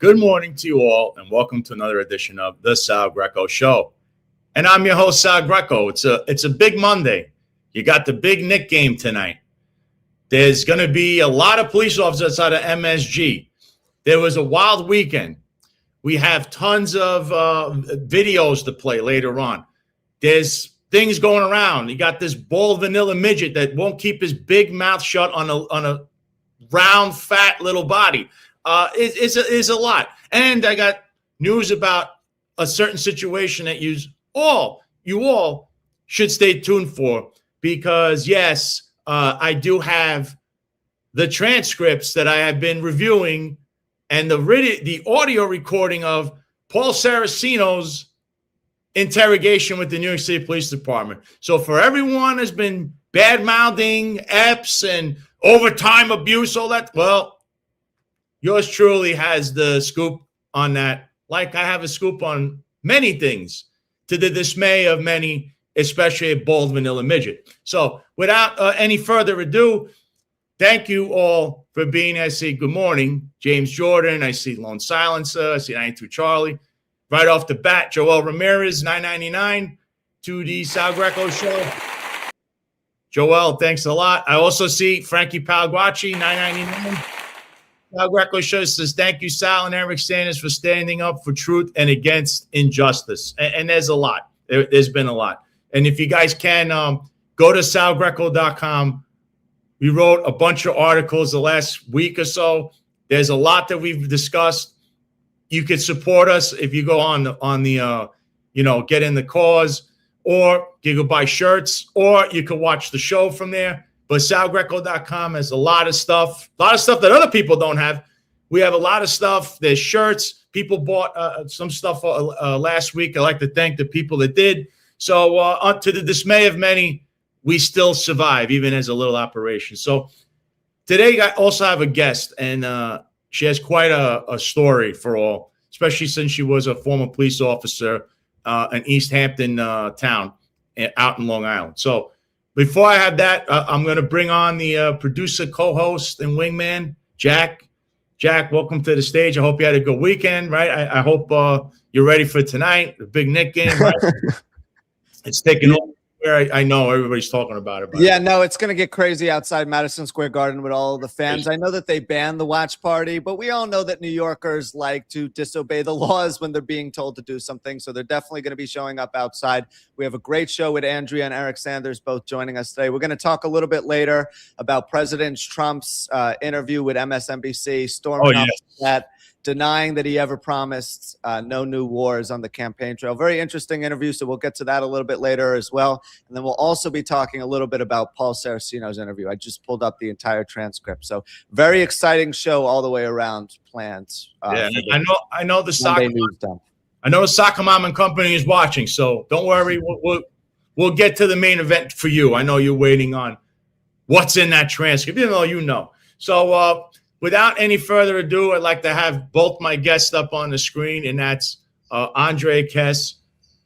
Good morning to you all, and welcome to another edition of the Sal Greco Show. And I'm your host, Sal Greco. It's a big Monday. You got the big Knick game tonight. There's going to be a lot of police officers out of MSG. There was a wild weekend. We have tons of videos to play later on. There's things going around. You got this bald vanilla midget that won't keep his big mouth shut on a round, fat little body. It's a lot. And I got news about a certain situation that you all should stay tuned for, because yes, I do have the transcripts that I have been reviewing and the audio recording of Paul Saraceno's interrogation with the New York City Police Department. So for everyone who's been bad-mouthing EPS and overtime abuse, all that, well, yours truly has the scoop on that, like I have a scoop on many things, to the dismay of many, especially a bald vanilla midget. So without any further ado, thank you all for being here. I see good morning, James Jordan. I see Lone Silencer. I see 92 Charlie. Right off the bat, Joel Ramirez, 999 to the Sal Greco Show. Joel, thanks a lot. I also see Frankie Palguacci, 999. Sal Greco Show says, thank you, Sal and Eric Sanders, for standing up for truth and against injustice. And there's a lot. There's been a lot. And if you guys can, go to salgreco.com. We wrote a bunch of articles the last week or so. There's a lot that we've discussed. You could support us if you go on the get in the cause, or you could buy shirts, or you could watch the show from there. But salgreco.com has a lot of stuff that other people don't have. We have a lot of stuff. There's shirts. People bought some stuff last week. I'd like to thank the people that did. So to the dismay of many, we still survive, even as a little operation. So today I also have a guest, and she has quite a story for all, especially since she was a former police officer in East Hampton town out in Long Island. So before I have that, I'm going to bring on the producer, co-host, and wingman, Jack. Jack, welcome to the stage. I hope you had a good weekend, right? I hope you're ready for tonight, the big Knick game, right? It's taking over. I know everybody's talking about it. Yeah, no, it's going to get crazy outside Madison Square Garden with all the fans. I know that they banned the watch party, but we all know that New Yorkers like to disobey the laws when they're being told to do something. So they're definitely going to be showing up outside. We have a great show with Andrea and Eric Sanders both joining us today. We're going to talk a little bit later about President Trump's interview with MSNBC, storming off that, denying that he ever promised no new wars on the campaign trail. Very interesting interview, so we'll get to that a little bit later as well. And then we'll also be talking a little bit about Paul Saraceno's interview. I just pulled up the entire transcript. So very exciting show all the way around planned. I know the soccer. I know the Soccer Mom and Company is watching, so don't worry. We'll get to the main event for you. I know you're waiting on what's in that transcript, even though you know. So without any further ado, I'd like to have both my guests up on the screen, and that's Andrea Kess,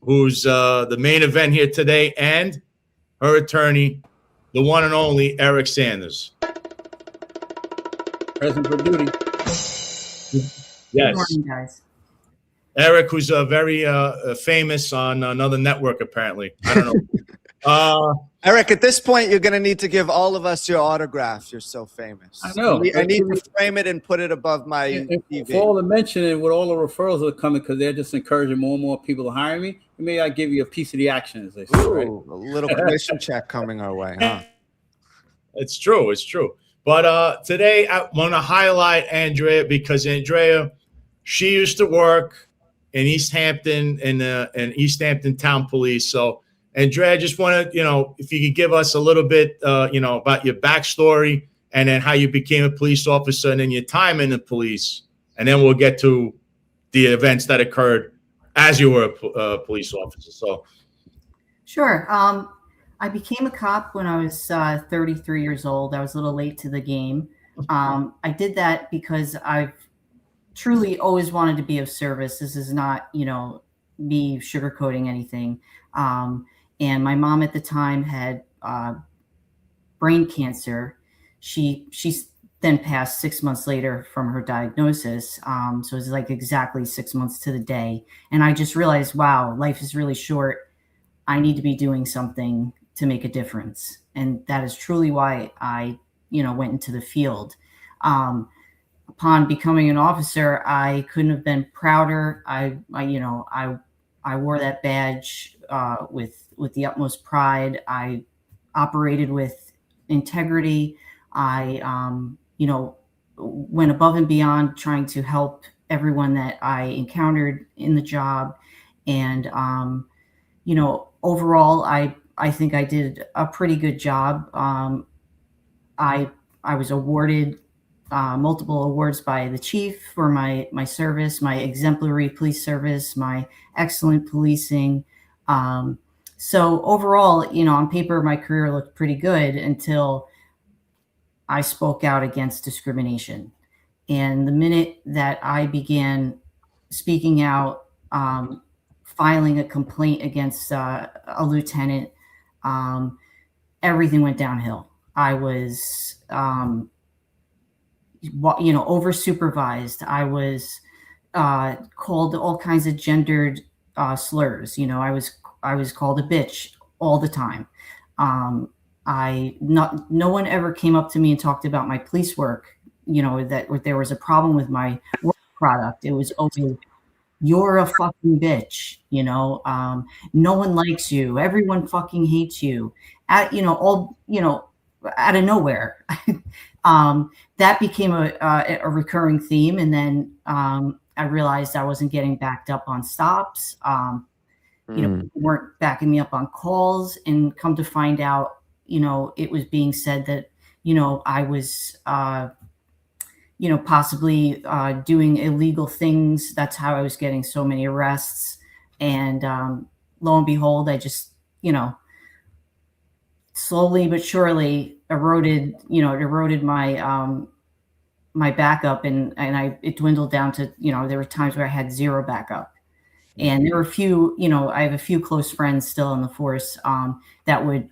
who's the main event here today, and her attorney, the one and only Eric Sanders. Present for duty. Yes. Good morning, guys. Eric, who's very famous on another network, apparently. I don't know. Eric, at this point, you're going to need to give all of us your autographs. You're so famous. I know. I need to frame it and put it above my TV. For all the mentioning, with all the referrals that are coming, because they're just encouraging more and more people to hire me, maybe I give you a piece of the action, as they say. Right? A little commission check coming our way, huh? It's true. It's true. But today, I want to highlight Andrea, because Andrea, she used to work in East Hampton in East Hampton Town Police. So, Andrea, I just want to, if you could give us a little bit, about your backstory, and then how you became a police officer, and then your time in the police, and then we'll get to the events that occurred as you were a police officer. So, Sure. I became a cop when I was 33 years old. I was a little late to the game. I did that because I've truly always wanted to be of service. This is not, me sugarcoating anything. And my mom at the time had brain cancer. She then passed 6 months later from her diagnosis. So it was like exactly 6 months to the day. And I just realized, wow, life is really short. I need to be doing something to make a difference. And that is truly why I, went into the field. Upon becoming an officer, I couldn't have been prouder. I wore that badge with the utmost pride. I operated with integrity. I, went above and beyond trying to help everyone that I encountered in the job. And, overall, I think I did a pretty good job. I was awarded multiple awards by the chief for my service, my exemplary police service, my excellent policing. So overall, on paper, my career looked pretty good until I spoke out against discrimination. And the minute that I began speaking out, filing a complaint against a lieutenant, everything went downhill. I was, over supervised. I was called all kinds of gendered slurs. I was called a bitch all the time. No one ever came up to me and talked about my police work. That there was a problem with my work product. It was always, you're a fucking bitch. No one likes you. Everyone fucking hates you. Out of nowhere. That became a recurring theme. And then I realized I wasn't getting backed up on stops. People weren't backing me up on calls, and come to find out, it was being said that, I was, possibly doing illegal things. That's how I was getting so many arrests. And lo and behold, I just, slowly but surely eroded my my backup, and it dwindled down to, there were times where I had zero backup. And there were a few, I have a few close friends still in the force that would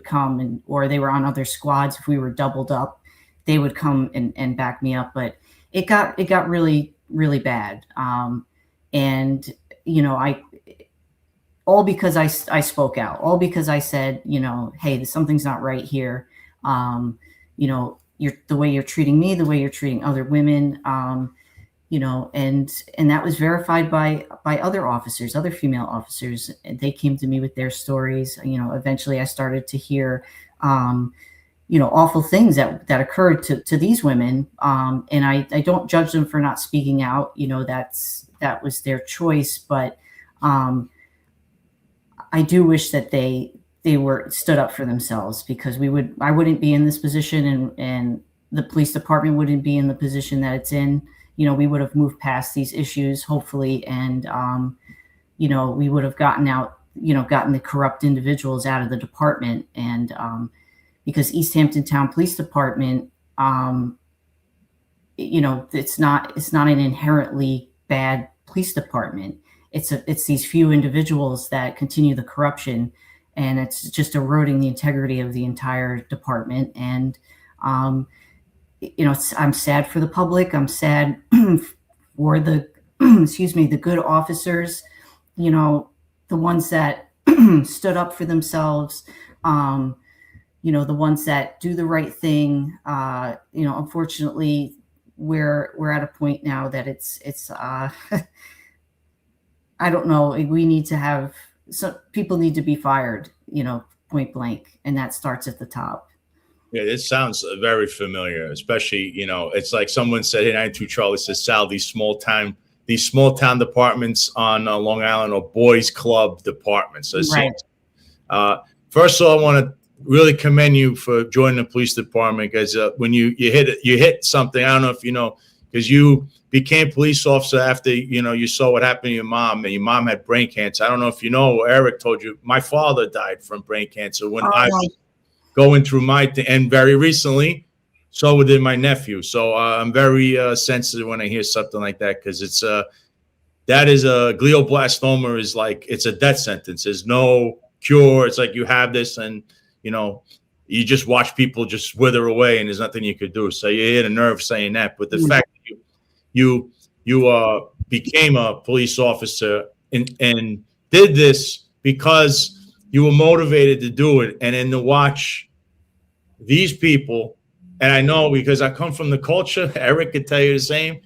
come, or they were on other squads. If we were doubled up, they would come and back me up. But it got really, really bad. And, all because I spoke out, all because I said, hey, something's not right here. The way you're treating me, the way you're treating other women, and that was verified by other officers, other female officers. And they came to me with their stories. Eventually I started to hear, awful things that occurred to these women. And I don't judge them for not speaking out. That was their choice. But I do wish that they were stood up for themselves, because I wouldn't be in this position, and the police department wouldn't be in the position that it's in. We would have moved past these issues, hopefully, and we would have gotten the corrupt individuals out of the department. And because East Hampton Town Police Department, it's not an inherently bad police department. It's these few individuals that continue the corruption, and it's just eroding the integrity of the entire department. And I'm sad for the public. I'm sad for the the good officers, the ones that stood up for themselves, the ones that do the right thing. Unfortunately, we're at a point now that it's I don't know. We need to have people need to be fired, point blank, and that starts at the top. Yeah, it sounds very familiar, especially, it's like someone said, hey, 92 Charlie says, Sal, these small town departments on Long Island are boys club departments. So right. First of all, I want to really commend you for joining the police department, because when you hit something, I don't know if you know, because you became police officer after, you saw what happened to your mom, and your mom had brain cancer. I don't know if you know, Eric told you, my father died from brain cancer when I was going through my thing, and very recently, so did my nephew. So I'm very sensitive when I hear something like that, because it's that is a glioblastoma is like, it's a death sentence. There's no cure. It's like you have this, and you just watch people just wither away, and there's nothing you could do. So you hit a nerve saying that. But the fact that you became a police officer and did this because you were motivated to do it, and then to watch these people, and I know because I come from the culture, Eric could tell you the same.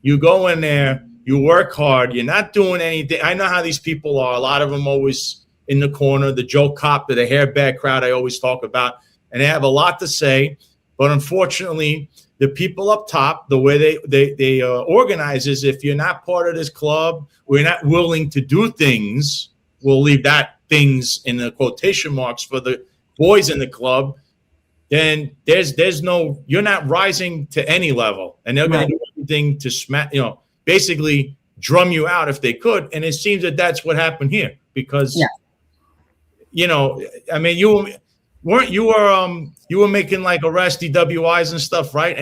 You go in there, you work hard, you're not doing anything. I know how these people are. A lot of them always in the corner, the joke cop, the hairbag crowd I always talk about, and they have a lot to say. But unfortunately, the people up top, the way they organize is, if you're not part of this club, we're not willing to do things. We'll leave that things in the quotation marks for the boys in the club. Then there's no, you're not rising to any level, and they're going to do everything to smack, basically drum you out if they could. And it seems that that's what happened here because, I mean, you were making like arrest DWIs and stuff, right?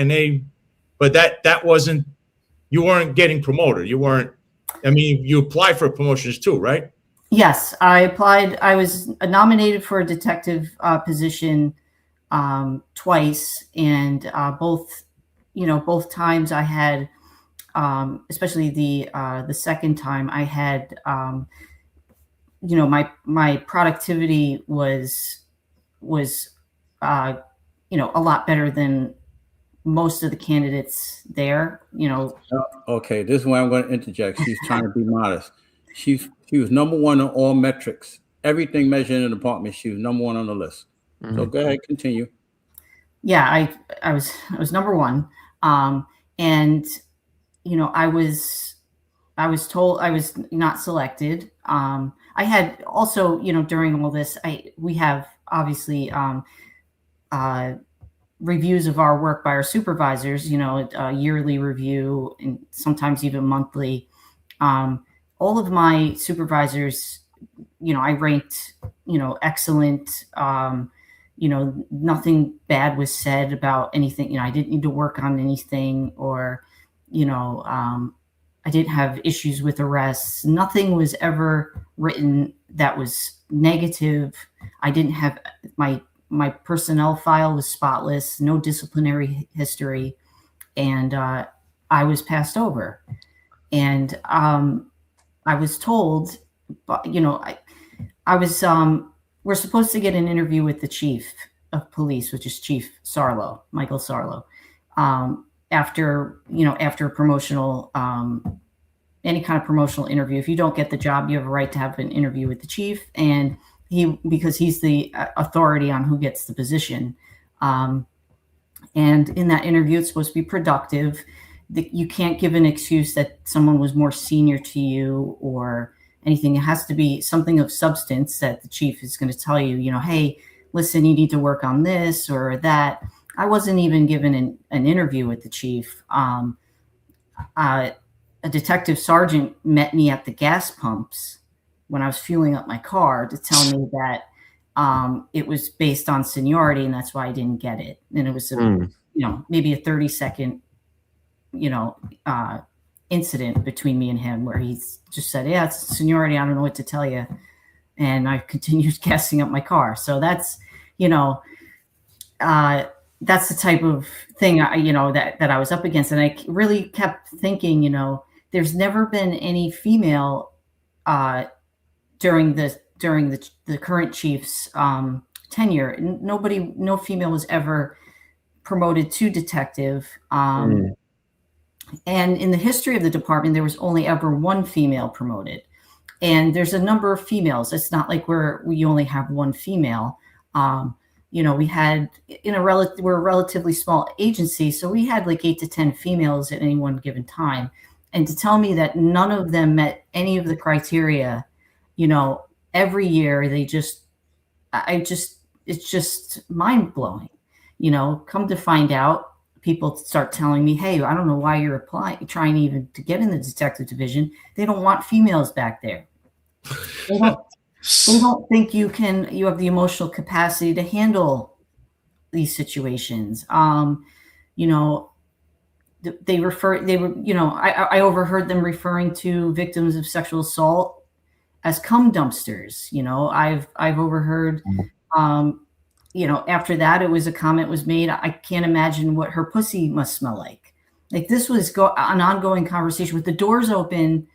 But that wasn't, you weren't getting promoted. You weren't, I mean, you applied for promotions too, right? Yes, I applied. I was nominated for a detective position twice, and both times I had, especially the second time, I had, my productivity was a lot better than most of the candidates there. Okay, this is why I'm going to interject. She's trying to be modest. She was number one on all metrics, everything measured in the department. She was number one on the list. So go ahead, continue. Yeah, I was number one, and I was told I was not selected. I had also, during all this, we have obviously reviews of our work by our supervisors. A yearly review and sometimes even monthly. All of my supervisors, I ranked, excellent. Nothing bad was said about anything. I didn't need to work on anything, or, I didn't have issues with arrests. Nothing was ever written that was negative. I didn't have my personnel file was spotless, no disciplinary history, and I was passed over. And I was told, I was we're supposed to get an interview with the chief of police, which is Chief Sarlo, Michael Sarlo, after a promotional, any kind of promotional interview. If you don't get the job, you have a right to have an interview with the chief, and because he's the authority on who gets the position. And in that interview, it's supposed to be productive. You can't give an excuse that someone was more senior to you or anything. It has to be something of substance that the chief is going to tell you, hey, listen, you need to work on this or that. I wasn't even given an interview with the chief. A detective sergeant met me at the gas pumps when I was fueling up my car to tell me that it was based on seniority, and that's why I didn't get it. And it was maybe a 30-second incident between me and him where he just said, yeah, it's seniority, I don't know what to tell you. And I continued gassing up my car. So that's, that's the type of thing, that I was up against. And I really kept thinking, there's never been any female during the current chief's tenure. No female was ever promoted to detective. And in the history of the department, there was only ever one female promoted. And there's a number of females. It's not like we only have one female. We had we're a relatively small agency, so we had like 8 to 10 females at any one given time. And to tell me that none of them met any of the criteria, every year it's just mind blowing. Come to find out, people start telling me, hey, I don't know why you're trying even to get in the detective division. They don't want females back there. They don't think you have the emotional capacity to handle these situations. I overheard them referring to victims of sexual assault as cum dumpsters. I've overheard, after that, it was a comment was made. I can't imagine what her pussy must smell like. Like this was an ongoing conversation with the doors open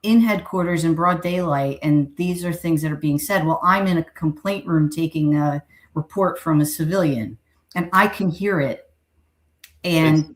in headquarters in broad daylight. And these are things that are being said. Well, I'm in a complaint room taking a report from a civilian and I can hear it. And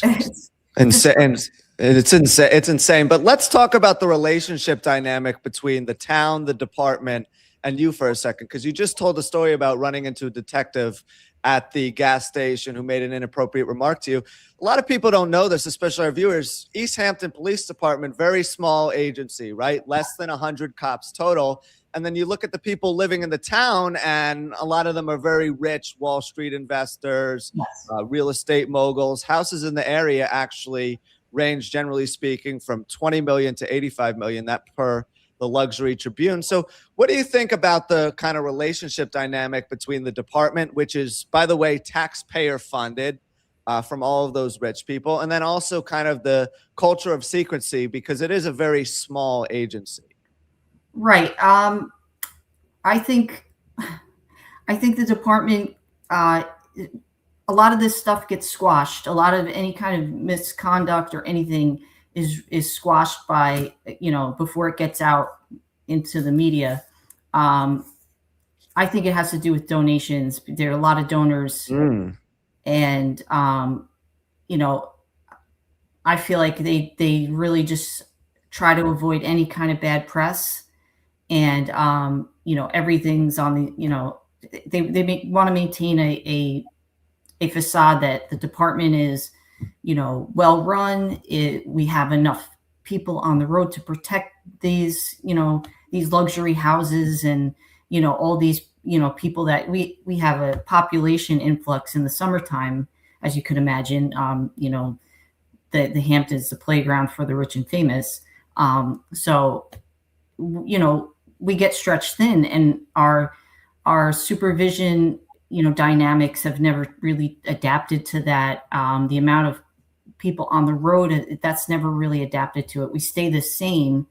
it's insane. It's insane. But let's talk about the relationship dynamic between the town, the department, and you for a second, because you just told a story about running into a detective at the gas station who made an inappropriate remark to you. A lot of people don't know this, especially our viewers. East Hampton Police Department, very small agency, right? Less than 100 cops total. And then you look at the people living in the town, and a lot of them are very rich Wall Street investors, yes. Real estate moguls. Houses in the area actually range, generally speaking, from 20 million to 85 million, that per the Luxury Tribune. So what do you think about the kind of relationship dynamic between the department, which is, by the way, taxpayer funded from all of those rich people, and then also kind of the culture of secrecy, because it is a very small agency? Right. I think the department, a lot of this stuff gets squashed. A lot of any kind of misconduct or anything is squashed by, before it gets out into the media. I think it has to do with donations. There are a lot of donors, and I feel like they really just try to avoid any kind of bad press, and everything's on the, they want to maintain a facade that the department is, well run. We have enough people on the road to protect these, these luxury houses, and all these, people that we have a population influx in the summertime, as you could imagine. The Hamptons, the playground for the rich and famous. So we get stretched thin, and our supervision dynamics have never really adapted to that. The amount of people on the road, that's never really adapted to it. We stay the same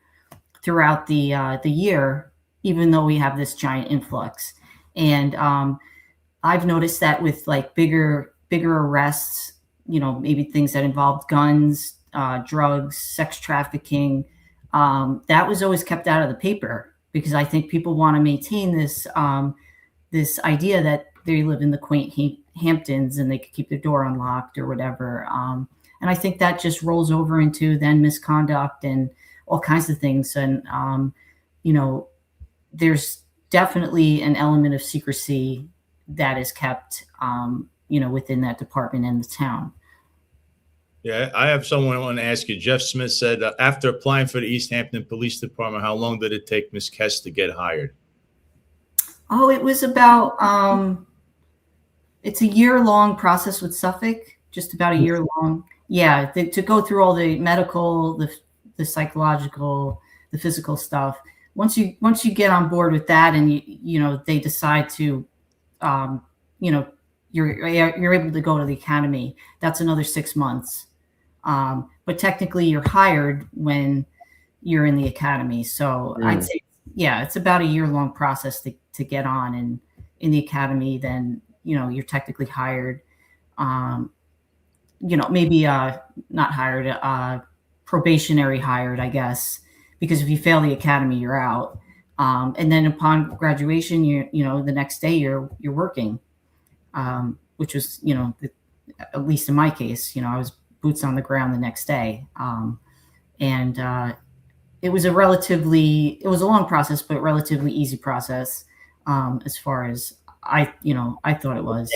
throughout the year, even though we have this giant influx. And I've noticed that with like bigger arrests, maybe things that involved guns, drugs, sex trafficking, that was always kept out of the paper, because I think people want to maintain this this idea that they live in the quaint Hamptons and they could keep their door unlocked or whatever. And I think that just rolls over into then misconduct and all kinds of things. And, there's definitely an element of secrecy that is kept, within that department and the town. Yeah, I have someone I want to ask you. Jeff Smith said, after applying for the East Hampton Police Department, how long did it take Ms. Kess to get hired? Oh, it was about, it's a year-long process with Suffolk, just about a year long. Yeah, to go through all the medical, the psychological, the physical stuff. Once you get on board with that, and they decide to, you're able to go to the academy. That's another 6 months. But technically, you're hired when you're in the academy. So I'd say, it's about a year-long process to get on, and in the academy, then you're technically hired. Maybe not hired, probationary hired, I guess, because if you fail the academy, you're out. And then upon graduation, the next day you're working, which was, at least in my case, I was boots on the ground the next day. It was a long process, but relatively easy process, as far as I thought it was.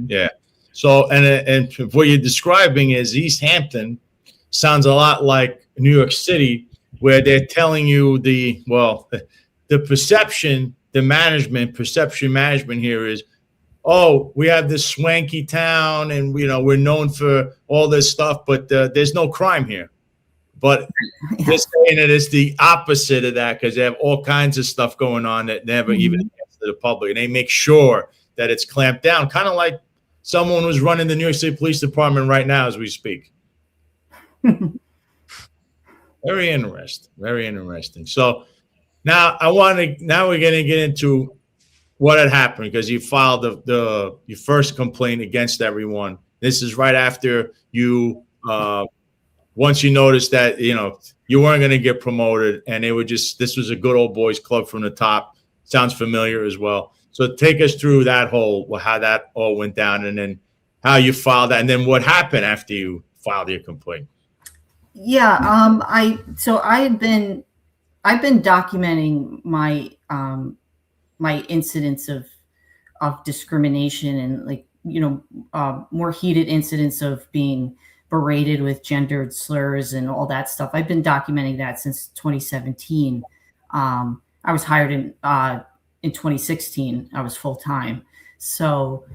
Yeah. So, and what you're describing is East Hampton sounds a lot like New York City, where they're telling you the perception management here is, oh, we have this swanky town, and we're known for all this stuff, but there's no crime here. But they're saying that it's the opposite of that, because they have all kinds of stuff going on that never even gets to the public, and they make sure that it's clamped down, kind of like someone who's running the New York City Police Department right now as we speak. Very interesting. Very interesting. So now we're going to get into what had happened, because you filed your first complaint against everyone. This is right after you, once you noticed that, you weren't going to get promoted, and this was a good old boys club from the top. Sounds familiar as well. So take us through how that all went down, and then how you filed that, and then what happened after you filed your complaint. Yeah. I've been documenting my my incidents of discrimination and more heated incidents of being berated with gendered slurs and all that stuff. I've been documenting that since 2017. I was hired in 2016. I was full time. So,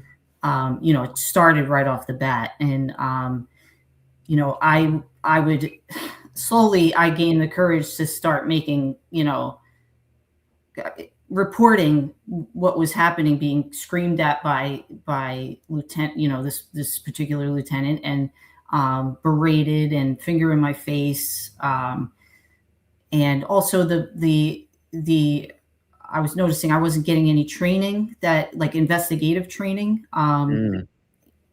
it started right off the bat. And, I would slowly, I gained the courage to start making, reporting what was happening, being screamed at by lieutenant, this particular lieutenant, and berated and finger in my face. And also I was noticing I wasn't getting any training, that like investigative training.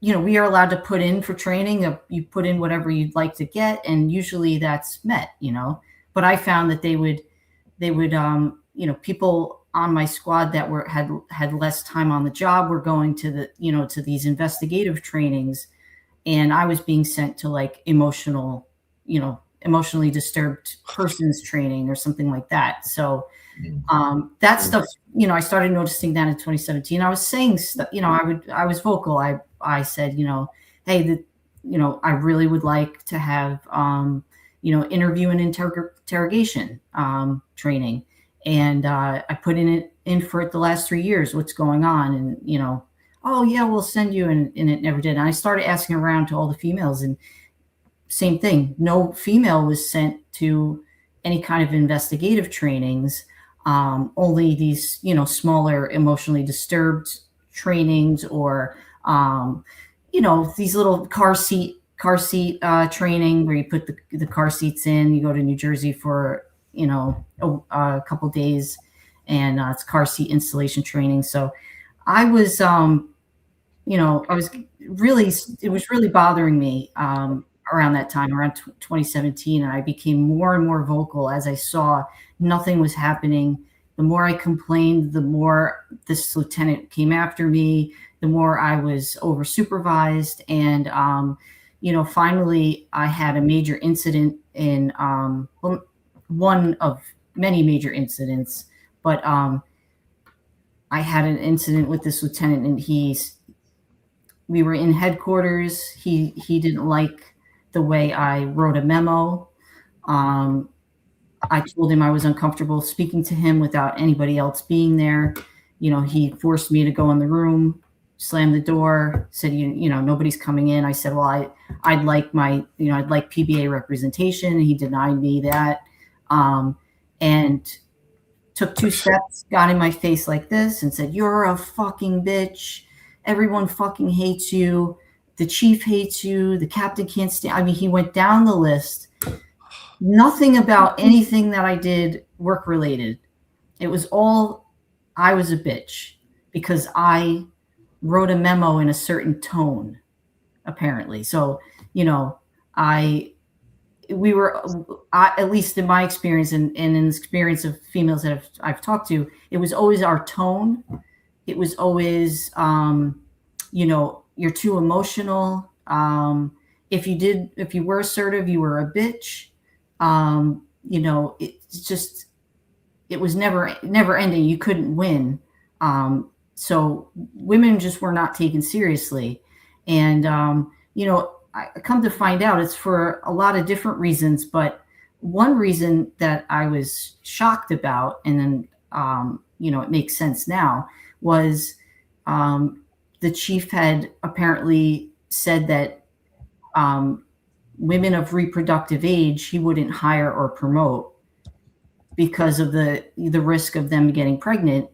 We are allowed to put in for training. You put in whatever you'd like to get, and usually that's met, but I found that they would, people on my squad that had less time on the job were going to to these investigative trainings, and I was being sent to like emotionally disturbed persons training or something like that. So that stuff, I started noticing that in 2017. I was saying stuff, I was vocal. I said, hey, I really would like to have, interview and interrogation training. And I put in for it the last 3 years, what's going on. And, oh yeah, we'll send you. And it never did. And I started asking around to all the females, and same thing. No female was sent to any kind of investigative trainings. Only these, smaller emotionally disturbed trainings, or, these little car seat training where you put the car seats in. You go to New Jersey for, a couple days, and it's car seat installation training. So I was, it was really bothering me around that time, around 2017. And I became more and more vocal as I saw nothing was happening. The more I complained, the more this lieutenant came after me, the more I was over supervised. And, finally I had a major incident in, one of many major incidents, but I had an incident with this lieutenant, and we were in headquarters. He didn't like the way I wrote a memo. I told him I was uncomfortable speaking to him without anybody else being there. He forced me to go in the room, slammed the door, said, nobody's coming in. I said, well, I'd like I'd like PBA representation. And he denied me that. And took 2 steps, got in my face like this, and said, you're a fucking bitch. Everyone fucking hates you. The chief hates you. The captain can't stand. I mean, he went down the list. Nothing about anything that I did work related. It was all, I was a bitch because I wrote a memo in a certain tone, apparently. So, at least in my experience and in the experience of females that I've talked to, it was always our tone. It was always, you're too emotional. If you were assertive, you were a bitch. It was never ending. You couldn't win. So women just were not taken seriously. And, I come to find out it's for a lot of different reasons, but one reason that I was shocked about, and then, it makes sense now, was the chief had apparently said that women of reproductive age he wouldn't hire or promote because of the risk of them getting pregnant,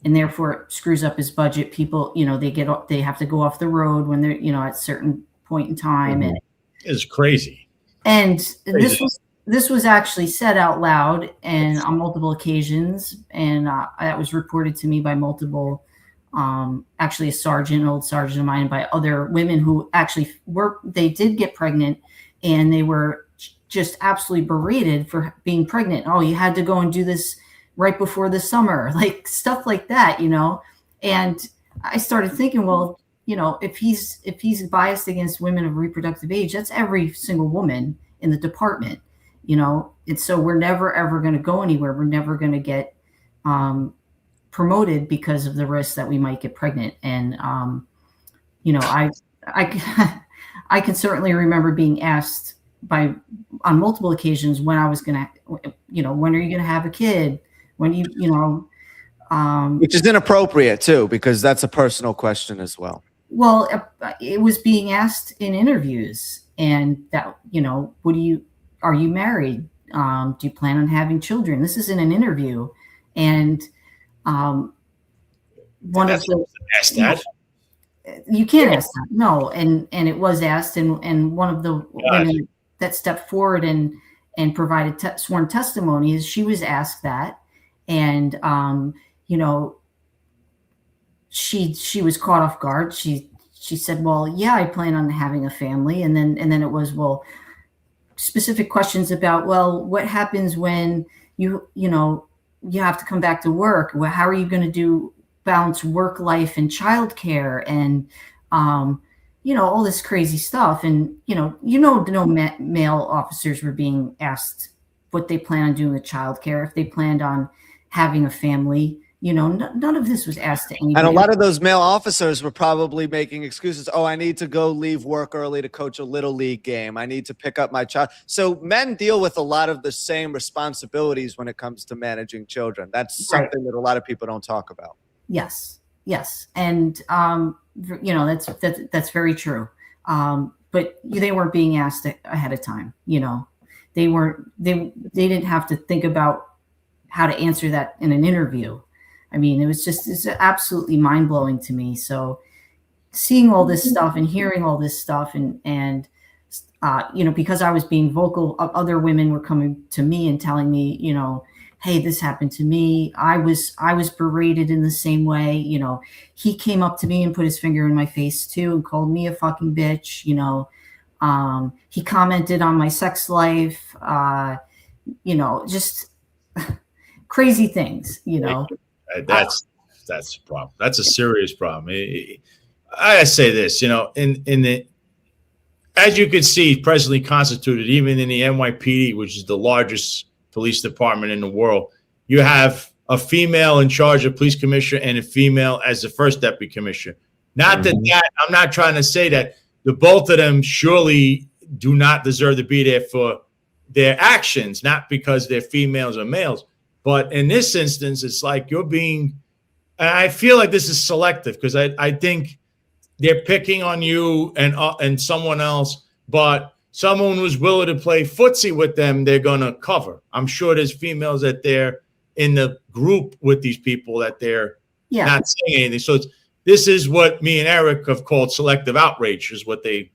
and therefore it screws up his budget. People, they have to go off the road when they're, at certain point in time. And it's crazy. And this was actually said out loud and on multiple occasions, and that was reported to me by multiple, actually a sergeant, an old sergeant of mine, and by other women who actually they did get pregnant, and they were just absolutely berated for being pregnant. Oh, you had to go and do this right before the summer, like stuff like that, And I started thinking, well, if he's biased against women of reproductive age, that's every single woman in the department, and so we're never ever going to go anywhere. We're never going to get promoted because of the risk that we might get pregnant. And I can certainly remember being asked on multiple occasions when I was gonna, when are you gonna have a kid? When which is inappropriate too, because that's a personal question as well. Well, it was being asked in interviews, and that, are you married? Do you plan on having children? This is in an interview. And one of the, ask that. You can't ask that. No. And it was asked, and one of the women that stepped forward and provided sworn testimonies, she was asked that. And, she was caught off guard. She said, well, yeah, I plan on having a family. And then it was, well, specific questions about, well, what happens when you have to come back to work? Well, how are you going to balance work life and childcare and, all this crazy stuff. And, no male officers were being asked what they plan on doing with childcare, if they planned on having a family. None of this was asked to anybody. And a lot of those male officers were probably making excuses. Oh, I need to go leave work early to coach a little league game. I need to pick up my child. So men deal with a lot of the same responsibilities when it comes to managing children. That's something that a lot of people don't talk about. Yes. And, that's very true. But they weren't being asked ahead of time. They didn't have to think about how to answer that in an interview. I mean, it's absolutely mind blowing to me. So seeing all this stuff and hearing all this stuff and because I was being vocal, other women were coming to me and telling me, hey, this happened to me. I was berated in the same way. He came up to me and put his finger in my face too and called me a fucking bitch. He commented on my sex life, just crazy things, That's a problem. That's a serious problem. I say this, as you can see, presently constituted, even in the NYPD, which is the largest police department in the world, you have a female in charge of police commissioner and a female as the first deputy commissioner. Not that I'm not trying to say that the both of them surely do not deserve to be there for their actions, not because they're females or males. But in this instance, it's like you're being, and I feel like this is selective because I think they're picking on you and someone else, but someone who's willing to play footsie with them, they're going to cover. I'm sure there's females that they're in the group with these people that they're not saying anything. So this is what me and Eric have called selective outrage, is what they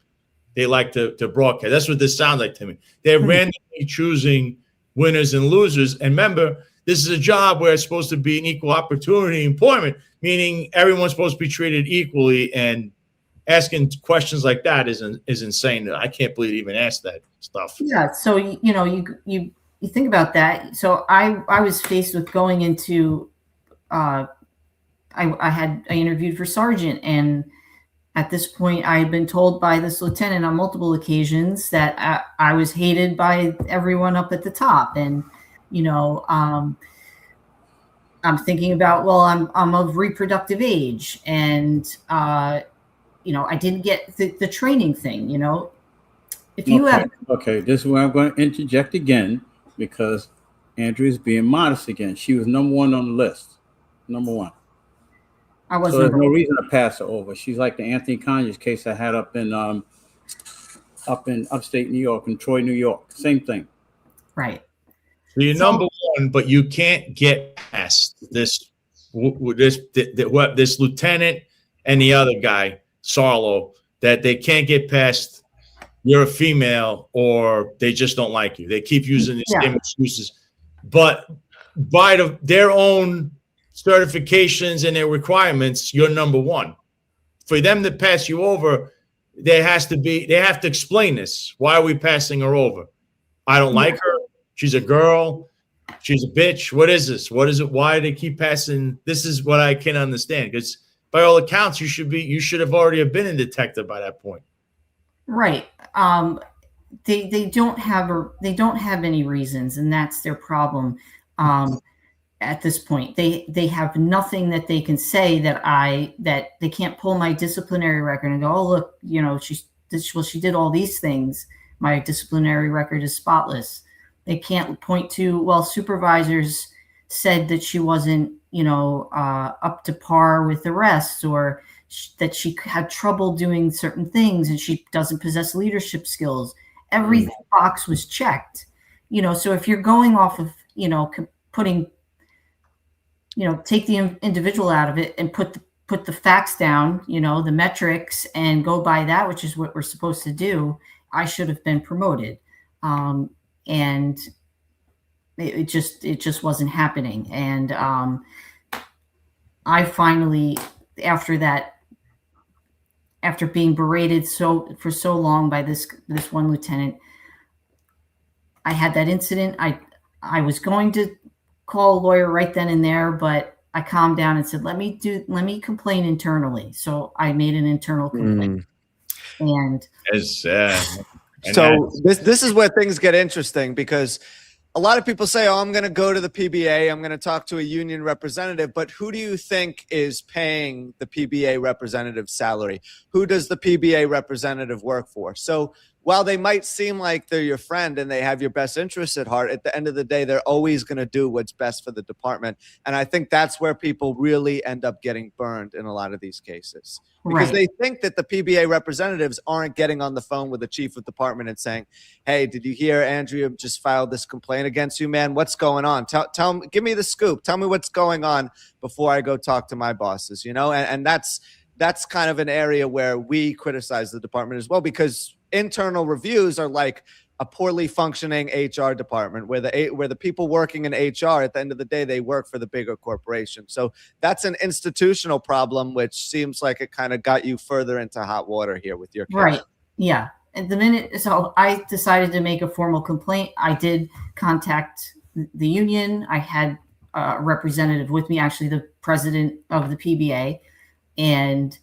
like to broadcast. That's what this sounds like to me. They're randomly choosing winners and losers. And remember, this is a job where it's supposed to be an equal opportunity employment, meaning everyone's supposed to be treated equally, and asking questions like that is insane. I can't believe you even asked that stuff. Yeah. So, you think about that. So I was faced with going into, I interviewed for sergeant, and at this point I had been told by this lieutenant on multiple occasions that I was hated by everyone up at the top. And, I'm thinking about, well, I'm of reproductive age, and, I didn't get the training thing, if you have. Okay. This is where I'm going to interject again, because Andrea's being modest again. She was number one on the list. Number one. I wasn't. So there's no reason to pass her over. She's like the Anthony Conyers case I had up in upstate New York, in Troy, New York. Same thing. Right. So you're number one, but you can't get past this lieutenant and the other guy, Sarlo, that they can't get past you're a female or they just don't like you. They keep using the same excuses. But by their own certifications and their requirements, you're number one. For them to pass you over, they have to explain this. Why are we passing her over? I don't like her. She's a girl. She's a bitch. What is this? What is it? Why do they keep passing? This is what I can't understand. Because by all accounts, you should have already been a detective by that point. Right. They don't have any reasons, and that's their problem. At this point, they have nothing that they can say that they can't pull my disciplinary record and go, oh, look, you know, she did all these things. My disciplinary record is spotless. They can't point to, well, supervisors said that she wasn't, you know, up to par with the rest, or that she had trouble doing certain things and she doesn't possess leadership skills. Every box was checked, you know. So if you're going off of, you know, putting, you know, take the individual out of it and put the facts down, you know, the metrics, and go by that, which is what we're supposed to do, I should have been promoted. And it just wasn't happening. And I finally, after being berated for so long by this one lieutenant, I had that incident. I was going to call a lawyer right then and there, but I calmed down and said, let me complain internally. So I made an internal complaint. And so this is where things get interesting, because a lot of people say, oh, I'm going to go to the PBA, I'm going to talk to a union representative, but who do you think is paying the PBA representative's salary? Who does the PBA representative work for? So while they might seem like they're your friend and they have your best interests at heart, at the end of the day, they're always going to do what's best for the department. And I think that's where people really end up getting burned in a lot of these cases, because they think that the PBA representatives aren't getting on the phone with the chief of department and saying, hey, did you hear Andrea just filed this complaint against you, man? What's going on? Tell me, give me the scoop. Tell me what's going on before I go talk to my bosses, you know? And that's kind of an area where we criticize the department as well, because internal reviews are like a poorly functioning HR department, where the people working in HR, at the end of the day, they work for the bigger corporation. So that's an institutional problem, which seems like it kind of got you further into hot water here with your case. Right. Yeah. And the minute, so I decided to make a formal complaint, I did contact the union. I had a representative with me, actually the president of the PBA, and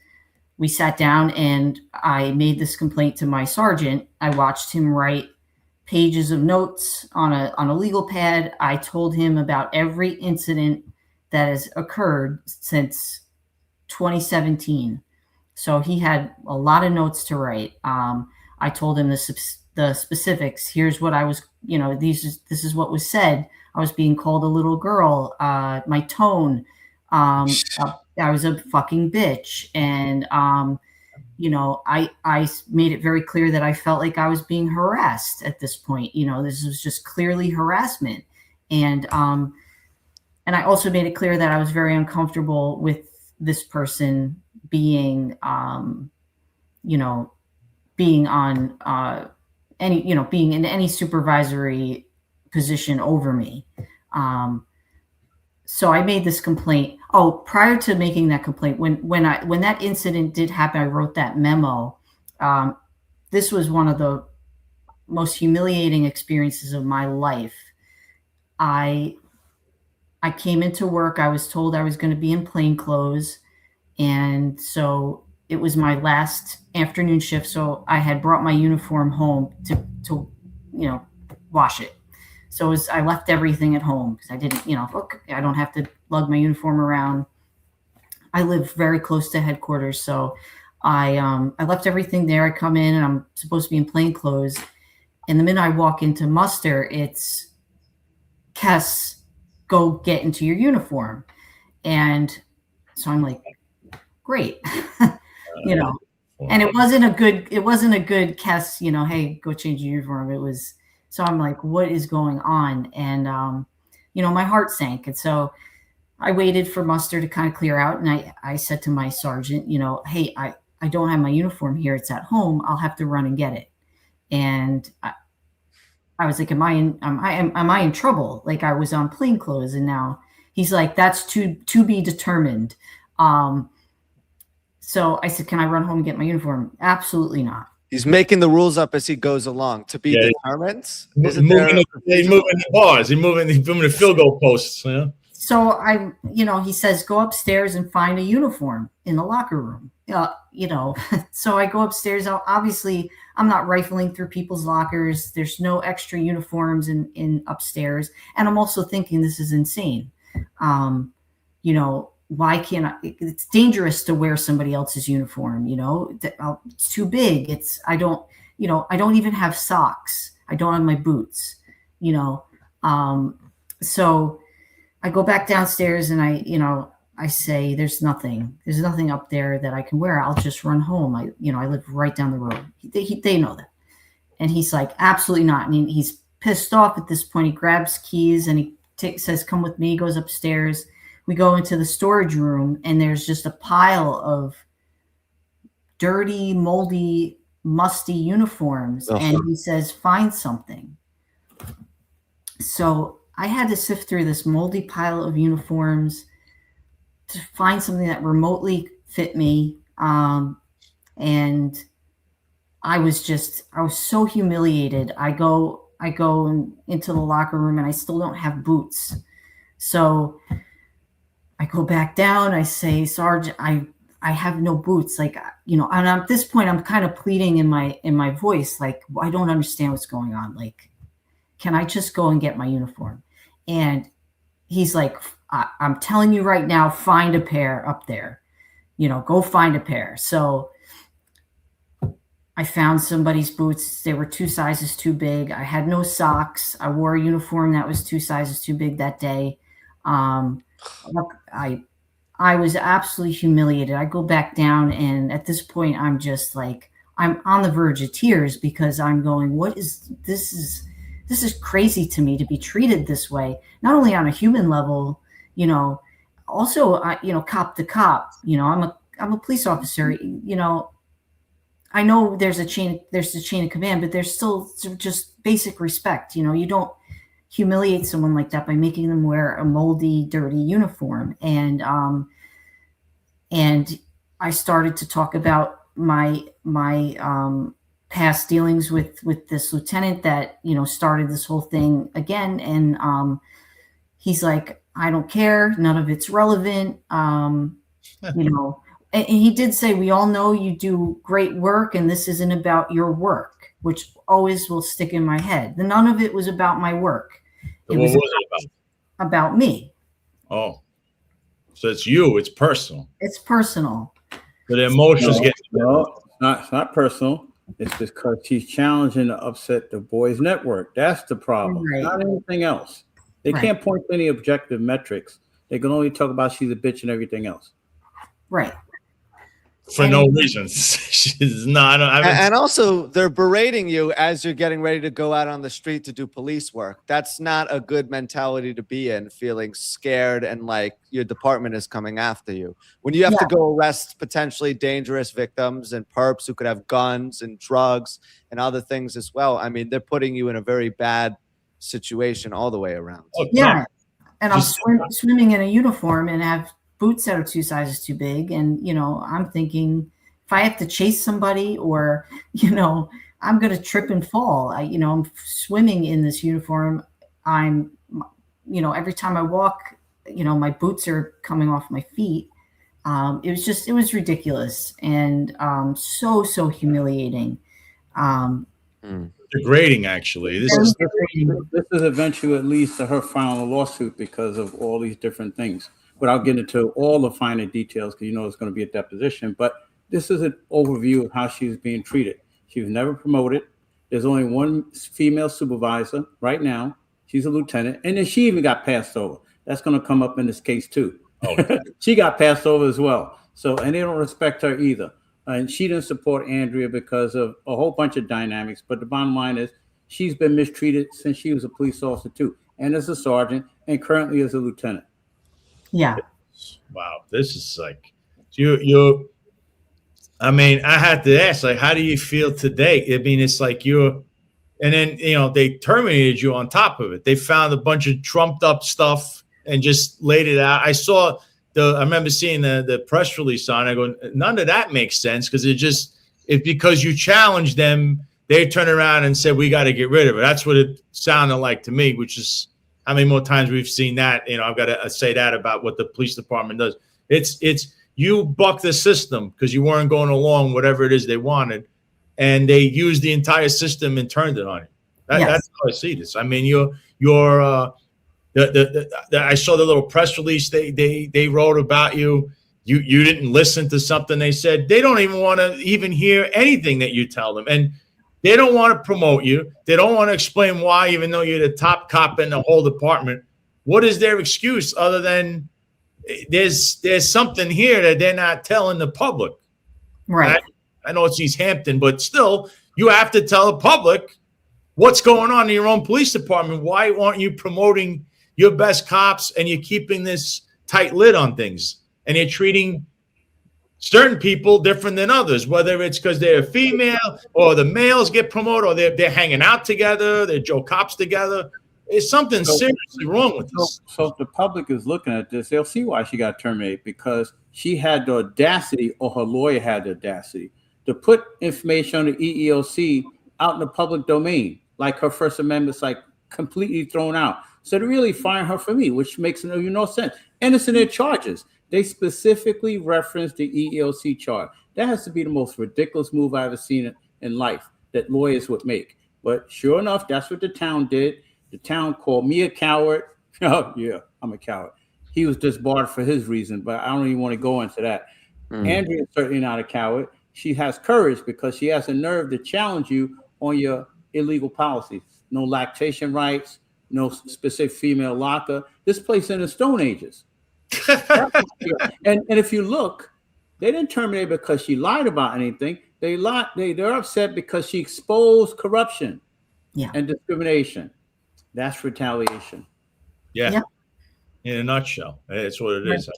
we sat down and I made this complaint to my sergeant. I watched him write pages of notes on a legal pad. I told him about every incident that has occurred since 2017. So he had a lot of notes to write. I told him the specifics. Here's what I was, you know, this is what was said. I was being called a little girl. My tone. I was a fucking bitch. And, you know, I made it very clear that I felt like I was being harassed at this point. You know, this was just clearly harassment. And I also made it clear that I was very uncomfortable with this person being, you know, being on being in any supervisory position over me. So I made this complaint. Oh, prior to making that complaint, when that incident did happen, I wrote that memo. This was one of the most humiliating experiences of my life. I came into work. I was told I was going to be in plain clothes, and so it was my last afternoon shift. So I had brought my uniform home to wash it. So I left everything at home because I didn't, look, I don't have to lug my uniform around. I live very close to headquarters. So I left everything there. I come in and I'm supposed to be in plain clothes. And the minute I walk into muster, it's Kess, go get into your uniform. And so I'm like, great, and it wasn't a good Kess, hey, go change your uniform. It was, so I'm like, what is going on? And, my heart sank. And so I waited for muster to kind of clear out. And I said to my sergeant, hey, I don't have my uniform here. It's at home. I'll have to run and get it. And I was like, am I in trouble? Like, I was on plain clothes, and now he's like, that's to be determined. So I said, can I run home and get my uniform? Absolutely not. He's making the rules up as he goes along to be determined. He's moving the bars. He's moving the field goal posts. Yeah. So he says, go upstairs and find a uniform in the locker room. So I go upstairs. Obviously, I'm not rifling through people's lockers. There's no extra uniforms in upstairs. And I'm also thinking, this is insane. Why can't I? It's dangerous to wear somebody else's uniform. It's too big. I don't even have socks. I don't have my boots. So I go back downstairs and I say, there's nothing up there that I can wear. I'll just run home. I live right down the road. They know that. And he's like, absolutely not. And he's pissed off at this point. He grabs keys and he says, come with me. He goes upstairs. We go into the storage room and there's just a pile of dirty, moldy, musty uniforms. Oh. And he says, find something. So I had to sift through this moldy pile of uniforms to find something that remotely fit me. And I was so humiliated. I go into the locker room and I still don't have boots. So I go back down. I say, Sarge, I have no boots. And at this point I'm kind of pleading in my voice. Like, I don't understand what's going on. Like, can I just go and get my uniform? And he's like, I'm telling you right now, find a pair up there, go find a pair. So I found somebody's boots. They were 2 sizes too big. I had no socks. I wore a uniform that was 2 sizes too big that day. I was absolutely humiliated. I go back down, and at this point, I'm just like, I'm on the verge of tears because I'm going, this is crazy to me to be treated this way, not only on a human level, also, cop to cop, I'm a police officer, I know there's a chain of command, but there's still just basic respect. You don't humiliate someone like that by making them wear a moldy, dirty uniform. And I started to talk about my past dealings with this lieutenant that, started this whole thing again. And he's like, I don't care. None of it's relevant. And he did say, we all know you do great work and this isn't about your work, which always will stick in my head. None of it was about my work. What was it about me. Oh, so it's you. It's personal. It's personal. So the emotions get. No, it's not personal. It's because she's challenging to upset the boys' network. That's the problem. Right. Not anything else. They can't point to any objective metrics. They can only talk about she's a bitch and everything else. Right. For no reason. She's not. And also, they're berating you as you're getting ready to go out on the street to do police work. That's not a good mentality to be in, feeling scared and like your department is coming after you. When you have to go arrest potentially dangerous victims and perps who could have guns and drugs and other things as well. I mean, they're putting you in a very bad situation all the way around. Yeah. And I'm swimming in a uniform and have boots that are 2 sizes too big. And, I'm thinking if I have to chase somebody or, I'm going to trip and fall. I'm swimming in this uniform. I'm, every time I walk, my boots are coming off my feet. It was ridiculous and so humiliating. Degrading, actually. This is eventually at least to her filing a lawsuit because of all these different things. Without getting into all the finer details, because it's going to be a deposition, but this is an overview of how she's being treated. She was never promoted. There's only one female supervisor right now. She's a lieutenant, and then she even got passed over. That's going to come up in this case too. Oh, she got passed over as well. So, and they don't respect her either. And she didn't support Andrea because of a whole bunch of dynamics. But the bottom line is she's been mistreated since she was a police officer too, and as a sergeant, and currently as a lieutenant. Yeah. Wow. This is like you. I mean, I had to ask, like, how do you feel today? I mean, it's like and then, they terminated you on top of it. They found a bunch of trumped up stuff and just laid it out. I remember seeing the press release on it. I go, none of that makes sense, because it's because you challenged them, they turned around and said, we got to get rid of it. That's what it sounded like to me, which is how many more times we've seen that. I've got to say that about what the police department does. It's you buck the system because you weren't going along whatever it is they wanted, and they used the entire system and turned it on you. That's how I see this. I mean, I saw the little press release they wrote about you. You didn't listen to something they said. They don't even want to even hear anything that you tell them, and they don't want to promote you. They don't want to explain why, even though you're the top cop in the whole department. What is their excuse other than there's something here that they're not telling the public? Right. I know it's East Hampton, but still, you have to tell the public what's going on in your own police department. Why aren't you promoting your best cops, and you're keeping this tight lid on things, and you're treating certain people different than others, whether it's because they're a female or the males get promoted, or they're hanging out together, they're Joe cops together. There's something seriously wrong with this. So if the public is looking at this, they'll see why she got terminated, because she had the audacity, or her lawyer had the audacity, to put information on the EEOC out in the public domain, like her First Amendment's like completely thrown out. So to really fire her for me, which makes no sense. Innocent in charges. They specifically referenced the EEOC charge. That has to be the most ridiculous move I've ever seen in life that lawyers would make. But sure enough, that's what the town did. The town called me a coward. Oh, yeah, I'm a coward. He was disbarred for his reason, but I don't even want to go into that. Andrea is certainly not a coward. She has courage because she has a nerve to challenge you on your illegal policies. No lactation rights, no specific female locker. This place in the Stone Ages. and if you look, they didn't terminate because she lied about anything. They're upset because she exposed corruption and discrimination. That's retaliation. Yeah. In a nutshell, it's what it is.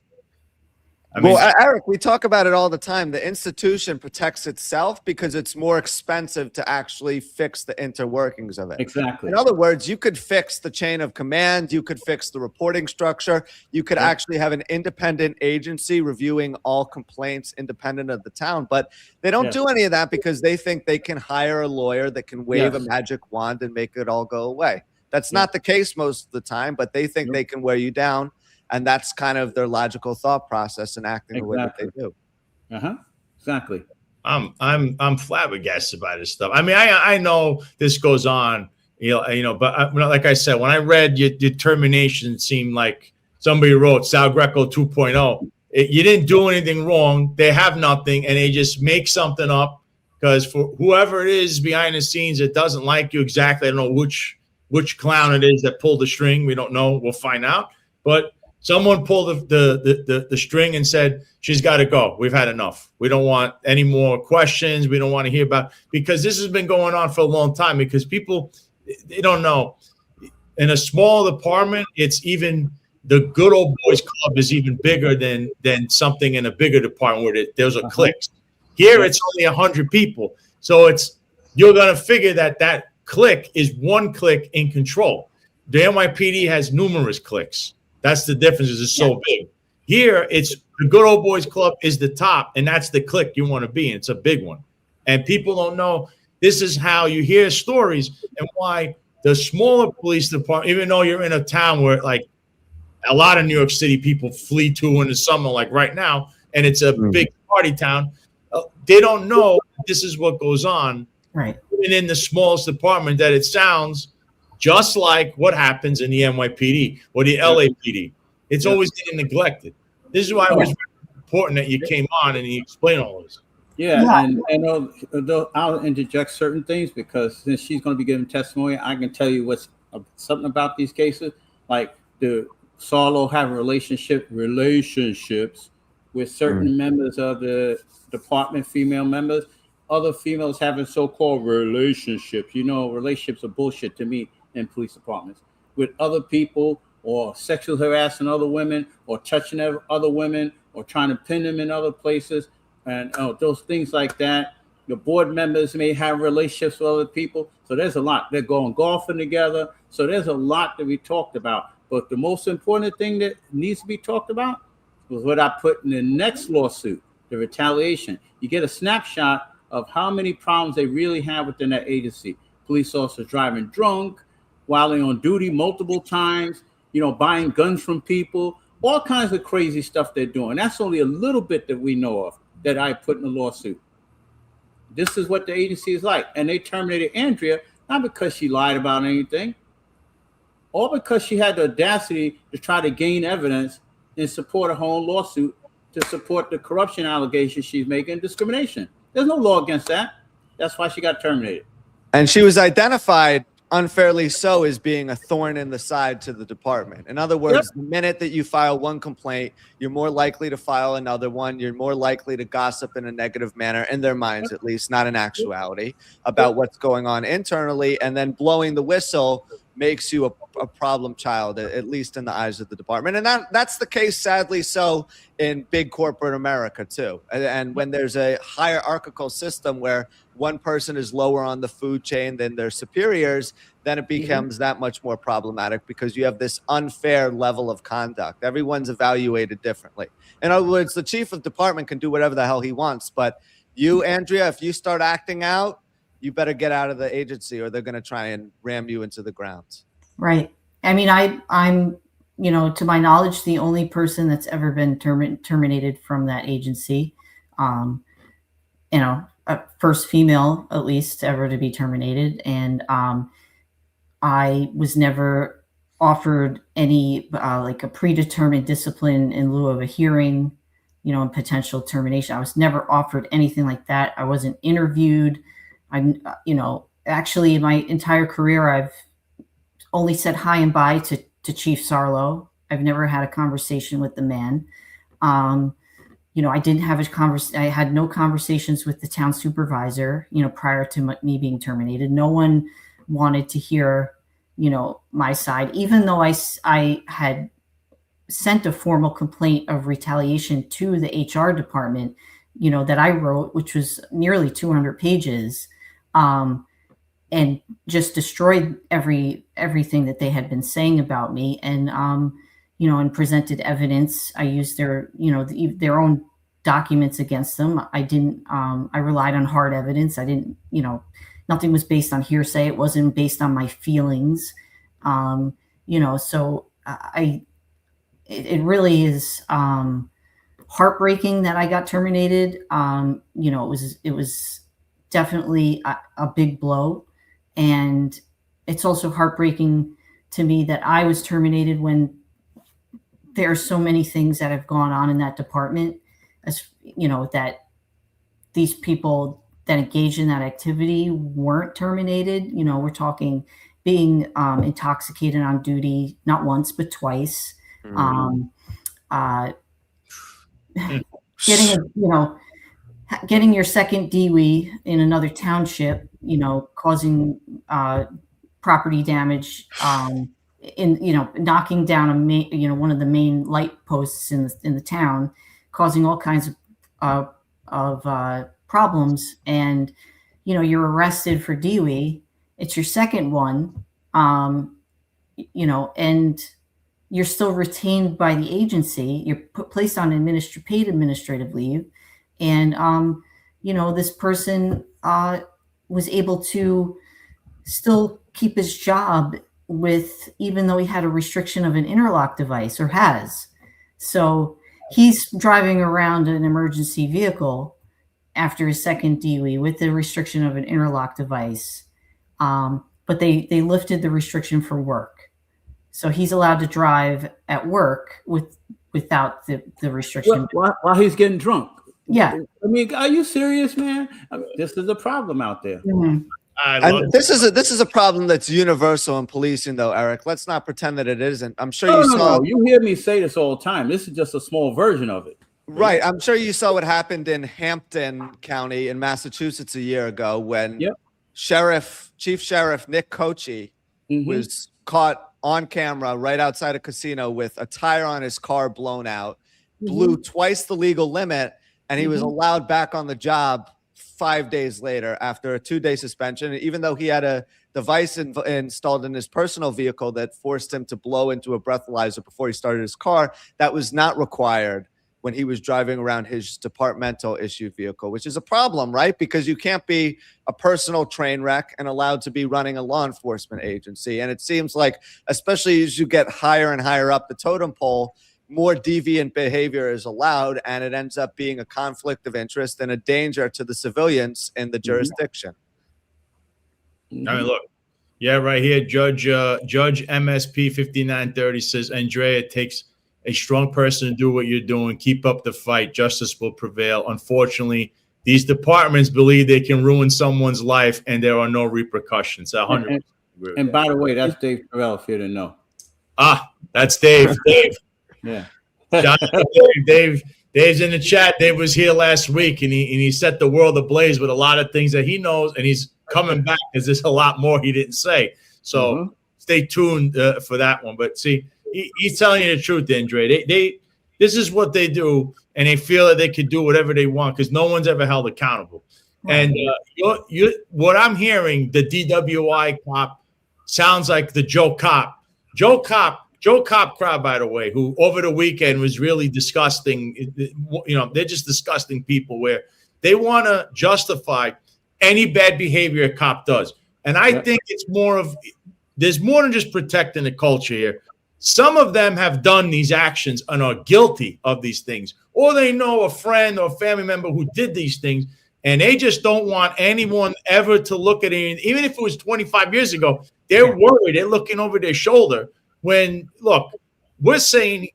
Eric, we talk about it all the time. The institution protects itself because it's more expensive to actually fix the interworkings of it. Exactly. In other words, you could fix the chain of command. You could fix the reporting structure. You could actually have an independent agency reviewing all complaints independent of the town. But they don't do any of that because they think they can hire a lawyer that can wave a magic wand and make it all go away. That's not the case most of the time, but they think they can wear you down. And that's kind of their logical thought process and acting the way that they do. Exactly. I'm flabbergasted by this stuff. I mean, I know this goes on, but like I said, when I read your termination, it seemed like somebody wrote Sal Greco 2.0. You didn't do anything wrong. They have nothing, and they just make something up because for whoever it is behind the scenes that doesn't like you exactly, I don't know which clown it is that pulled the string. We don't know. We'll find out. But someone pulled the string and said, she's got to go. We've had enough. We don't want any more questions. We don't want to hear about, because this has been going on for a long time, because people, they don't know. In a small department, it's even the good old boys club is even bigger than something in a bigger department where there's a cliques. Here, it's only 100 people. So you're going to figure that clique is one clique in control. The NYPD has numerous cliques. That's the difference. It's so big. Here, it's the good old boys club is the top, and that's the clique you want to be in. It's a big one. And people don't know this is how you hear stories and why the smaller police department, even though you're in a town where like a lot of New York City people flee to in the summer, like right now, and it's a big party town, they don't know this is what goes on. Right. Even in the smallest department, that it sounds just like what happens in the NYPD or the LAPD. It's always getting neglected. This is why it was important that you came on and you explained all this. And I'll interject certain things because since she's going to be giving testimony, I can tell you what's something about these cases. Like the Sarlo have relationships with certain members of the department, female members. Other females having so-called relationships. Relationships are bullshit to me in police departments with other people, or sexual harassing other women, or touching other women, or trying to pin them in other places. and those things like that. Your board members may have relationships with other people. So there's a lot. They're going golfing together. So there's a lot that we talked about. But the most important thing that needs to be talked about was what I put in the next lawsuit, the retaliation. You get a snapshot of how many problems they really have within that agency. Police officers driving drunk, while they're on duty multiple times, buying guns from people, all kinds of crazy stuff they're doing. That's only a little bit that we know of that I put in the lawsuit. This is what the agency is like. And they terminated Andrea, not because she lied about anything, or because she had the audacity to try to gain evidence in support of her own lawsuit to support the corruption allegations she's making, discrimination. There's no law against that. That's why she got terminated. And she was identified unfairly so as being a thorn in the side to the department. In other words, the minute that you file one complaint, you're more likely to file another one. You're more likely to gossip in a negative manner, in their minds at least, not in actuality, about what's going on internally. And then blowing the whistle makes you a problem child, at least in the eyes of the department. And that's the case, sadly so, in big corporate America too. And when there's a hierarchical system where one person is lower on the food chain than their superiors, then it becomes that much more problematic because you have this unfair level of conduct. Everyone's evaluated differently. In other words, the chief of department can do whatever the hell he wants, but you, Andrea, if you start acting out, you better get out of the agency or they're going to try and ram you into the ground. Right. I mean, I'm, to my knowledge, the only person that's ever been terminated from that agency. First female, at least, ever to be terminated. And I was never offered any like a predetermined discipline in lieu of a hearing, and potential termination. I was never offered anything like that. I wasn't interviewed. Actually in my entire career, I've only said hi and bye to Chief Sarlo. I've never had a conversation with the man. I didn't have I had no conversations with the town supervisor, prior to me being terminated. No one wanted to hear, my side, even though I had sent a formal complaint of retaliation to the HR department, that I wrote, which was nearly 200 pages, and just destroyed everything that they had been saying about me. And, and presented evidence. I used their own documents against them. I relied on hard evidence. I didn't, nothing was based on hearsay. It wasn't based on my feelings. So it really is, heartbreaking that I got terminated. It was definitely a big blow. And it's also heartbreaking to me that I was terminated when there are so many things that have gone on in that department, that these people that engaged in that activity weren't terminated. We're talking being intoxicated on duty, not once, but twice. Getting your second DWI in another township, causing property damage, knocking down one of the main light posts in the town, causing all kinds of problems. And you're arrested for DWI. It's your second one, and you're still retained by the agency. You're placed on paid administrative leave. And, this person was able to still keep his job even though he had a restriction of an interlock device, or has. So he's driving around an emergency vehicle after his second DWI with the restriction of an interlock device. But they lifted the restriction for work. So he's allowed to drive at work without the restriction. While he's getting drunk. Yeah. I mean, are you serious, man? This is a problem out there. Mm-hmm. And this is a problem that's universal in policing, though, Eric. Let's not pretend that it isn't. I'm sure you saw. No. You hear me say this all the time. This is just a small version of it. Right. I'm sure you saw what happened in Hampton County in Massachusetts a year ago when Chief Sheriff Nick Kochi was caught on camera right outside a casino with a tire on his car blown out, blew twice the legal limit, and he was allowed back on the job 5 days later after a 2-day suspension, even though he had a device installed in his personal vehicle that forced him to blow into a breathalyzer before he started his car. That was not required when he was driving around his departmental issued vehicle, which is a problem, right? Because you can't be a personal train wreck and allowed to be running a law enforcement agency. And it seems like, especially as you get higher and higher up the totem pole, more deviant behavior is allowed, and it ends up being a conflict of interest and a danger to the civilians in the jurisdiction. I mean, look, yeah, right here, Judge MSP 5930 says, Andrea, it takes a strong person to do what you're doing. Keep up the fight. Justice will prevail. Unfortunately, these departments believe they can ruin someone's life, and there are no repressions. 100%. And by the way, that's Dave Terrell, if you didn't know. Ah, that's Dave. Dave. Yeah. Shout out to Dave. Dave's in the chat. Dave was here last week, and he set the world ablaze with a lot of things that he knows, and he's coming back because there's a lot more he didn't say. So stay tuned for that one. But see, he's telling you the truth, Andre. This is what they do, and they feel that they can do whatever they want because no one's ever held accountable. And what I'm hearing, the DWI cop sounds like the Joe Cop crowd, by the way, who over the weekend was really disgusting. You know, they're just disgusting people where they want to justify any bad behavior a cop does. And I think there's more than just protecting the culture here. Some of them have done these actions and are guilty of these things, or they know a friend or family member who did these things, and they just don't want anyone ever to look at it. Even if it was 25 years ago, they're worried. They're looking over their shoulder when, look, we're saying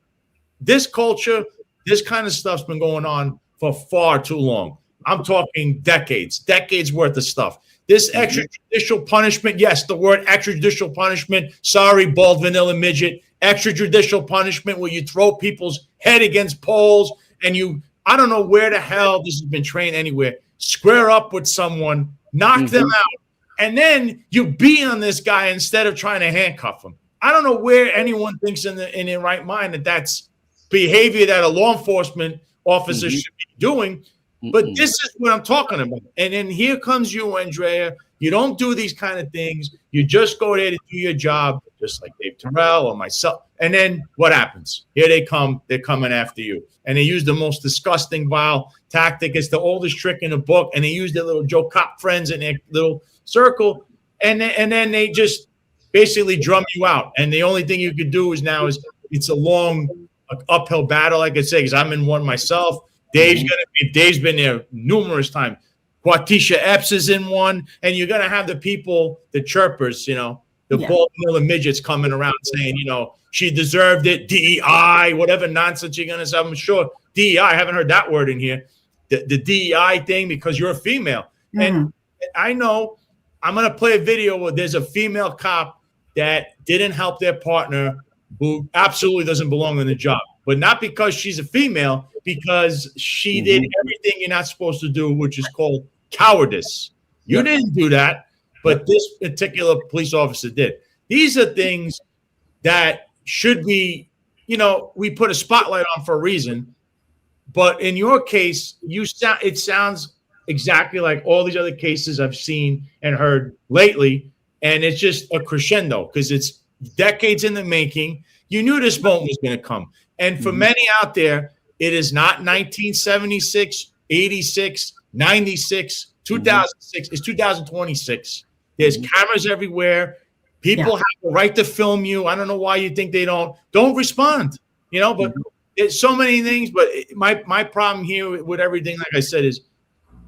this culture, this kind of stuff's been going on for far too long. I'm talking decades worth of stuff. This extrajudicial punishment, yes, the word extrajudicial punishment, sorry, bald vanilla midget, extrajudicial punishment where you throw people's head against poles and I don't know where the hell this has been trained anywhere, square up with someone, knock them out, and then you beat on this guy instead of trying to handcuff him. I don't know where anyone thinks in their right mind that that's behavior that a law enforcement officer should be doing. But this is what I'm talking about. And then here comes you, Andrea. You don't do these kind of things. You just go there to do your job, just like Dave Terrell or myself. And then what happens? Here they come. They're coming after you. And they use the most disgusting, vile tactic. It's the oldest trick in the book. And they use their little Joe Cop friends in their little circle. And then they just basically drum you out. And the only thing you could do is it's a long uphill battle, like I say, because I'm in one myself. Dave's been there numerous times. Quatisha Epps is in one, and you're gonna have the people, the chirpers, the bald vanilla midgets coming around saying, she deserved it, DEI, whatever nonsense you're gonna say. I'm sure DEI, I haven't heard that word in here. The DEI thing because you're a female. And I know I'm gonna play a video where there's a female cop that didn't help their partner who absolutely doesn't belong in the job. But not because she's a female, because she did everything you're not supposed to do, which is called cowardice. You didn't do that, but this particular police officer did. These are things that should be, we put a spotlight on for a reason. But in your case, it sounds exactly like all these other cases I've seen and heard lately, and it's just a crescendo because it's decades in the making. You knew this moment was going to come. And for many out there, it is not 1976, 86, 96, 2006. It's 2026. There's cameras everywhere. People have the right to film you. I don't know why you think they don't. Don't respond, but there's so many things. But my problem here with everything, like I said, is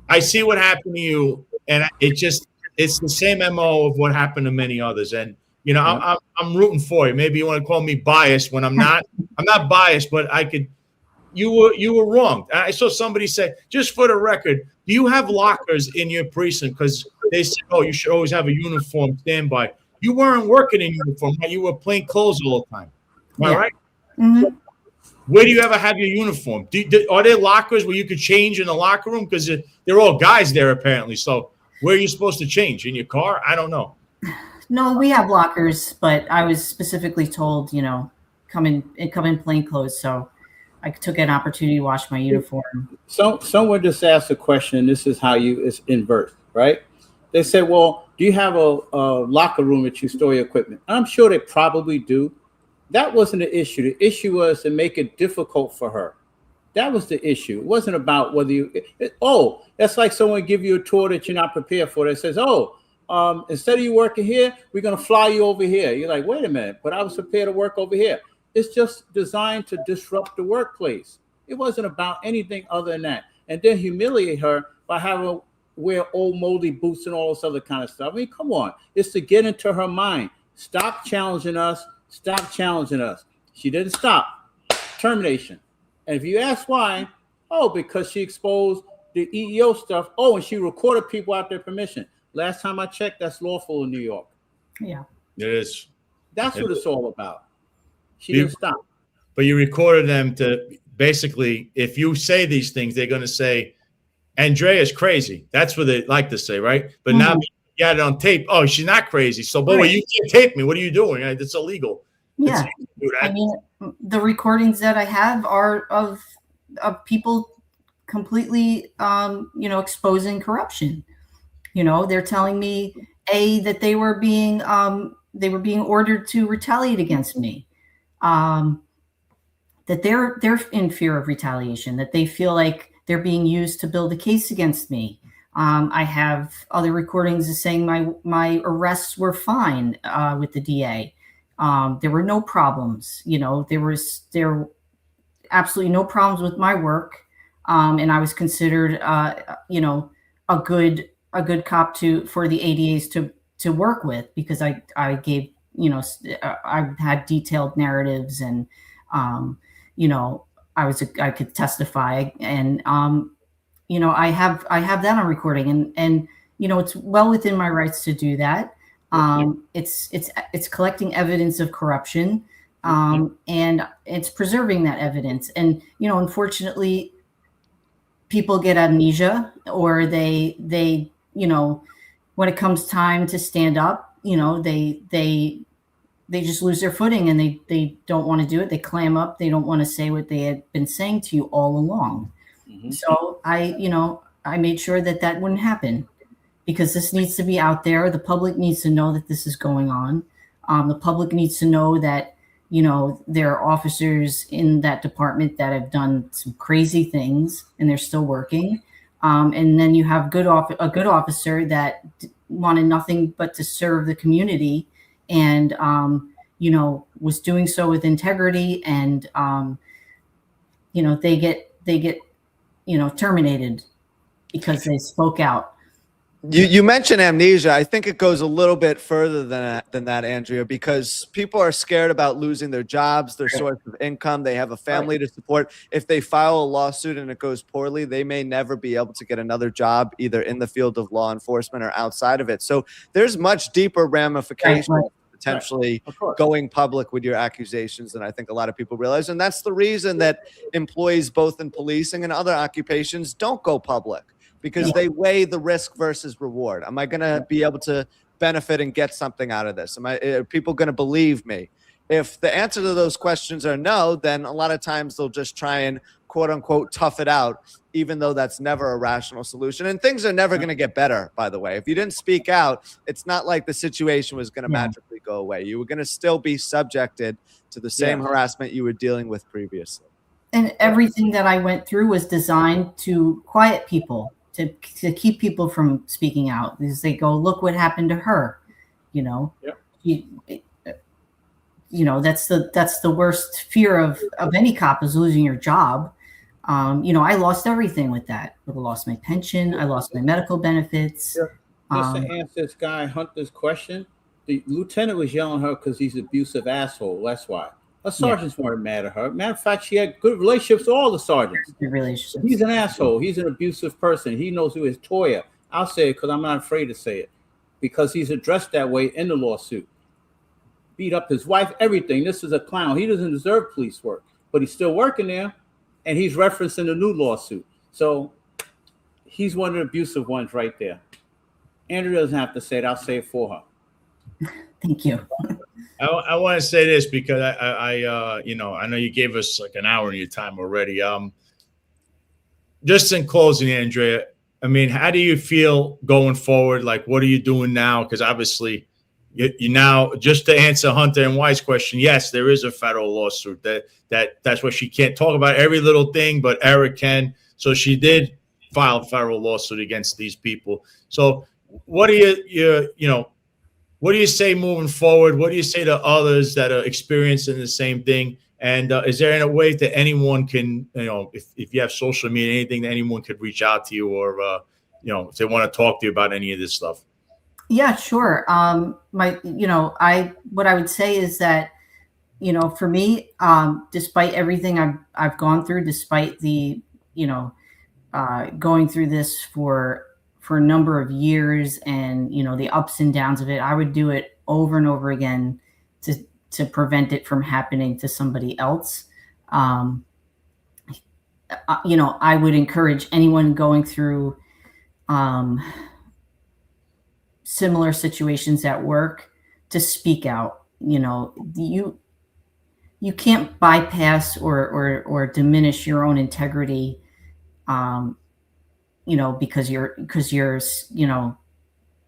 I see what happened to you, and it's the same MO of what happened to many others. And I'm rooting for you. Maybe you want to call me biased when I'm not. I'm not biased, but I could. You were wrong. I saw somebody say, just for the record, do you have lockers in your precinct? Because they said, you should always have a uniform standby. You weren't working in uniform. Right? You were plain clothes all the time. Am I right? So where do you ever have your uniform? Are there lockers where you could change in the locker room? Because they're all guys there apparently. So where are you supposed to change? In your car? I don't know. No, we have lockers, but I was specifically told, come in plain clothes. So I took an opportunity to wash my uniform. So someone just asked a question. This is how it's invert, right? They said, well, do you have a locker room that you store your equipment? I'm sure they probably do. That wasn't the issue. The issue was to make it difficult for her. That was the issue. It wasn't about whether that's like someone give you a tour that you're not prepared for. That says, instead of you working here, we're going to fly you over here. You're like, wait a minute, but I was prepared to work over here. It's just designed to disrupt the workplace. It wasn't about anything other than that. And then humiliate her by having her wear old moldy boots and all this other kind of stuff. I mean, come on. It's to get into her mind. Stop challenging us. Stop challenging us. She didn't stop. Termination. And if you ask why, because she exposed the EEO stuff. And she recorded people without their permission. Last time I checked, that's lawful in New York. Yeah. It is. That's what it's all about. She didn't stop. But you recorded them to basically, if you say these things, they're going to say, Andrea's crazy. That's what they like to say, right? But now you had it on tape. Oh, she's not crazy. So, boy, you can't tape me. What are you doing? It's illegal. Yeah. I mean, the recordings that I have are of people completely, exposing corruption. They're telling me that they were being ordered to retaliate against me. That they're in fear of retaliation, that they feel like they're being used to build a case against me. I have other recordings saying my arrests were fine with the DA. There were no problems. There were absolutely no problems with my work, and I was considered, a good cop for the ADAs to work with, because I gave, I had detailed narratives, and I could testify, and I have that on recording, and it's well within my rights to do that. It's collecting evidence of corruption, and it's preserving that evidence. And unfortunately, people get amnesia, or they when it comes time to stand up, they just lose their footing, and they don't want to do it. They clam up. They don't want to say what they had been saying to you all along. Mm-hmm. So I made sure that wouldn't happen, because this needs to be out there. The public needs to know that this is going on. The public needs to know that, there are officers in that department that have done some crazy things, and they're still working. And then you have a good officer that wanted nothing but to serve the community, and was doing so with integrity, and they get terminated because they spoke out. You mentioned amnesia. I think it goes a little bit further than that, Andrea, because people are scared about losing their jobs, their source of income. They have a family to support. If they file a lawsuit and it goes poorly, they may never be able to get another job, either in the field of law enforcement or outside of it. So there's much deeper ramifications. Right. Potentially going public with your accusations than I think a lot of people realize. And that's the reason that employees, both in policing and other occupations, don't go public, because they weigh the risk versus reward. Am I going to be able to benefit and get something out of this? Are people going to believe me? If the answer to those questions are no, then a lot of times they'll just try and quote unquote tough it out, even though that's never a rational solution. And things are never going to get better, by the way. If you didn't speak out, it's not like the situation was going to magically go away. You were going to still be subjected to the same harassment you were dealing with previously. And everything that I went through was designed to quiet people, to keep people from speaking out, because they go, look what happened to her. That's the worst fear of any cop, is losing your job. I lost everything with that. I lost my pension. I lost my medical benefits. Just to answer this guy Hunter's question, the lieutenant was yelling at her because he's an abusive asshole. That's why. Her sergeants weren't mad at her. Matter of fact, she had good relationships with all the sergeants. Good relationships. He's an asshole. He's an abusive person. He knows who is Toya. I'll say it because I'm not afraid to say it, because he's addressed that way in the lawsuit. Beat up his wife, everything. This is a clown. He doesn't deserve police work, but he's still working there, and he's referencing the new lawsuit. So he's one of the abusive ones right there. Andrea doesn't have to say it. I'll say it for her. Thank you. I want to say this because I know you gave us like an hour of your time already. Just in closing, Andrea, I mean, how do you feel going forward? Like, what are you doing now? Because obviously, you now, just to answer Hunter and White's question, yes, there is a federal lawsuit that's what she can't talk about every little thing, but Eric can. So she did file a federal lawsuit against these people. So what do what do you say moving forward? What do you say to others that are experiencing the same thing? And is there a way that anyone can, if you have social media, anything that anyone could reach out to you, or if they want to talk to you about any of this stuff? Yeah, sure. What I would say is that, for me, despite everything I've gone through, despite the, going through this for a number of years, and the ups and downs of it, I would do it over and over again to prevent it from happening to somebody else. I would encourage anyone going through similar situations at work to speak out. You can't bypass or diminish your own integrity, because you're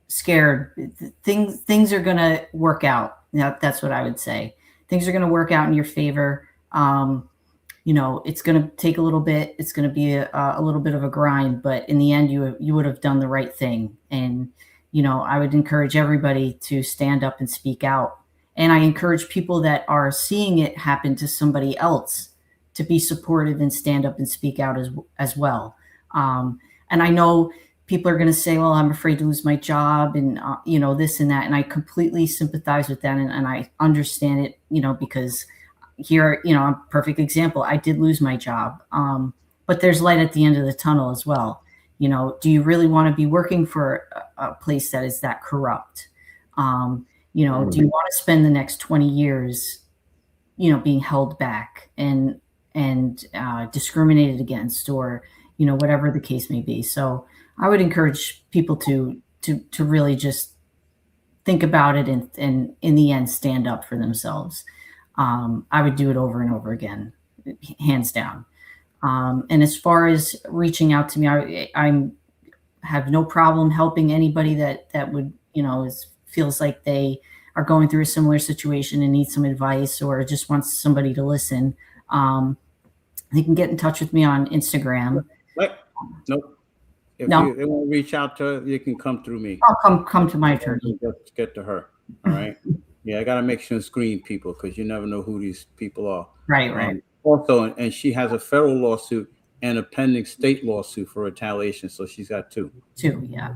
scared. Things are going to work out. That's what I would say. Things are going to work out in your favor. It's going to take a little bit. It's going to be a little bit of a grind, but in the end, you would have done the right thing. And, I would encourage everybody to stand up and speak out. And I encourage people that are seeing it happen to somebody else to be supportive and stand up and speak out as well. And I know people are going to say, well, I'm afraid to lose my job, and, this and that. And I completely sympathize with that. And I understand it, because here, a perfect example, I did lose my job. But there's light at the end of the tunnel as well. Do you really want to be working for a place that is that corrupt? Do you want to spend the next 20 years, being held back and discriminated against, or, whatever the case may be? So I would encourage people to really just think about it and in the end, stand up for themselves. I would do it over and over again, hands down. And as far as reaching out to me, I have no problem helping anybody that would, feels like they are going through a similar situation and need some advice, or just wants somebody to listen. They can get in touch with me on Instagram. What? Nope. If No. they want to reach out to her, you can come through me. I'll come to my attorney. Get to her. All right. Yeah, I got to make sure and screen people, because you never know who these people are. Right. Also, and she has a federal lawsuit and a pending state lawsuit for retaliation. So she's got two. Yeah.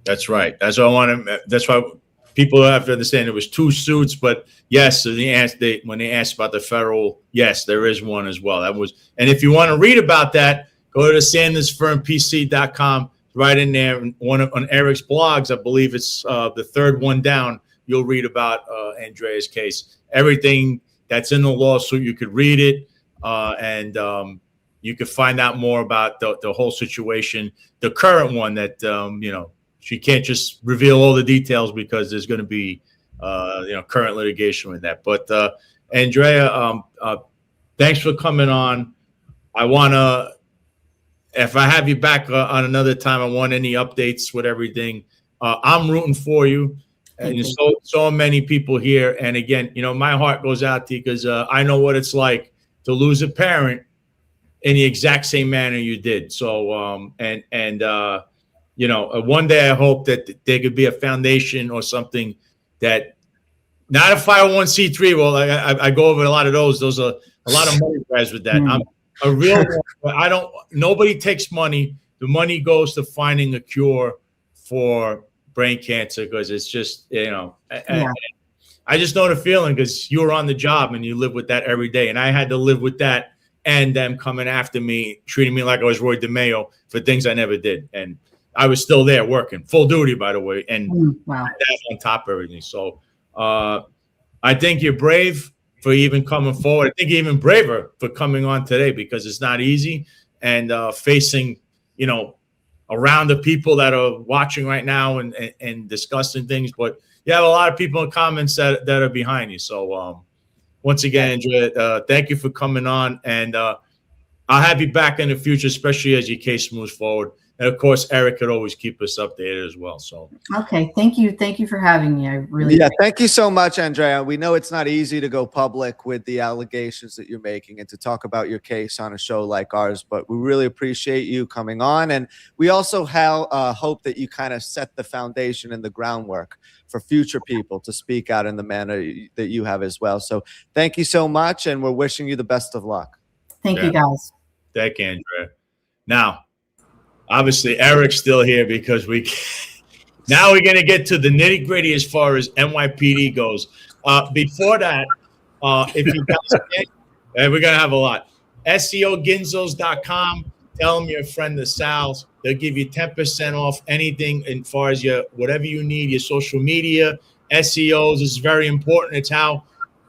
That's right. That's why people have to understand there was two suits, but yes, so when they asked about the federal, yes, there is one as well. And if you want to read about that, go to sandersfirmpc.com. Right in there, on Eric's blogs, I believe it's the third one down. You'll read about Andrea's case. Everything that's in the lawsuit, you could read it, and you could find out more about the whole situation, the current one that she can't just reveal all the details, because there's going to be current litigation with that. But Andrea, thanks for coming on. I want to, if I have you back on another time, I want any updates with everything. I'm rooting for you. And so many people here. And again, my heart goes out to you, because I know what it's like to lose a parent in the exact same manner you did. So, one day I hope that there could be a foundation or something that, not a 501c3. Well, I go over a lot of those. Those are a lot of money guys with that. I'm a real, nobody takes money. The money goes to finding a cure for brain cancer, because it's just, I just know the feeling, because you were on the job and you live with that every day. And I had to live with that, and them coming after me, treating me like I was Roy DeMeo for things I never did. And I was still there working full duty, by the way. And that's on top of everything. So I think you're brave for even coming forward. I think you're even braver for coming on today, because it's not easy, and facing, around the people that are watching right now and discussing things. But, you have a lot of people in comments that are behind you. So once again, Andrea, thank you for coming on, and I'll have you back in the future, especially as your case moves forward. And of course, Eric could always keep us updated as well. So okay, thank you for having me. I really thank you so much, Andrea. We know it's not easy to go public with the allegations that you're making and to talk about your case on a show like ours, but we really appreciate you coming on, and we also hope that you kind of set the foundation and the groundwork for future people to speak out in the manner that you have as well. So thank you so much, and we're wishing you the best of luck. Thank you, guys. Thank you, Andrea. Now, obviously, Eric's still here because now we're going to get to the nitty gritty as far as NYPD goes. Before that, if you guys can, and we're going to have a lot. SEOginzos.com. Tell them you're a friend of Sal's. They'll give you 10% off anything as far as whatever you need, your social media, SEOs is very important. It's how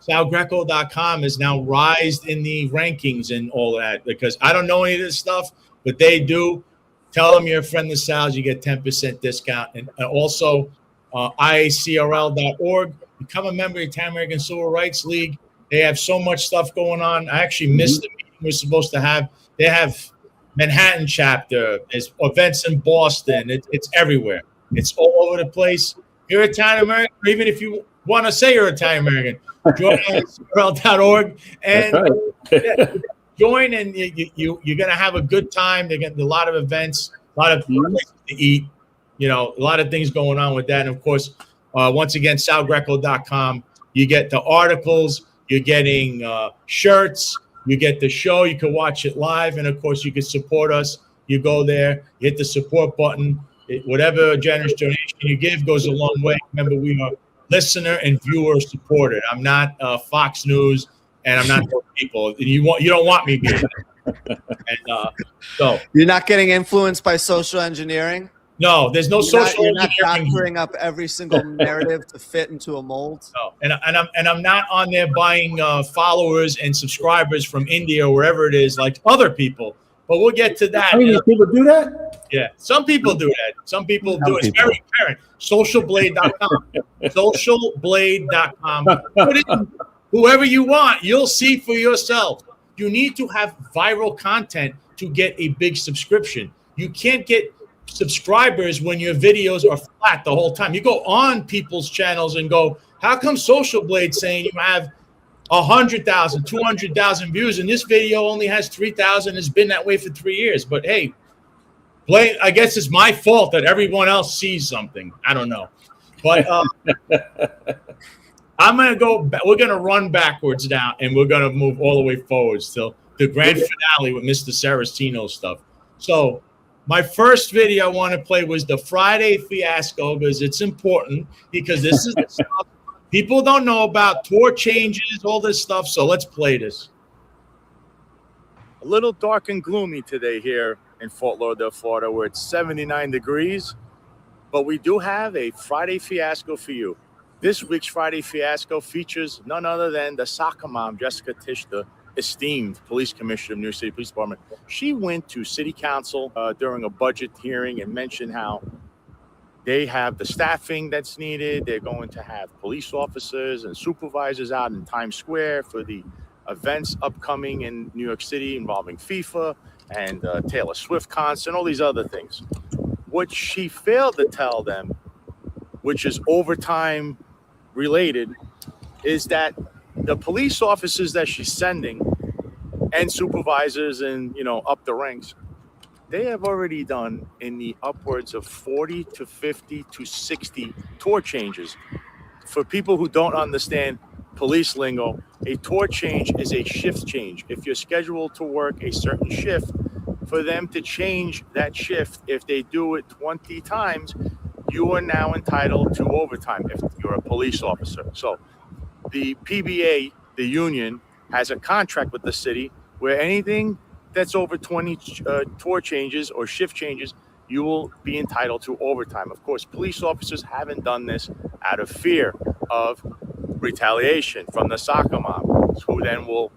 SalGreco.com is now rised in the rankings and all that, because I don't know any of this stuff, but they do. Tell them you're a friend of Sal's, you get 10% discount. And also IACRL.org. Become a member of the Italian American Civil Rights League. They have so much stuff going on. I actually missed the meeting we're supposed to have. They have Manhattan chapter. There's events in Boston. It's everywhere. It's all over the place. You're Italian American, or even if you want to say you're Italian American, join IACRL.org and join, and you're going to have a good time. They're getting a lot of events, a lot of places to eat, a lot of things going on with that. And of course, once again, salgreco.com, you get the articles, you're getting shirts, you get the show, you can watch it live. And of course, you can support us. You go there, you hit the support button. Whatever generous donation you give goes a long way. Remember, we are listener and viewer supported. I'm not Fox News, and I'm not those people. You don't want me being there. And so you're not getting influenced by social engineering. No, there's no social engineering. You're not doctoring up every single narrative to fit into a mold. No, and I'm not on there buying followers and subscribers from India or wherever it is like other people. But we'll get to that. I mean, people do that? Yeah, some people do that. Some people do it. It's very apparent. Socialblade.com. Socialblade.com. Put in whoever you want. You'll see for yourself. You need to have viral content to get a big subscription. You can't get subscribers when your videos are flat the whole time. You go on people's channels and go, how come Social Blade saying you have 100,000, 200,000 views, and this video only has 3,000? It's been that way for 3 years. But hey, Blade, I guess it's my fault that everyone else sees something. I don't know. But I'm going to go, we're going to run backwards now, and we're going to move all the way forwards till the grand finale with Mr. Saracino stuff. So my first video I want to play was the Friday fiasco, because it's important, because this is the stuff people don't know about, tour changes, all this stuff. So let's play this. A little dark and gloomy today here in Fort Lauderdale, Florida, where it's 79 degrees. But we do have a Friday fiasco for you. This week's Friday fiasco features none other than the soccer mom, Jessica Tisch, the esteemed police commissioner of New York City Police Department. She went to city council during a budget hearing and mentioned how they have the staffing that's needed. They're going to have police officers and supervisors out in Times Square for the events upcoming in New York City involving FIFA and Taylor Swift concert and all these other things. What she failed to tell them, which is overtime related, is that the police officers that she's sending and supervisors and, up the ranks, they have already done in the upwards of 40 to 50 to 60 tour changes. For people who don't understand police lingo, a tour change is a shift change. If you're scheduled to work a certain shift, for them to change that shift, if they do it 20 times, you are now entitled to overtime if you're a police officer. So the PBA, the union, has a contract with the city where anything that's over 20 tour changes or shift changes, you will be entitled to overtime. Of course, police officers haven't done this out of fear of retaliation from the soccer mom, who then will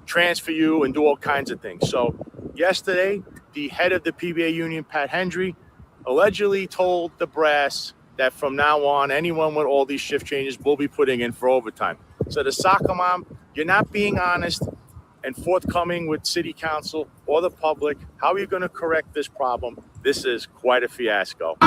transfer you and do all kinds of things. So yesterday, the head of the PBA union, Pat Hendry, allegedly told the brass that from now on, anyone with all these shift changes will be putting in for overtime. So the soccer mom, you're not being honest and forthcoming with city council or the public. How are you going to correct this problem? This is quite a fiasco.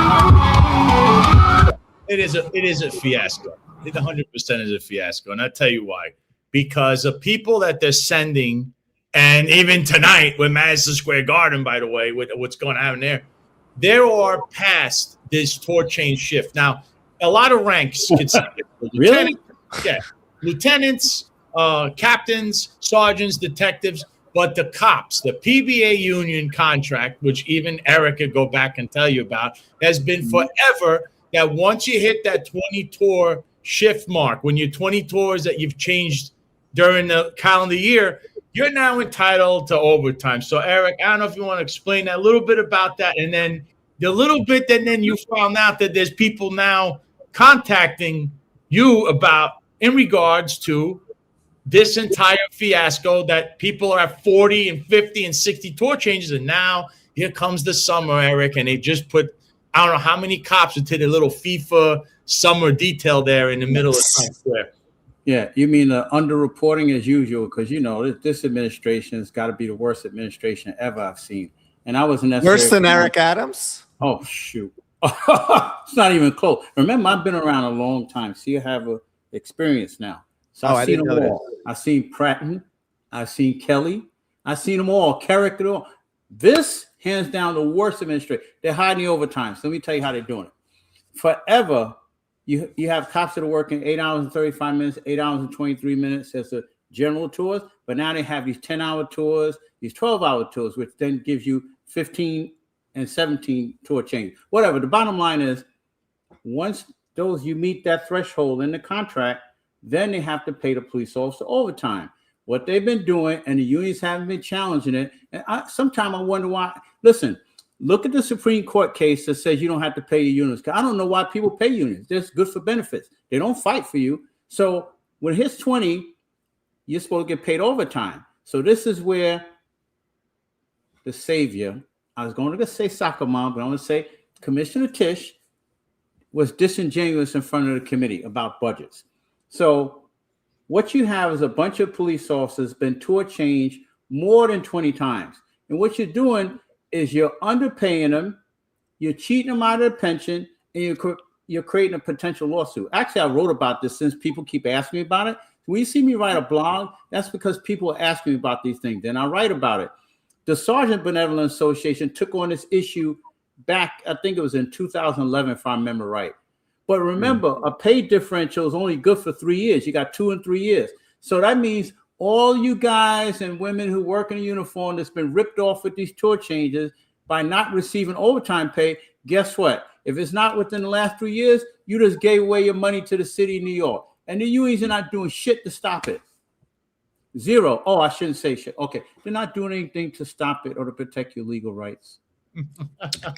It is a fiasco. It 100% is a fiasco. And I'll tell you why. Because the people that they're sending, and even tonight with Madison Square Garden, by the way, with what's going on there, there are past this tour change shift. Now, a lot of ranks can see it. Really? Yeah. Lieutenants, captains, sergeants, detectives, but the cops, the PBA union contract, which even Eric could go back and tell you about, has been forever that once you hit that 20 tour shift mark, when you're 20 tours that you've changed during the calendar year, you're now entitled to overtime. So, Eric, I don't know if you want to explain that a little bit about that. And then the little bit that then you found out that there's people now contacting you about in regards to this entire fiasco that people are at 40 and 50 and 60 tour changes. And now here comes the summer, Eric, and they just put, I don't know how many cops into the little FIFA summer detail there in the middle of Times Square. Yeah, you mean underreporting as usual, because you know this administration has got to be the worst administration ever I've seen, and I wasn't necessarily Worse than Eric Adams. Oh shoot, it's not even close. Remember, I've been around a long time, so you have a experience now. So I've seen them all. I've seen Pratton, I've seen Kelly, I've seen them all. Carrick, all. This hands down the worst administration. They're hiding the overtime. So let me tell you how they're doing it. Forever. You have cops that are working 8 hours and 35 minutes, 8 hours and 23 minutes as a general tours, but now they have these 10-hour tours, these 12-hour tours, which then gives you 15 and 17 tour changes. Whatever. The bottom line is, once you meet that threshold in the contract, then they have to pay the police officer overtime. What they've been doing, and the unions haven't been challenging it. And sometimes I wonder why. Listen. Look at the Supreme Court case that says you don't have to pay your unions. I don't know why people pay unions. They're good for benefits. They don't fight for you. So when it hits 20, you're supposed to get paid overtime. So this is where the savior, I was going to say soccer mom, but I'm going to say Commissioner Tisch was disingenuous in front of the committee about budgets. So what you have is a bunch of police officers been tour changed more than 20 times. And what you're doing is you're underpaying them, you're cheating them out of their pension, and you're creating a potential lawsuit. Actually, I wrote about this since people keep asking me about it. When you see me write a blog, that's because people are asking me about these things. Then I write about it. The Sergeant Benevolent Association took on this issue back, I think it was in 2011, if I remember right. But remember, a pay differential is only good for 3 years. You got 2 and 3 years. So that means all you guys and women who work in a uniform that's been ripped off with these tour changes by not receiving overtime pay, guess what? If it's not within the last 3 years, you just gave away your money to the city of New York. And the unions are not doing shit to stop it. Zero. Oh, I shouldn't say shit. Okay. They're not doing anything to stop it or to protect your legal rights.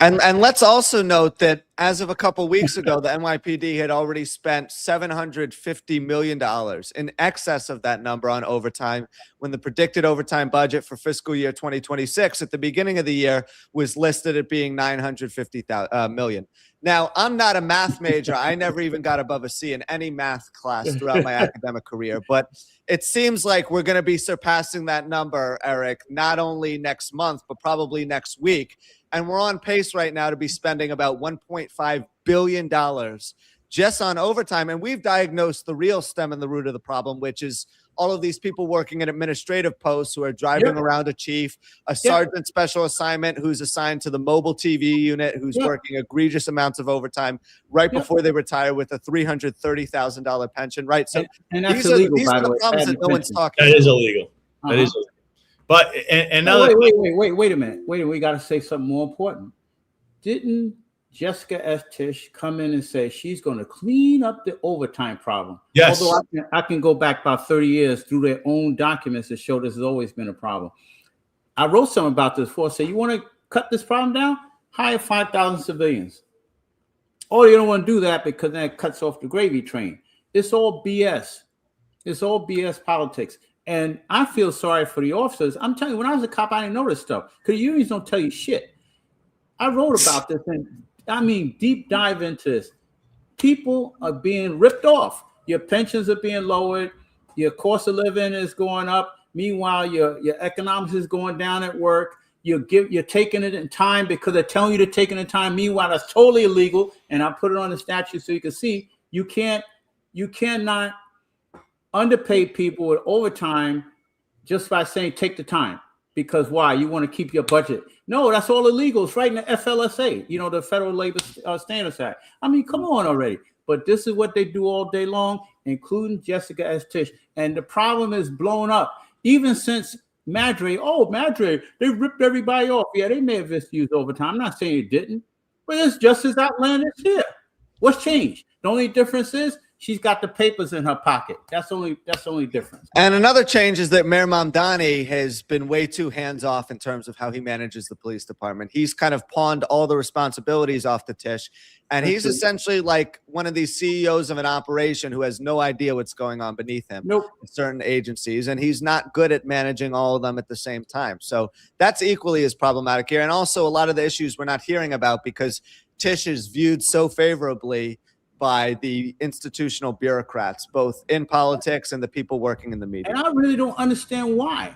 And let's also note that as of a couple weeks ago, the NYPD had already spent $750 million, in excess of that number, on overtime, when the predicted overtime budget for fiscal year 2026 at the beginning of the year was listed at being $950 million. Now, I'm not a math major. I never even got above a C in any math class throughout my academic career, but it seems like we're going to be surpassing that number, Eric, not only next month, but probably next week. And we're on pace right now to be spending about $1.5 billion just on overtime. And we've diagnosed the real stem and the root of the problem, which is all of these people working in administrative posts who are driving around a chief, a sergeant special assignment who's assigned to the mobile TV unit, who's working egregious amounts of overtime right before they retire with a $330,000 pension, right? So and that's illegal, these by are the the way. problems that no one's talking That about. is illegal. That is illegal. But wait a minute. We got to say something more important. Didn't Jessica S. Tisch come in and say she's going to clean up the overtime problem? Yes. Although I can go back about 30 years through their own documents to show this has always been a problem. I wrote something about this before. Say, you want to cut this problem down? Hire 5,000 civilians. Oh, you don't want to do that because that cuts off the gravy train. It's all BS. It's all BS politics. And I feel sorry for the officers. I'm telling you, when I was a cop, I didn't know this stuff because unions don't tell you shit. I wrote about this, and I mean, deep dive into this. people are being ripped off. Your pensions are being lowered. Your cost of living is going up. Meanwhile, your economics is going down at work. You're taking it in time because they're telling you to take it in time. Meanwhile, that's totally illegal. And I put it on the statute so you can see you cannot underpay people with overtime just by saying take the time. Because why? You want to keep your budget. No, that's all illegal. It's right in the FLSA, the Federal Labor Standards Act. I mean, come on already. But this is what they do all day long, including Jessica S. Tisch. And the problem is blown up. Even since Madre, they ripped everybody off. Yeah, they may have misused overtime. I'm not saying it didn't, but it's just as outlandish here. What's changed? The only difference is she's got the papers in her pocket. That's the only difference. And another change is that Mayor Mamdani has been way too hands-off in terms of how he manages the police department. He's kind of pawned all the responsibilities off to Tisch. And he's essentially like one of these CEOs of an operation who has no idea what's going on beneath him in certain agencies. And he's not good at managing all of them at the same time. So that's equally as problematic here. And also a lot of the issues we're not hearing about because Tisch is viewed so favorably by the institutional bureaucrats, both in politics and the people working in the media. And I really don't understand why.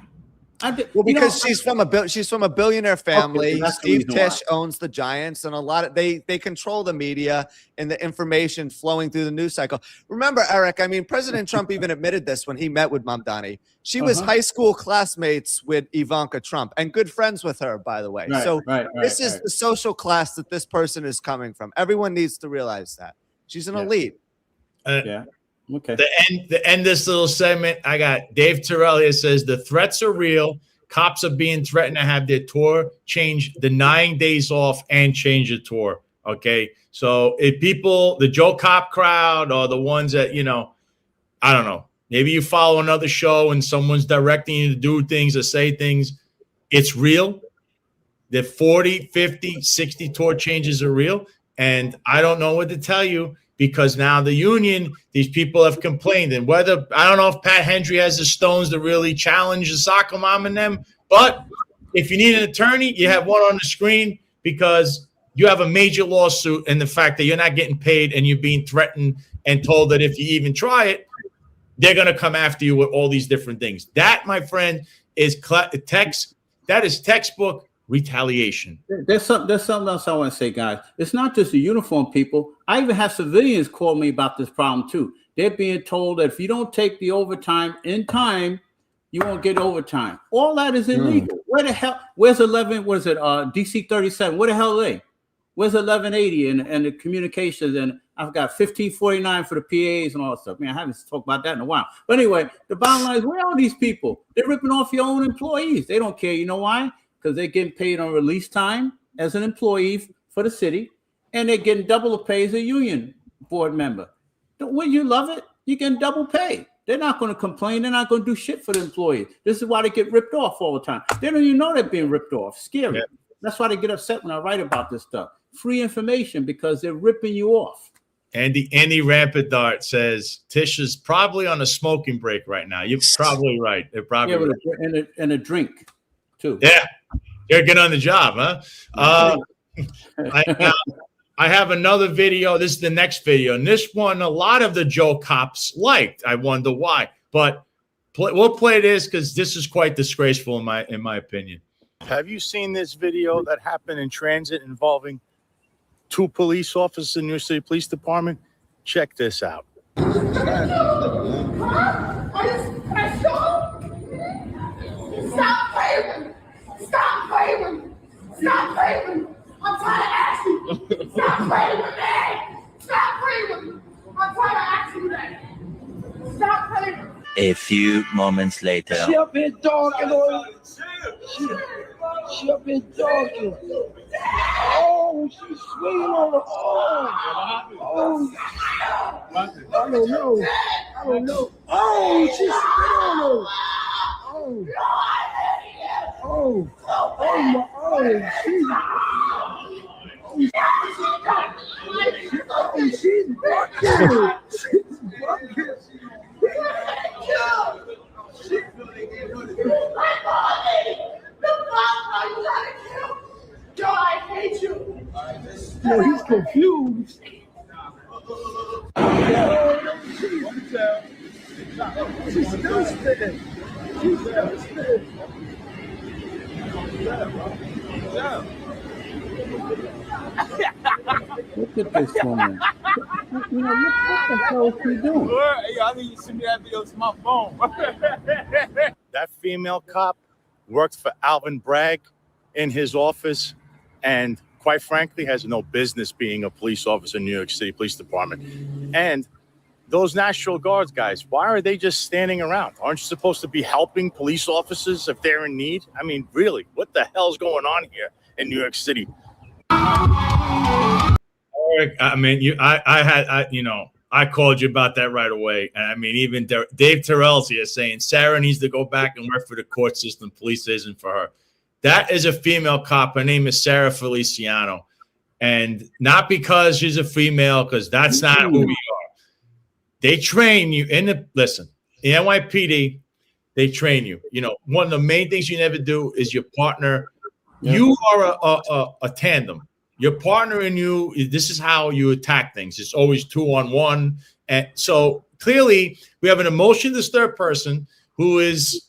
Because she's from a billionaire family. Okay, Steve Tisch owns the Giants, and a lot of they control the media and the information flowing through the news cycle. Remember, Eric, I mean, President Trump even admitted this when he met with Mamdani. She was high school classmates with Ivanka Trump and good friends with her, by the way. This is the social class that this person is coming from. Everyone needs to realize that. She's an elite. Okay. The end this little segment, I got Dave Terrell here says the threats are real. Cops are being threatened to have their tour changed, denying days off and change the tour. Okay. So if people, the Joe Cop crowd or the ones that, I don't know, maybe you follow another show and someone's directing you to do things or say things. It's real. The 40, 50, 60 tour changes are real. And I don't know what to tell you. Because now the union, these people have complained. And whether, I don't know if Pat Hendry has the stones to really challenge the soccer mom and them. But if you need an attorney, you have one on the screen because you have a major lawsuit and the fact that you're not getting paid and you're being threatened and told that if you even try it, they're going to come after you with all these different things. That, my friend, is textbook retaliation. There's something else I want to say, guys. It's not just the uniform people. I even have civilians call me about this problem too. They're being told that if you don't take the overtime in time, you won't get overtime. All that is illegal. Where the hell? Where's 11? What is it? DC 37. Where the hell are they? Where's 1180 and the communications? And I've got 1549 for the PAs and all that stuff. Man, I haven't talked about that in a while. But anyway, the bottom line is, where are these people? They're ripping off your own employees. They don't care. You know why? Because they're getting paid on release time as an employee for the city, and they're getting double the pay as a union board member. Wouldn't you love it? You're getting double pay. They're not going to complain. They're not going to do shit for the employees. This is why they get ripped off all the time. They don't even know they're being ripped off. Scary. Yeah. That's why they get upset when I write about this stuff. Free information because they're ripping you off. Andy Rampant Dart says Tish is probably on a smoking break right now. You're probably right. They're probably right. And a drink too. Yeah. You're good on the job, huh? I have another video. This is the next video. And this one, a lot of the Joe Cops liked. I wonder why. But we'll play this because this is quite disgraceful in my opinion. Have you seen this video that happened in transit involving 2 police officers in New York City Police Department? Check this out. Stop playing! Stop playing! Stop playing! I'm trying to ask you! Stop playing with me! Stop playing with me! I'm trying to ask you that! Stop playing with me! A few moments later. She up here talking on She up here talking. Oh, she's swinging on the oh. I don't know. Oh, she's swinging on her. She's bucking. Joe, I hate you. No, he's confused. She's still spitting. She's still spitting. Look at this woman. You know, what the hell is she doing? Hey, I need you to send me that video to my phone. That female cop worked for Alvin Bragg in his office, and quite frankly, has no business being a police officer in New York City Police Department. And those National Guards guys, why are they just standing around? Aren't you supposed to be helping police officers if they're in need? I mean, really, what the hell's going on here in New York City? Eric, I mean, I called you about that right away. And I mean, even Dave Terrell's here saying Sarah needs to go back and work for the court system. Police isn't for her. That is a female cop. Her name is Sarah Feliciano. And not because she's a female, because that's not who we are. They train you the NYPD, they train you. You know, one of the main things you never do is your partner. Yeah. You are a tandem. Your partner and you, this is how you attack things. It's always 2-on-1. And so clearly we have an emotion disturbed person who is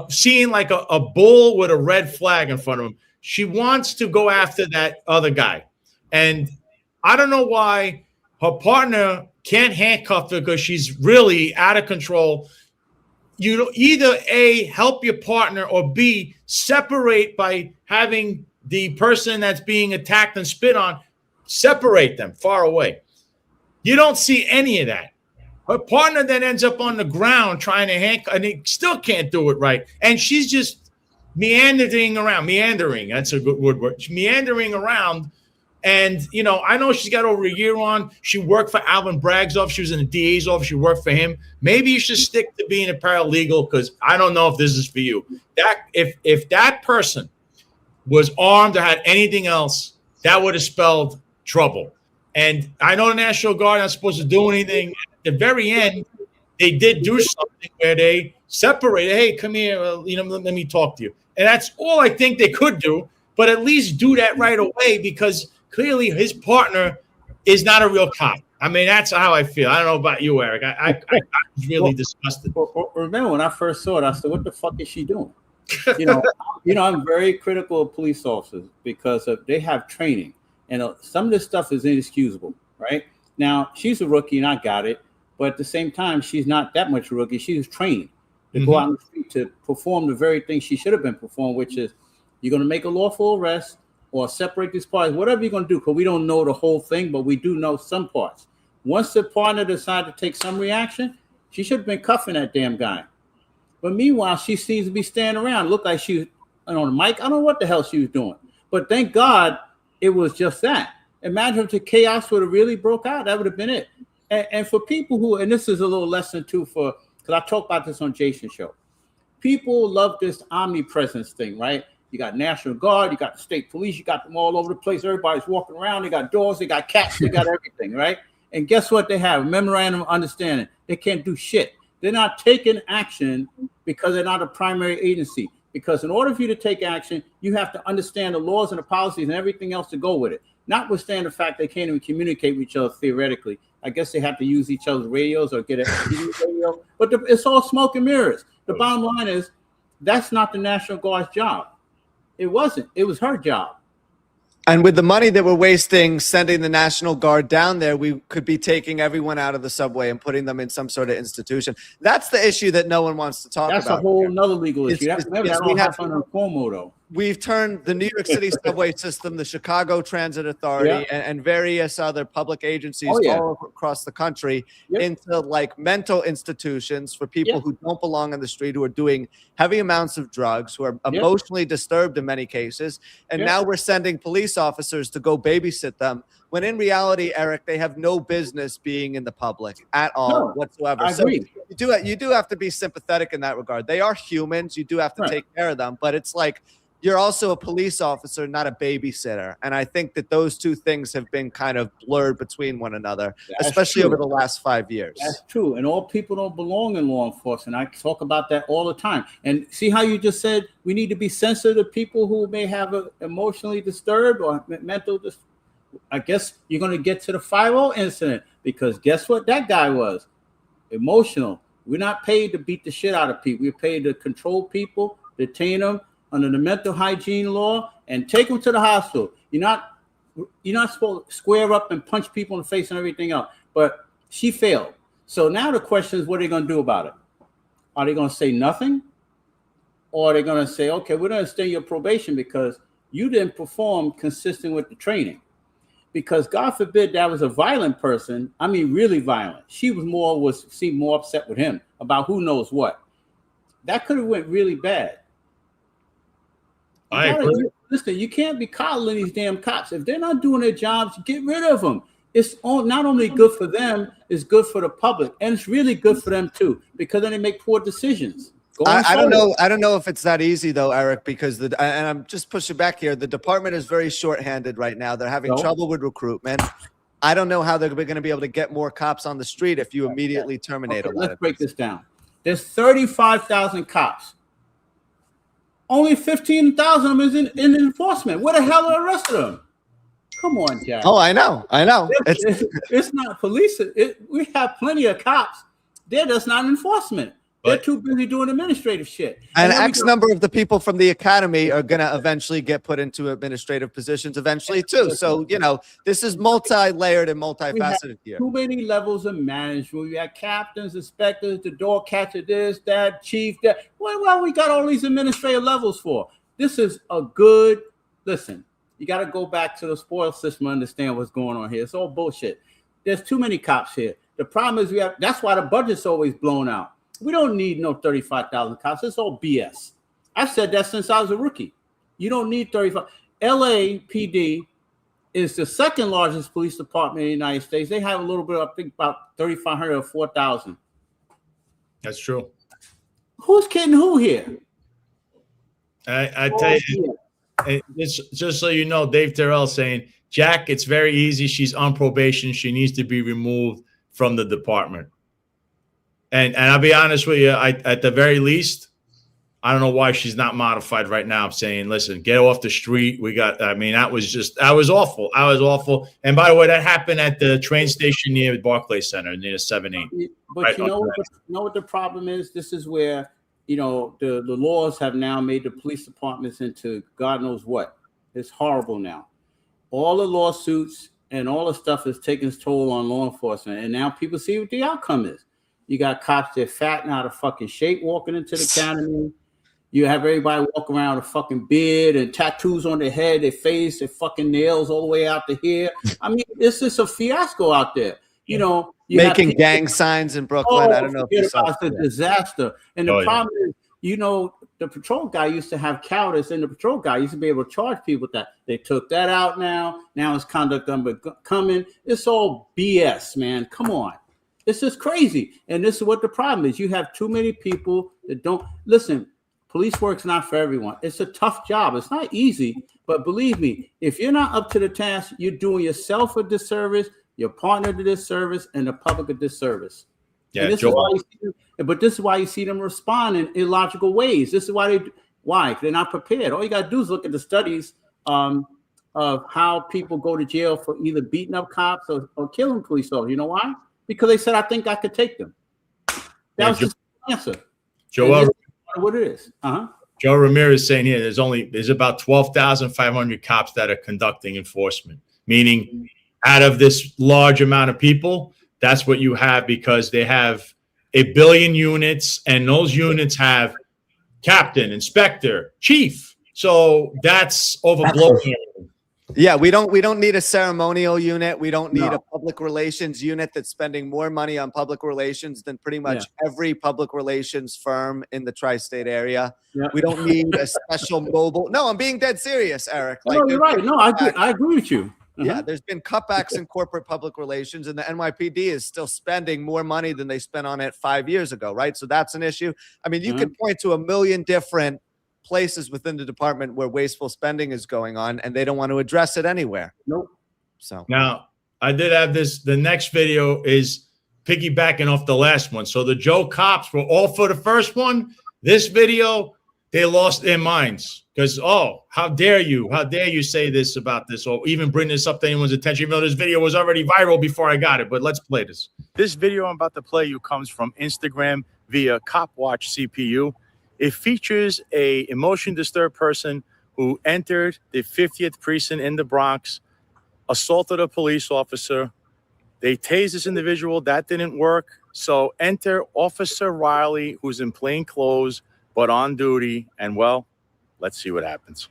seeing like a bull with a red flag in front of him. She wants to go after that other guy. And I don't know why her partner can't handcuff her, because she's really out of control. You either A, help your partner, or B, separate by having the person that's being attacked and spit on, separate them far away. You don't see any of that. Her partner then ends up on the ground trying to handcuff, and he still can't do it right. And she's just meandering around. Meandering, that's a good word. She's meandering around. And, you know, I know she's got over a year on. She worked for Alvin Bragg's office. She was in the DA's office. She worked for him. Maybe you should stick to being a paralegal, because I don't know if this is for you. That if that person was armed or had anything else, that would have spelled trouble. And I know the National Guard not supposed to do anything. At the very end, they did do something where they separated. Hey, come here. Let me talk to you. And that's all I think they could do. But at least do that right away, because clearly his partner is not a real cop. I mean, that's how I feel. I don't know about you, Eric. I was really disgusted. Remember when I first saw it, I said, what the fuck is she doing? You know, I'm very critical of police officers because they have training. And some of this stuff is inexcusable, right? Now, she's a rookie, and I got it. But at the same time, she's not that much a rookie. She's trained to go out on the street to perform the very thing she should have been performing, which is you're going to make a lawful arrest or separate these parties, whatever you're going to do, because we don't know the whole thing, but we do know some parts. Once the partner decided to take some reaction, she should have been cuffing that damn guy. But meanwhile, she seems to be standing around. Looked like she was on the mic. I don't know what the hell she was doing. But thank God it was just that. Imagine if the chaos would have really broke out. That would have been it. And for people who, and this is a little lesson too, because I talked about this on Jason's show. People love this omnipresence thing, right? You got National Guard, you got the state police, you got them all over the place. Everybody's walking around. They got dogs, they got cats, they got everything, right? And guess what they have? A memorandum of understanding. They can't do shit. They're not taking action because they're not a primary agency. Because in order for you to take action, you have to understand the laws and the policies and everything else to go with it. Notwithstanding the fact they can't even communicate with each other theoretically. I guess they have to use each other's radios or get a TV radio. But it's all smoke and mirrors. The bottom line is that's not the National Guard's job. It wasn't. It was her job. And with the money that we're wasting sending the National Guard down there, we could be taking everyone out of the subway and putting them in some sort of institution. That's the issue that no one wants to talk about. That's a whole nother legal issue. That don't happen on Cuomo, though. We've turned the New York City subway system, the Chicago Transit Authority, and various other public agencies all across the country into like mental institutions for people who don't belong on the street, who are doing heavy amounts of drugs, who are emotionally disturbed in many cases. And now we're sending police officers to go babysit them, when in reality, Eric, they have no business being in the public at all whatsoever. I agree. So you do have to be sympathetic in that regard. They are humans. You do have to take care of them. But it's like, you're also a police officer, not a babysitter. And I think that those two things have been kind of blurred between one another, especially over the last 5 years. That's true. And all people don't belong in law enforcement. I talk about that all the time. And see how you just said we need to be sensitive to people who may have emotionally disturbed or mental I guess you're going to get to the 5-0 incident, because guess what that guy was? Emotional. We're not paid to beat the shit out of people. We're paid to control people, detain them under the mental hygiene law, and take them to the hospital. You're not supposed to square up and punch people in the face and everything else. But she failed. So now the question is, what are they going to do about it? Are they going to say nothing? Or are they going to say, okay, we're going to extend your probation because you didn't perform consistent with the training? Because God forbid that was a violent person. I mean, really violent. She seemed more upset with him about who knows what. That could have went really bad. Listen, you can't be coddling these damn cops. If they're not doing their jobs, get rid of them. It's not only good for them, it's good for the public, and it's really good for them too, because then they make poor decisions. I don't know. I don't know if it's that easy though, Eric, because and I'm just pushing back here. The department is very short-handed right now. They're having trouble with recruitment. I don't know how they're going to be able to get more cops on the street if you immediately terminate them. Let's break this down. There's 35,000 cops. Only 15,000 of them is in enforcement. Where the hell are the rest of them? Come on, Jack. Oh, I know. It's not police. We have plenty of cops. They're just not enforcement. They're too busy doing administrative shit. And X number of the people from the academy are going to eventually get put into administrative positions eventually too. So, this is multi-layered and multifaceted here. Too many levels of management. We have captains, inspectors, the door catcher, this, that, chief, that. Well, we got all these administrative levels for. This is a good, listen, you got to go back to the spoil system and understand what's going on here. It's all bullshit. There's too many cops here. The problem is that's why the budget's always blown out. We don't need no 35,000 cops. It's all BS. I've said that since I was a rookie. You don't need 35. LAPD is the second largest police department in the United States. They have a little bit, I think about 3,500 or 4,000. That's true. Who's kidding who here? I tell you, just so you know, Dave Terrell saying, Jack, it's very easy. She's on probation. She needs to be removed from the department. And I'll be honest with you, at the very least, I don't know why she's not modified right now. I'm saying, listen, get off the street. That was awful. I was awful. And by the way, that happened at the train station near the Barclays Center, near 7-8. But right, you know what the problem is? This is where, the laws have now made the police departments into God knows what. It's horrible now. All the lawsuits and all the stuff is taking its toll on law enforcement. And now people see what the outcome is. You got cops that are fat and out of fucking shape walking into the academy. You have everybody walk around with a fucking beard and tattoos on their head, their face, their fucking nails all the way out to here. I mean, it's just a fiasco out there. You making gang signs in Brooklyn. I don't know if you saw it's a disaster. And the problem is, the patrol guy used to have cowardice, and the patrol guy used to be able to charge people with that. They took that out now. Now it's conduct unbecoming. It's all BS, man. Come on. It's just crazy. And this is what the problem is. You have too many people that don't listen. Police work's not for everyone. It's a tough job. It's not easy, but believe me, if you're not up to the task, you're doing yourself a disservice, your partner a disservice, and the public a disservice. Yeah, this is why you see them respond in illogical ways. This is why they're not prepared. All you got to do is look at the studies of how people go to jail for either beating up cops or killing police officers. You know why? Because they said, I think I could take them. That was the answer. What it is. Joe Ramirez saying here, there's about 12,500 cops that are conducting enforcement, meaning out of this large amount of people, that's what you have, because they have 1 billion units, and those units have captain, inspector, chief. So that's overblowing. Yeah, we don't need a ceremonial unit. We don't need a public relations unit that's spending more money on public relations than pretty much every public relations firm in the tri-state area. Yeah. We don't need a special mobile. No, I'm being dead serious, Eric. No, you're right. No, I agree with you. Yeah, there's been cutbacks in corporate public relations, and the NYPD is still spending more money than they spent on it 5 years ago, right? So that's an issue. I mean, you could point to a million different places within the department where wasteful spending is going on, and they don't want to address it anywhere. Nope. So now I did have this. The next video is piggybacking off the last one. So the Joe cops were all for the first one. This video, they lost their minds. Because, oh, how dare you? How dare you say this about this or even bring this up to anyone's attention, even though this video was already viral before I got it. But let's play this. This video I'm about to play you comes from Instagram via Cop Watch CPU. It features a emotion disturbed person who entered the 50th precinct in the Bronx, assaulted a police officer. They tased this individual. That didn't work. So enter Officer Riley, who's in plain clothes, but on duty. And, well, let's see what happens.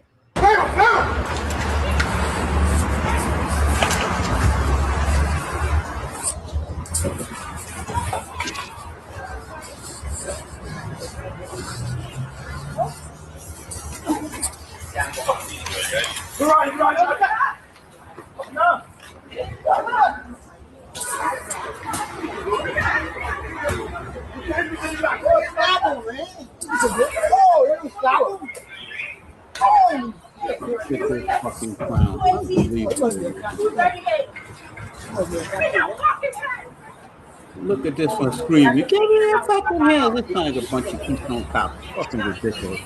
Fucking clown. Look at this one screaming. Get in your fucking hell. This sounds like a bunch of Keystone cops. Fucking ridiculous.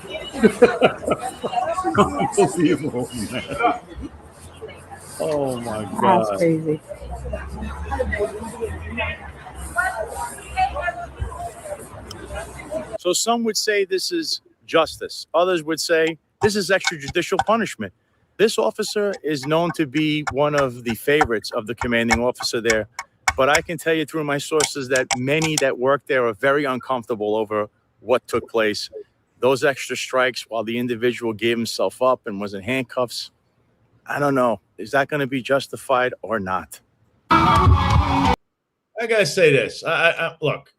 Unbelievable, man. Oh my God. That's crazy. So some would say this is justice. Others would say this is extrajudicial punishment. This officer is known to be one of the favorites of the commanding officer there. But I can tell you through my sources that many that work there are very uncomfortable over what took place. Those extra strikes while the individual gave himself up and was in handcuffs, I don't know. Is that going to be justified or not? I got to say this. Look.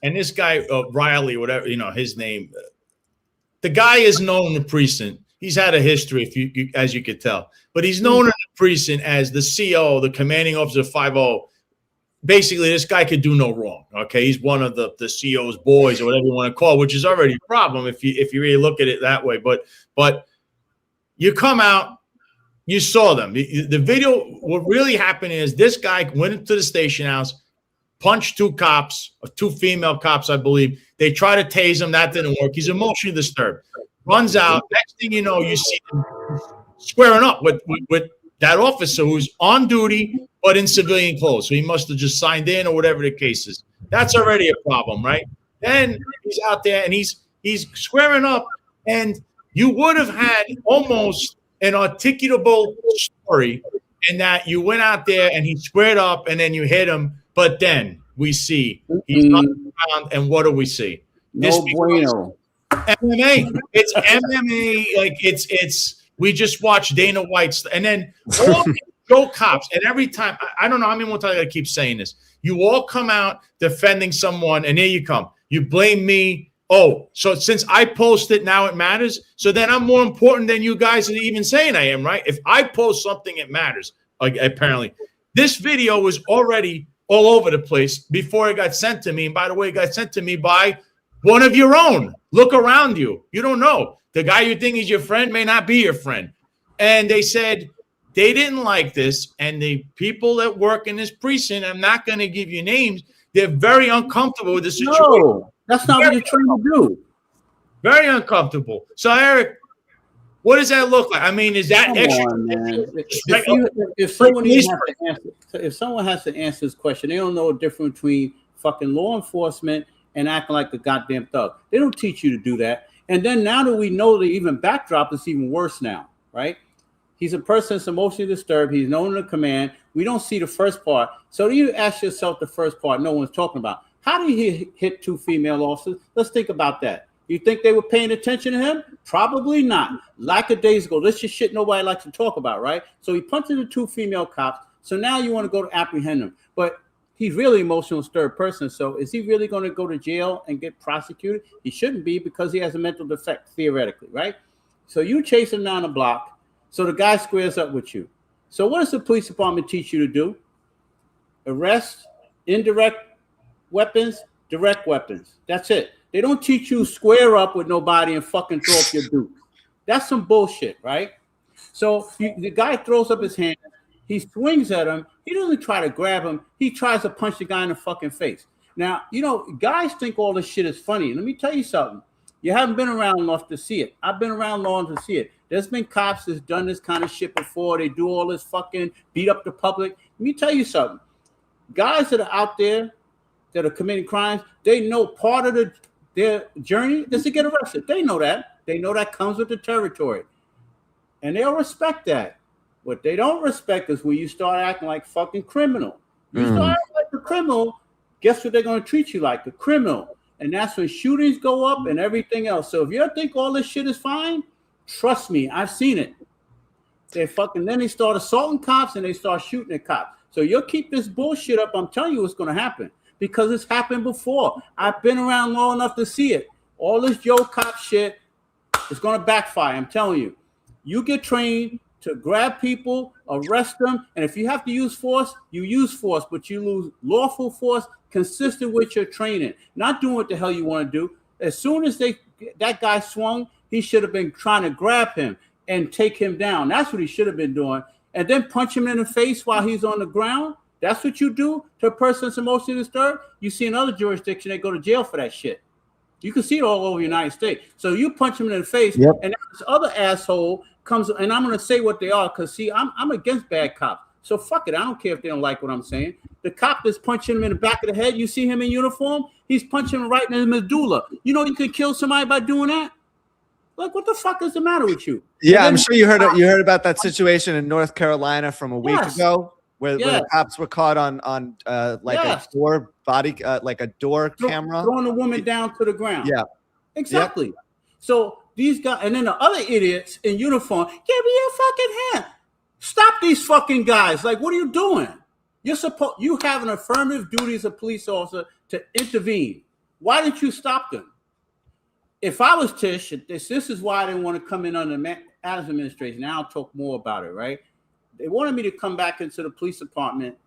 And this guy, Riley, whatever, his name, the guy is known in the precinct. He's had a history, if you as you could tell. But he's known in the precinct as the CO, the commanding officer of 5-0. Basically, this guy could do no wrong. Okay, he's one of the CO's boys or whatever you want to call it, which is already a problem if you really look at it that way. But you come out, you saw them. The video, what really happened is this guy went into the station house, punched two female cops, I believe. They tried to tase him. That didn't work. He's emotionally disturbed. Runs out. Next thing you know, you see him squaring up with that officer who's on duty but in civilian clothes. So he must have just signed in or whatever the case is. That's already a problem, right? Then he's out there and he's squaring up, and you would have had almost an articulable story in that you went out there and he squared up and then you hit him. But then we see he's not around, and what do we see? No bueno. MMA. It's MMA. Like it's. We just watched Dana White's, and then all go cops. And every time, I don't know how many more times I gotta keep saying this. You all come out defending someone, and here you come. You blame me. Oh, so since I post it, now it matters. So then I'm more important than you guys are even saying I am, right? If I post something, it matters. Apparently, this video was already all over the place before it got sent to me. And by the way, it got sent to me by one of your own. Look around you. You don't know. The guy you think is your friend may not be your friend. And they said they didn't like this. And the people that work in this precinct, I'm not going to give you names, they're very uncomfortable with the situation. No, that's not what you're trying to do. Very uncomfortable. So, Eric, what does that look like? I mean, is that extra? On, man. If someone has to answer this question, they don't know the difference between fucking law enforcement and acting like a goddamn thug. They don't teach you to do that. And then now that we know the even backdrop, it's even worse now, right? He's a person that's emotionally disturbed. He's known in the command. We don't see the first part. So you ask yourself the first part no one's talking about. How did he hit two female officers? Let's think about that. You think they were paying attention to him? Probably not. Lackadaisical. This is shit nobody likes to talk about, right? So he punches the two female cops. So now you want to go to apprehend him. But he's really emotional disturbed person. So is he really going to go to jail and get prosecuted? He shouldn't be because he has a mental defect, theoretically, right? So you chase him down the block. So the guy squares up with you. So what does the police department teach you to do? Arrest, indirect weapons, direct weapons. That's it. They don't teach you square up with nobody and fucking throw up your duke. That's some bullshit, right? So the guy throws up his hand. He swings at him. He doesn't try to grab him. He tries to punch the guy in the fucking face. Now, guys think all this shit is funny. Let me tell you something. You haven't been around enough to see it. I've been around long to see it. There's been cops that's done this kind of shit before. They do all this fucking beat up the public. Let me tell you something. Guys that are out there that are committing crimes, they know part of their journey is to get arrested. They know that. They know that comes with the territory. And they'll respect that. What they don't respect is when you start acting like fucking criminal. You start acting like a criminal, guess what they're going to treat you like? A criminal. And that's when shootings go up and everything else. So if you think all this shit is fine, trust me, I've seen it. Then they start assaulting cops and they start shooting at cops. So you'll keep this bullshit up, I'm telling you what's going to happen. Because it's happened before. I've been around long enough to see it. All this Joe Cop shit is going to backfire, I'm telling you. You get trained to grab people, arrest them, and if you have to use force, you use force, but you lose lawful force consistent with your training. Not doing what the hell you want to do. As soon as that guy swung, he should have been trying to grab him and take him down. That's what he should have been doing. And then punch him in the face while he's on the ground. That's what you do to a person that's emotionally disturbed. You see in other jurisdictions, they go to jail for that shit. You can see it all over the United States. So you punch him in the face, and this other asshole comes, and I'm going to say what they are, because, see, I'm against bad cops. So fuck it. I don't care if they don't like what I'm saying. The cop that's punching him in the back of the head, you see him in uniform, he's punching him right in the medulla. You know you can kill somebody by doing that? Like, what the fuck is the matter with you? Yeah, I'm sure you heard about that situation in North Carolina from a week ago. Where the cops were caught on a door like a door camera, throwing the woman down to the ground. Yeah, exactly. Yep. So these guys, and then the other idiots in uniform, give me your fucking hand. Stop these fucking guys! Like, what are you doing? You have an affirmative duty as a police officer to intervene. Why didn't you stop them? If I was Tish, this is why I didn't want to come in under Adams administration. Now I'll talk more about it, right? They wanted me to come back into the police department,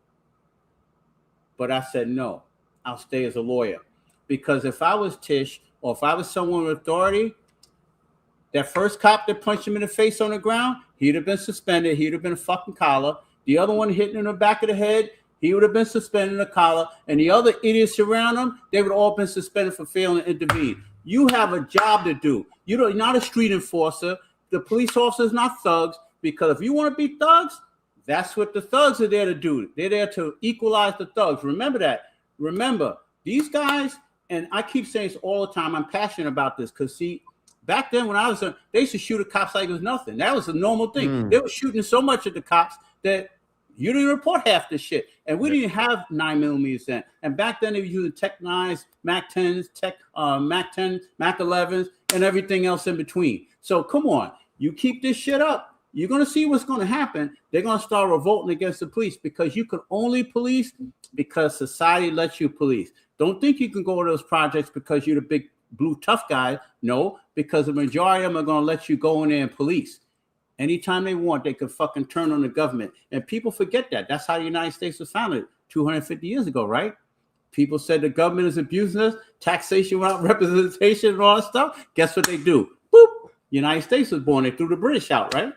but I said, no, I'll stay as a lawyer. Because if I was Tish, or if I was someone with authority, that first cop that punched him in the face on the ground, he'd have been suspended. He'd have been a fucking collar. The other one hitting him in the back of the head, he would have been suspended in a collar. And the other idiots around him, they would have all been suspended for failing to intervene. You have a job to do. You're not a street enforcer. The police officers not thugs. Because if you want to be thugs, that's what the thugs are there to do. They're there to equalize the thugs. Remember that. Remember, these guys, and I keep saying this all the time, I'm passionate about this because, see, back then when I was they used to shoot at cops like it was nothing. That was a normal thing. They were shooting so much at the cops that you didn't report half the shit. And we didn't have 9mm then. And back then they were using Tech 9s, Mac 10s, Mac 10s, Mac 11s, and everything else in between. So come on, you keep this shit up. You're going to see what's going to happen. They're going to start revolting against the police because you can only police because society lets you police. Don't think you can go to those projects because you're the big blue tough guy. No, because the majority of them are going to let you go in there and police. Anytime they want, they can fucking turn on the government. And people forget that. That's how the United States was founded 250 years ago, right? People said the government is abusing us, taxation without representation and all that stuff. Guess what they do? Boop. United States was born. They threw the British out, right?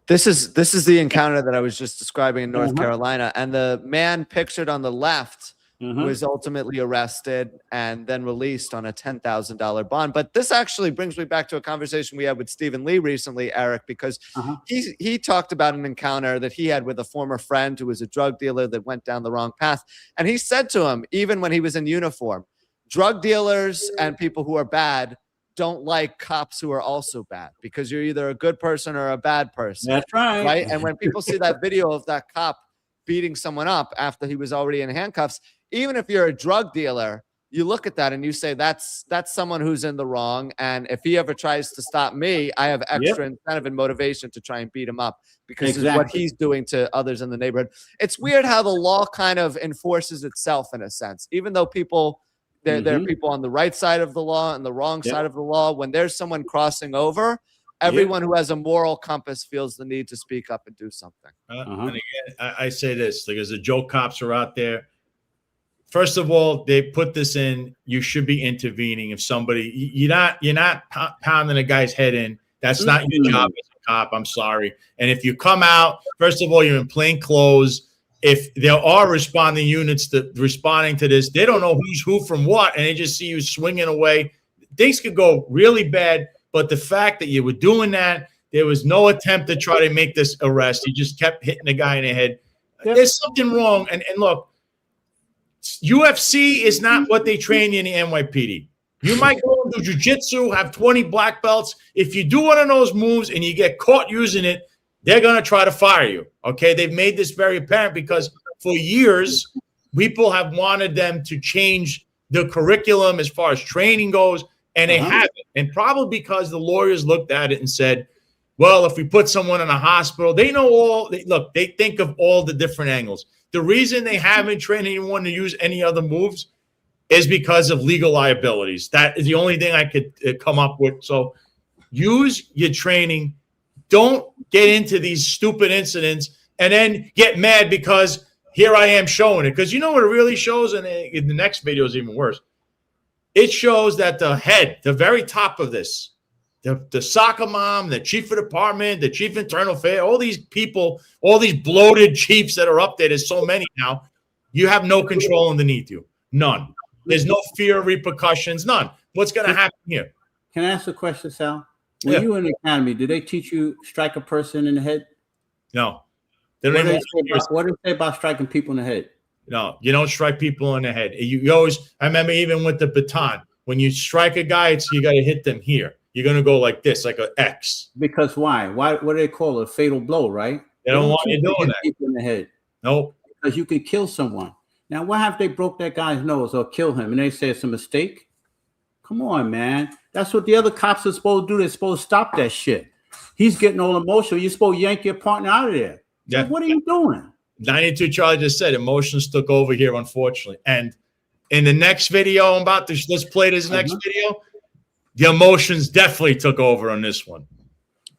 This is the encounter that I was just describing in North Carolina, and the man pictured on the left was ultimately arrested and then released on a $10,000 bond. But this actually brings me back to a conversation we had with Stephen Lee recently, Eric, because he talked about an encounter that he had with a former friend who was a drug dealer that went down the wrong path. And he said to him, even when he was in uniform, drug dealers and people who are bad don't like cops who are also bad because you're either a good person or a bad person. That's right. Right. And when people see that video of that cop beating someone up after he was already in handcuffs, even if you're a drug dealer, you look at that and you say, that's someone who's in the wrong. And if he ever tries to stop me, I have extra incentive and motivation to try and beat him up because it's what he's doing to others in the neighborhood. It's weird how the law kind of enforces itself in a sense, even though people, there are people on the right side of the law and the wrong side of the law. When there's someone crossing over, everyone who has a moral compass feels the need to speak up and do something. And again, I say this, because the Joe cops are out there. First of all, they put this in. You should be intervening if somebody you're not pounding a guy's head in. That's not your job as a cop. I'm sorry. And if you come out, first of all, you're in plain clothes. If there are responding units responding to this, they don't know who's who from what, and they just see you swinging away. things could go really bad. But the fact that you were doing that, there was no attempt to try to make this arrest. He just kept hitting the guy in the head. Yep. There's something wrong. And look, UFC is not what they train you in the NYPD. You might go and do jiu-jitsu, have 20 black belts. If you do one of those moves and you get caught using it, they're going to try to fire you. Okay? They've made this very apparent because for years, people have wanted them to change the curriculum as far as training goes, and they haven't. And probably because the lawyers looked at it and said, well, if we put someone in a hospital, they know all. They think of all the different angles. The reason they haven't trained anyone to use any other moves is because of legal liabilities. That is the only thing I could come up with. So use your training. Don't get into these stupid incidents and then get mad because here I am showing it. Because you know what it really shows, and in the next video is even worse. It shows that the head, the very top of this, the soccer mom, the chief of department, the chief internal affairs, all these people, all these bloated chiefs that are up there, there's so many now, you have no control underneath you. None. There's no fear of repercussions. None. What's going to happen here? Can I ask a question, Sal? When you were in the academy, did they teach you strike a person in the head? No. What do they say about striking people in the head? No, you don't strike people in the head. You always, I remember even with the baton, when you strike a guy, you got to hit them here. You're going to go like this, like an X. Because why? What do they call it? A fatal blow, right? They don't want you doing that. People in the head. Nope. Because you can kill someone. Now, what if they broke that guy's nose or kill him and they say it's a mistake? Come on, man. That's what the other cops are supposed to do. They're supposed to stop that shit. He's getting all emotional. You're supposed to yank your partner out of there. Yeah. Like, what are you doing? 92 Charlie just said emotions took over here, unfortunately. And in the next video I'm about to, let's play this next video. The emotions definitely took over on this one.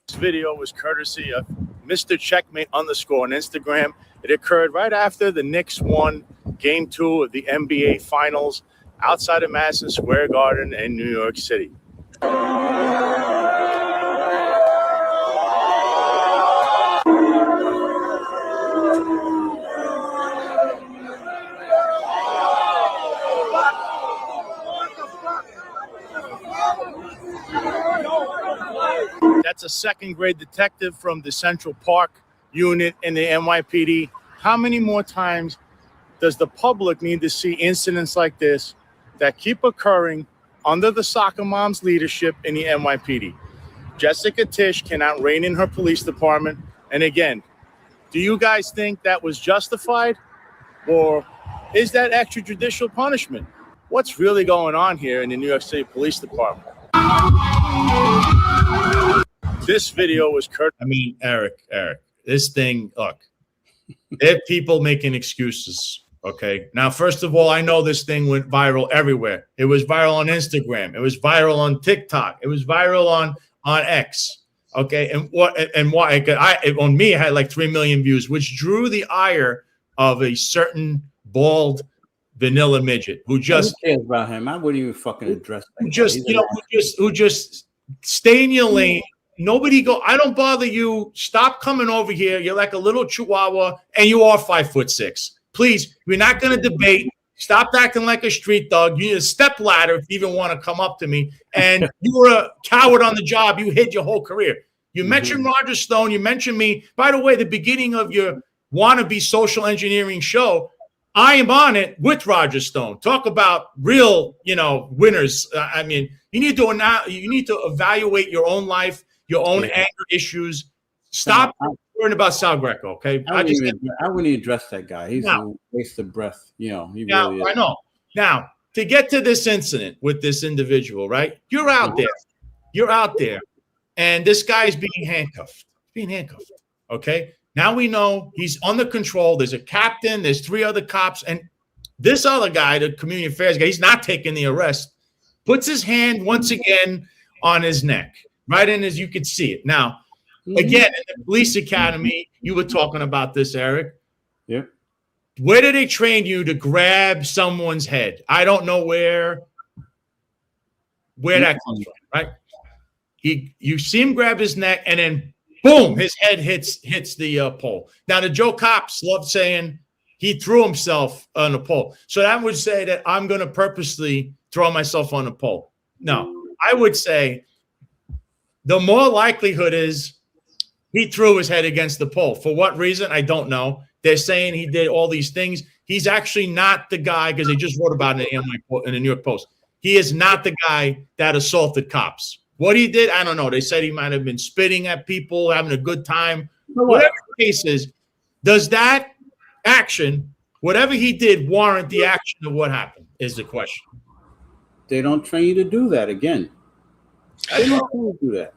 This video was courtesy of Mr. Checkmate _ on Instagram. It occurred right after the Knicks won Game 2 of the NBA Finals outside of Madison Square Garden in New York City. That's a second-grade detective from the Central Park unit in the NYPD. How many more times does the public need to see incidents like this that keep occurring under the soccer mom's leadership in the NYPD? Jessica Tisch cannot rein in her police department. And again, do you guys think that was justified? Or is that extrajudicial punishment? What's really going on here in the New York City Police Department? This video was Eric, this thing, look, there are people making excuses, okay? Now, first of all, I know this thing went viral everywhere. It was viral on Instagram. It was viral on TikTok. It was viral on X, okay? And why? On me, it had like 3 million views, which drew the ire of a certain bald vanilla midget who just— Who cares about him? I wouldn't even fucking address that. Who just stay in your lane. Nobody go, I don't bother you. Stop coming over here. You're like a little chihuahua and you are 5'6". Please, we're not going to debate. Stop acting like a street dog. You need a step ladder if you even want to come up to me. And you were a coward on the job. You hid your whole career. You mentioned Roger Stone. You mentioned me. By the way, the beginning of your wannabe social engineering show, I am on it with Roger Stone. Talk about real, winners. I mean, you need to evaluate your own life, your own anger issues. Stop worrying about Sal Greco, okay? I wouldn't even address that guy. He's a waste of breath. He really is. I know. Now, to get to this incident with this individual, right? You're out there. You're out there. And this guy's being handcuffed. Okay? Now we know he's under control. There's a captain. There's 3 other cops. And this other guy, the community affairs guy, he's not taking the arrest. Puts his hand once again on his neck. Right in as you could see it. Now, again, in the police academy, you were talking about this, Eric. Yeah. Where do they train you to grab someone's head? I don't know where that comes from, right? You see him grab his neck, and then boom, his head hits the pole. Now, the Joe cops love saying he threw himself on the pole. So that would say that I'm going to purposely throw myself on the pole. No. I would say the more likelihood is he threw his head against the pole. For what reason? I don't know. They're saying he did all these things. He's actually not the guy, because they just wrote about it in the New York Post. He is not the guy that assaulted cops. What he did, I don't know. They said he might have been spitting at people, having a good time. Whatever the case is, does that action, whatever he did, warrant the action of what happened is the question. They don't train you to do that again. They don't train you to do that.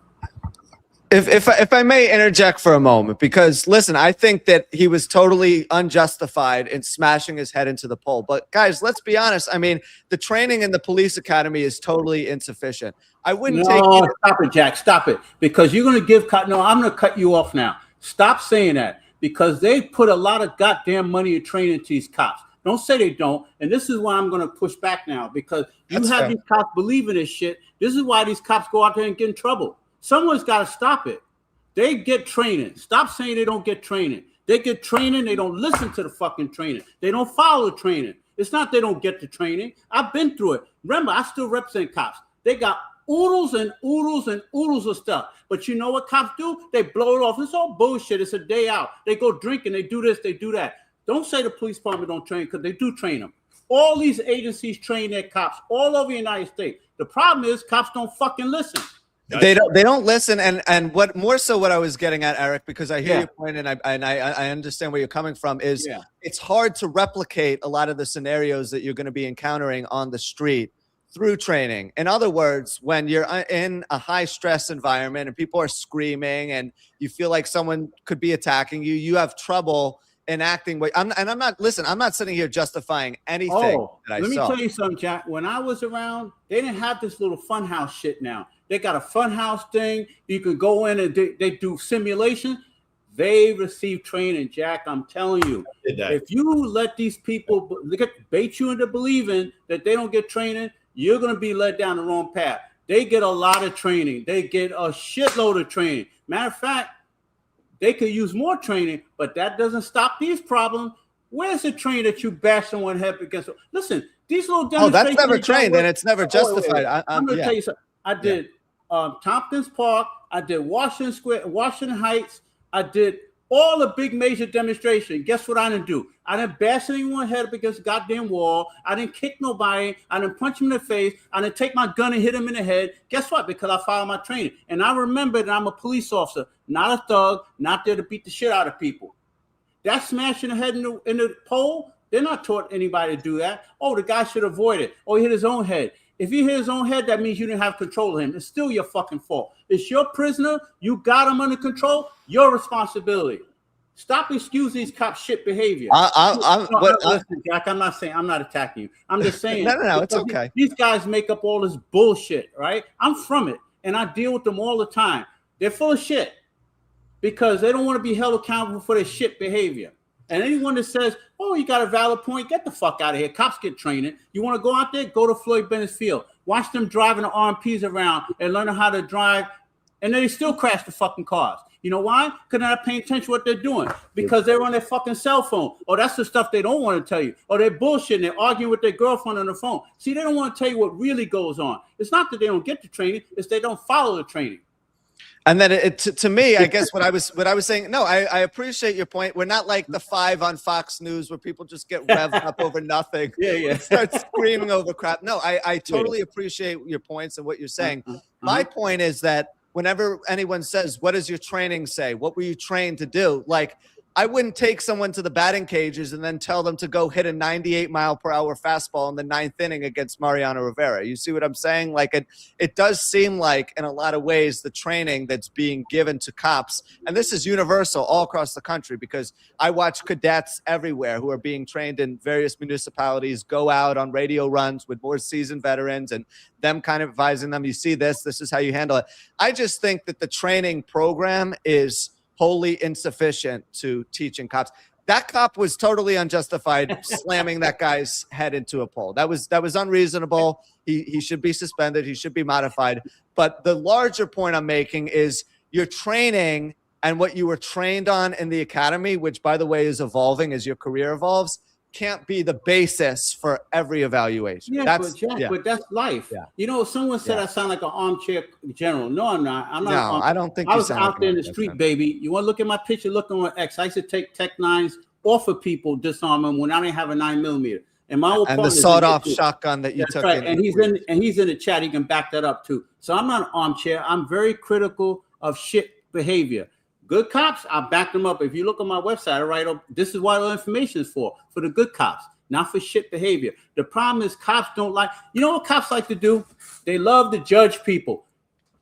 If I may interject for a moment, because listen, I think that he was totally unjustified in smashing his head into the pole. But guys, let's be honest. I mean, the training in the police academy is totally insufficient. I wouldn't take. Stop it, Jack. Stop it, because you're going to give. No, I'm going to cut you off now. Stop saying that, because they put a lot of goddamn money in training these cops. Don't say they don't. And this is why I'm going to push back now, because you have these cops believing this shit. This is why these cops go out there and get in trouble. Someone's got to stop it. They get training. Stop saying they don't get training. They get training. They don't listen to the fucking training. They don't follow the training. It's not they don't get the training. I've been through it. Remember, I still represent cops. They got oodles and oodles and oodles of stuff. But you know what cops do? They blow it off. It's all bullshit. It's a day out. They go drinking. They do this. They do that. Don't say the police department don't train, because they do train them. All these agencies train their cops all over the United States. The problem is cops don't fucking listen. They don't listen, and what more so what I was getting at, Eric, because I hear your point, and I understand where you're coming from, is it's hard to replicate a lot of the scenarios that you're going to be encountering on the street through training. In other words, when you're in a high stress environment and people are screaming and you feel like someone could be attacking you, you have trouble enacting. I'm not sitting here justifying anything that I saw. Let me tell you something, Jack. When I was around, they didn't have this little funhouse shit now. They got a funhouse thing. You can go in and they do simulation. They receive training, Jack. I'm telling you. If you let these people bait you into believing that they don't get training, you're going to be led down the wrong path. They get a lot of training. They get a shitload of training. Matter of fact, they could use more training, but that doesn't stop these problems. Where's the training that you bash someone head against? Listen, these little demonstrations. That's never trained, and it's never justified. I'm going to tell you something. I did Tompkins Park. I did Washington Square, Washington Heights. I did all the big major demonstrations. Guess what I didn't do? I didn't bash anyone's head up against the goddamn wall. I didn't kick nobody. I didn't punch him in the face. I didn't take my gun and hit him in the head. Guess what? Because I followed my training. And I remember that I'm a police officer, not a thug, not there to beat the shit out of people. That smashing the head in the pole, they're not taught anybody to do that. Oh, the guy should avoid it. Oh, he hit his own head. If he hit his own head, that means you didn't have control of him. It's still your fucking fault. It's your prisoner. You got him under control. Your responsibility. Stop excusing these cops' shit behavior. Listen, Jack, I'm not attacking you. I'm just saying. No, it's okay. These guys make up all this bullshit, right? I'm from it, and I deal with them all the time. They're full of shit because they don't want to be held accountable for their shit behavior. And anyone that says, oh, you got a valid point, get the fuck out of here. Cops get training. You want to go out there? Go to Floyd Bennett Field. Watch them driving the RMPs around and learn how to drive. And then they still crash the fucking cars. You know why? Because they're not paying attention to what they're doing. Because they're on their fucking cell phone. Or that's the stuff they don't want to tell you. Or they're bullshitting. They're arguing with their girlfriend on the phone. See, they don't want to tell you what really goes on. It's not that they don't get the training. It's they don't follow the training. And then to me, I guess what I was saying, no, I appreciate your point. We're not like the 5 on Fox News where people just get revved up over nothing. Start screaming over crap. No, I totally appreciate your points and what you're saying. My point is that whenever anyone says, what does your training say? What were you trained to do? Like, I wouldn't take someone to the batting cages and then tell them to go hit a 98-mile-per-hour fastball in the 9th inning against Mariano Rivera. You see what I'm saying? Like, it does seem like, in a lot of ways, the training that's being given to cops, and this is universal all across the country, because I watch cadets everywhere who are being trained in various municipalities, go out on radio runs with more seasoned veterans and them kind of advising them, you see this is how you handle it. I just think that the training program is wholly insufficient to teaching cops. That cop was totally unjustified slamming that guy's head into a pole. That was unreasonable. He should be suspended. He should be modified. But the larger point I'm making is your training and what you were trained on in the academy, which, by the way, is evolving as your career evolves, can't be the basis for every evaluation. Yeah, That's but Jack, but that's life. Yeah. You know, someone said Yeah. I sound like an armchair general. No, I'm not. I'm not. No, I don't think I you was sound out like there in an the armchair street, general. baby. You want to look at my picture? Look on X. I used to take Tech 9s off of people, disarm them when I didn't have a 9mm. And my old And the partner's in sawed-off it too. shotgun that you That's took right. in. And he's in the chat. He can back that up too. So I'm not an armchair. I'm very critical of shit behavior. Good cops, I back them up. If you look on my website, I write up, this is what all information is for the good cops, not for shit behavior. The problem is cops don't like, you know what cops like to do? They love to judge people.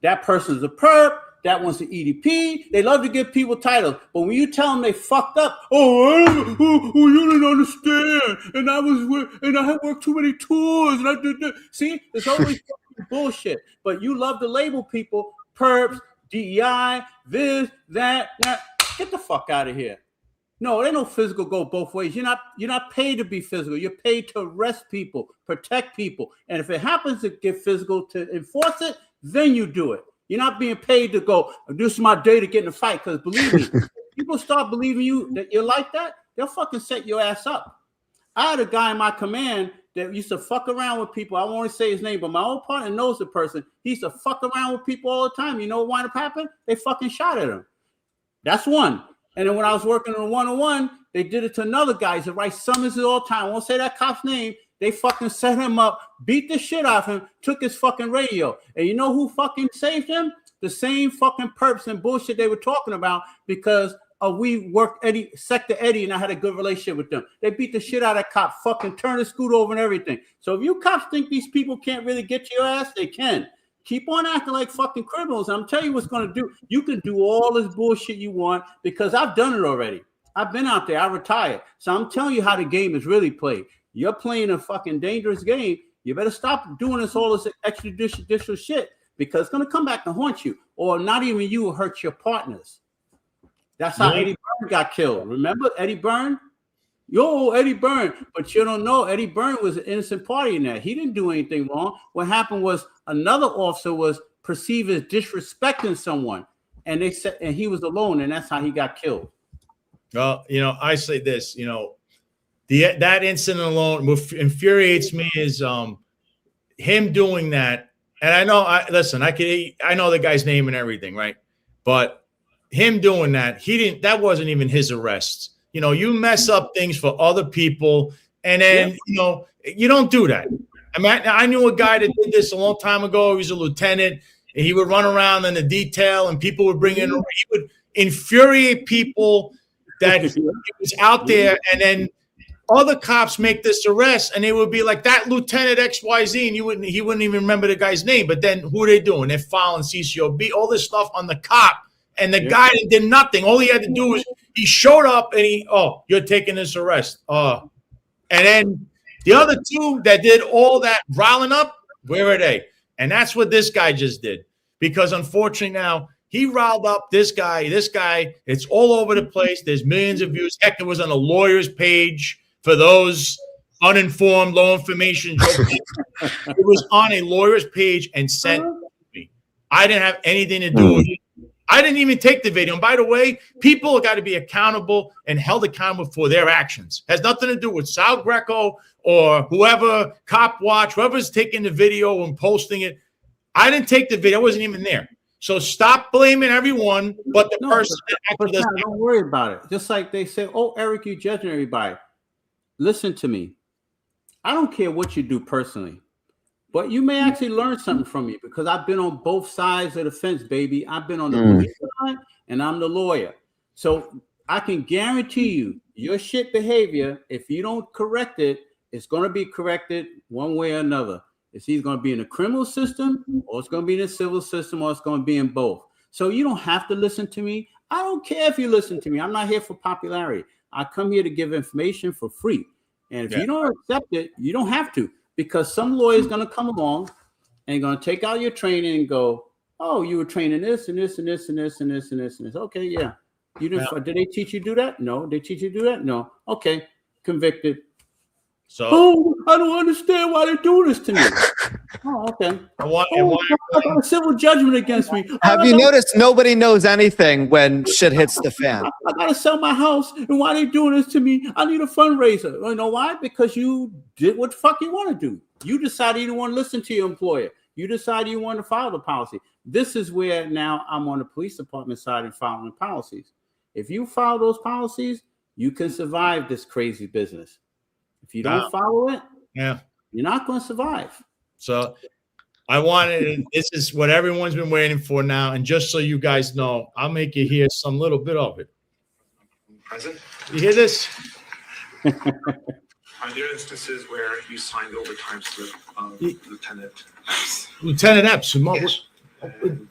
That person's a perp. That one's an EDP. They love to give people titles. But when you tell them they fucked up, you didn't understand. And I had worked too many tours. And I did that. See, it's always bullshit. But you love to label people perps, DEI, this, that. Get the fuck out of here. No, ain't no physical go both ways. You're not paid to be physical. You're paid to arrest people, protect people. And if it happens to get physical to enforce it, then you do it. You're not being paid to go, this is my day to get in a fight. Because believe me, if people start believing you that you're like that, they'll fucking set your ass up. I had a guy in my command that used to fuck around with people. I won't want to say his name, but my old partner knows the person. He used to fuck around with people all the time. You know what wound up happening? They fucking shot at him. That's one. And then when I was working on a 101, they did it to another guy. He said, write summonses all the time. I won't say that cop's name. They fucking set him up, beat the shit out of him, took his fucking radio. And you know who fucking saved him? The same fucking perps and bullshit they were talking about because we worked Sector Eddie, and I had a good relationship with them. They beat the shit out of that cop, fucking turned his scoot over and everything. So if you cops think these people can't really get to your ass, they can. Keep on acting like fucking criminals. I'm telling you what's going to do. You can do all this bullshit you want because I've done it already. I've been out there. I retired. So I'm telling you how the game is really played. You're playing a fucking dangerous game. You better stop doing all this extrajudicial shit because it's going to come back and haunt you. Or not even you will hurt your partners. That's how Eddie Byrne got killed. Remember Eddie Byrne? Eddie Byrne. But you don't know Eddie Byrne was an innocent party in that. He didn't do anything wrong. What happened was another officer was perceived as disrespecting someone. And they said, and he was alone, and that's how he got killed. Well, I say this, that incident alone, what infuriates me is him doing that. And I know, I know the guy's name and everything, right? But him doing that, that wasn't even his arrest. You mess up things for other people, and then you don't do that. I mean, I knew a guy that did this a long time ago. He was a lieutenant, and he would run around in the detail, and people would bring in. He would infuriate people that he was out there, and then other cops make this arrest, and they would be like that Lieutenant XYZ, and he wouldn't even remember the guy's name. But then who are they doing? They're filing CCOB, all this stuff on the cop. And the guy did nothing. All he had to do was he showed up and you're taking this arrest. And then the other two that did all that riling up, where are they? And that's what this guy just did. Because unfortunately now he riled up this guy. It's all over the place. There's millions of views. Heck, it was on a lawyer's page for those uninformed, low information. It was on a lawyer's page and sent to me. I didn't have anything to do with it. I didn't even take the video. And by the way, people got to be accountable and held accountable for their actions. It has nothing to do with Sal Greco or whoever, Cop Watch, whoever's taking the video and posting it. I didn't take the video. I wasn't even there. So stop blaming everyone but the person that actually does. Don't worry about it. Just like they say, Eric, you judging everybody. Listen to me. I don't care what you do personally. But you may actually learn something from me because I've been on both sides of the fence, baby. I've been on the police side and I'm the lawyer. So I can guarantee you your shit behavior, if you don't correct it, it's going to be corrected one way or another. It's either going to be in the criminal system or it's going to be in the civil system or it's going to be in both. So you don't have to listen to me. I don't care if you listen to me. I'm not here for popularity. I come here to give information for free. And if you don't accept it, you don't have to. Because some lawyer is going to come along and going to take out your training and go, you were training this and this and this and this and this and this and this. Okay, yeah. You didn't. Did they teach you to do that? No. Did they teach you to do that? No. Okay, convicted. So oh, I don't understand why they're doing this to me. Oh, okay. I want, I got a civil judgment against me. Have you noticed nobody knows anything when shit hits the fan? I gotta sell my house, and why they doing this to me? I need a fundraiser. You know why? Because you did what the fuck you want to do. You decided you didn't want to listen to your employer. You decided you wanted to follow the policy. This is where now I'm on the police department side and following policies. If you follow those policies, you can survive this crazy business. If you don't follow it, yeah, you're not going to survive. So I wanted, this is what everyone's been waiting for now. And just so you guys know, I'll make you hear some little bit of it. Present. You hear this? Are there instances where you signed overtime slip of Lieutenant Epps? Lieutenant Epps. Yes.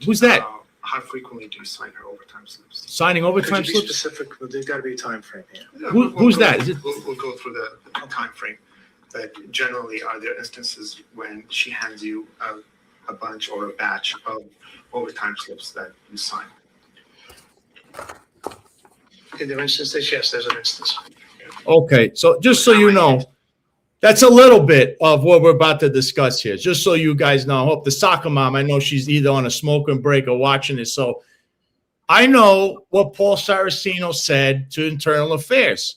Who's that? How frequently do you sign her overtime slips? Signing overtime Could you be slips? specific? There's got to be a time frame here. Who's that? Is it? We'll go through the time frame. But generally, are there instances when she hands you a bunch or a batch of overtime slips that you sign? In there instances, yes, there's an instance. Okay, so just so you know, that's a little bit of what we're about to discuss here. Just so you guys know, I hope the soccer mom, I know she's either on a smoking break or watching this. So I know what Paul Saraceno said to Internal Affairs.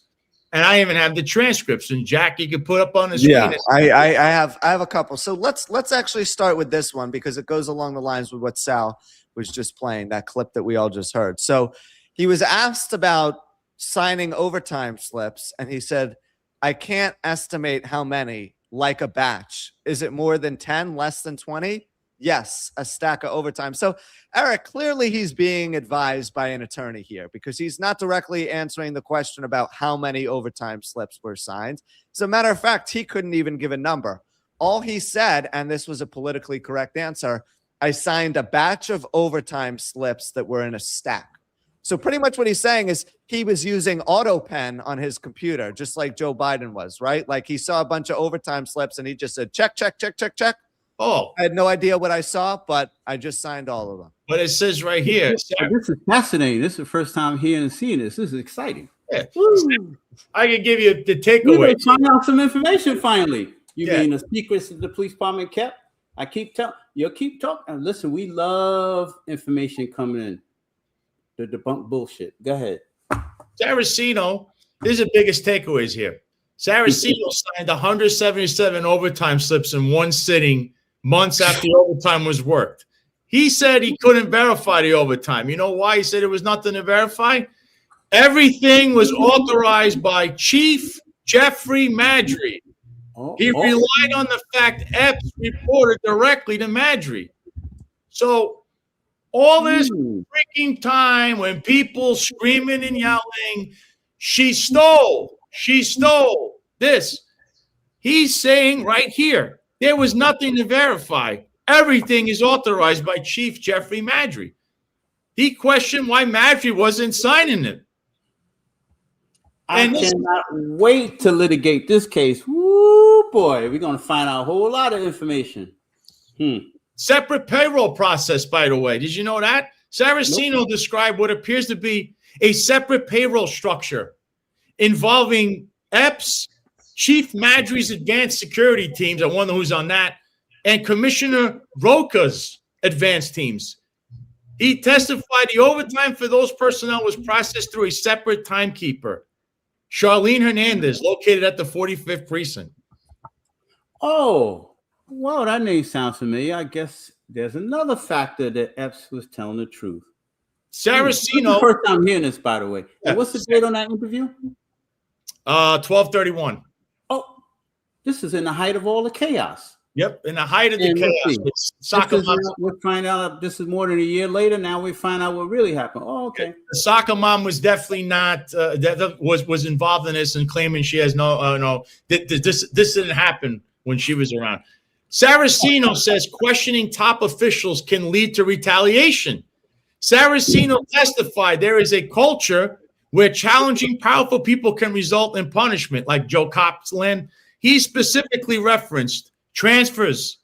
And I even have the transcripts. And Jack, you can put up on the screen. Yeah, I have a couple. So let's actually start with this one because it goes along the lines with what Sal was just playing, that clip that we all just heard. So he was asked about signing overtime slips, and he said, I can't estimate how many, like a batch. Is it more than 10, less than 20? Yes, a stack of overtime. So, Eric, clearly he's being advised by an attorney here because he's not directly answering the question about how many overtime slips were signed. As a matter of fact, he couldn't even give a number. All he said, and this was a politically correct answer, I signed a batch of overtime slips that were in a stack. So pretty much what he's saying is he was using AutoPen on his computer, just like Joe Biden was, right? Like he saw a bunch of overtime slips and he just said, check, check, check, check, check. Oh, I had no idea what I saw, but I just signed all of them. but it says right here. This is fascinating. This is the first time hearing and seeing this. This is exciting. Yeah. I can give you the We're takeaway. going to find out some information finally. You Yeah. mean the secrets that the police department kept? I keep telling you'll keep talking. Listen, we love information coming in to debunk bullshit. Go ahead. Saraceno, these are the biggest takeaways here. Saraceno signed 177 overtime slips in one sitting months after the overtime was worked. He said he couldn't verify the overtime. You know why? He said it was nothing to verify. Everything was authorized by Chief Jeffrey Madry. He relied on the fact Epps reported directly to Madry. So all this freaking time when people screaming and yelling, she stole this. He's saying right here, there was nothing to verify. Everything is authorized by Chief Jeffrey Madry. He questioned why Madry wasn't signing it. I cannot wait to litigate this case. Woo, boy, we're going to find out a whole lot of information. Separate payroll process, by the way. Did you know that? Saraceno described what appears to be a separate payroll structure involving Epps, Chief Madry's advanced security teams, I wonder who's on that, and Commissioner Roca's advanced teams. He testified the overtime for those personnel was processed through a separate timekeeper, Charlene Hernandez, located at the 45th precinct. Oh, well, that name sounds familiar. I guess there's another factor that Epps was telling the truth. Saraceno. First time hearing this, by the way. And what's the date on that interview? 12/31. Oh, this is in the height of all the chaos. Yep, in the height of the chaos. We'll find out this is more than a year later. Now we find out what really happened. Oh, okay. The soccer mom was definitely not was involved in this and claiming she has no. This didn't happen when she was around. Saraceno says questioning top officials can lead to retaliation. Saraceno testified there is a culture where challenging powerful people can result in punishment, like Joe Copland. He specifically referenced transfers,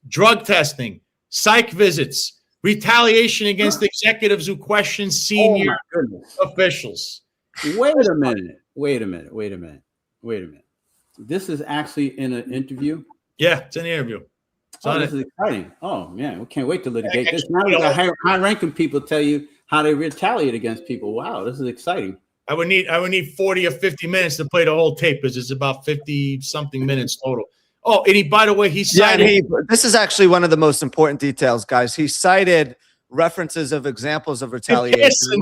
drug testing, psych visits, retaliation against executives who question senior officials. Wait a minute. This is actually in an interview. Yeah, it's an interview. Oh, this is exciting. Oh man, we can't wait to litigate this. Now we got high-ranking people tell you how they retaliate against people. Wow, this is exciting. I would need 40 or 50 minutes to play the whole tape because it's about 50 something minutes total. Oh, and by the way, he cited. This is actually one of the most important details, guys. He cited references of examples of retaliation.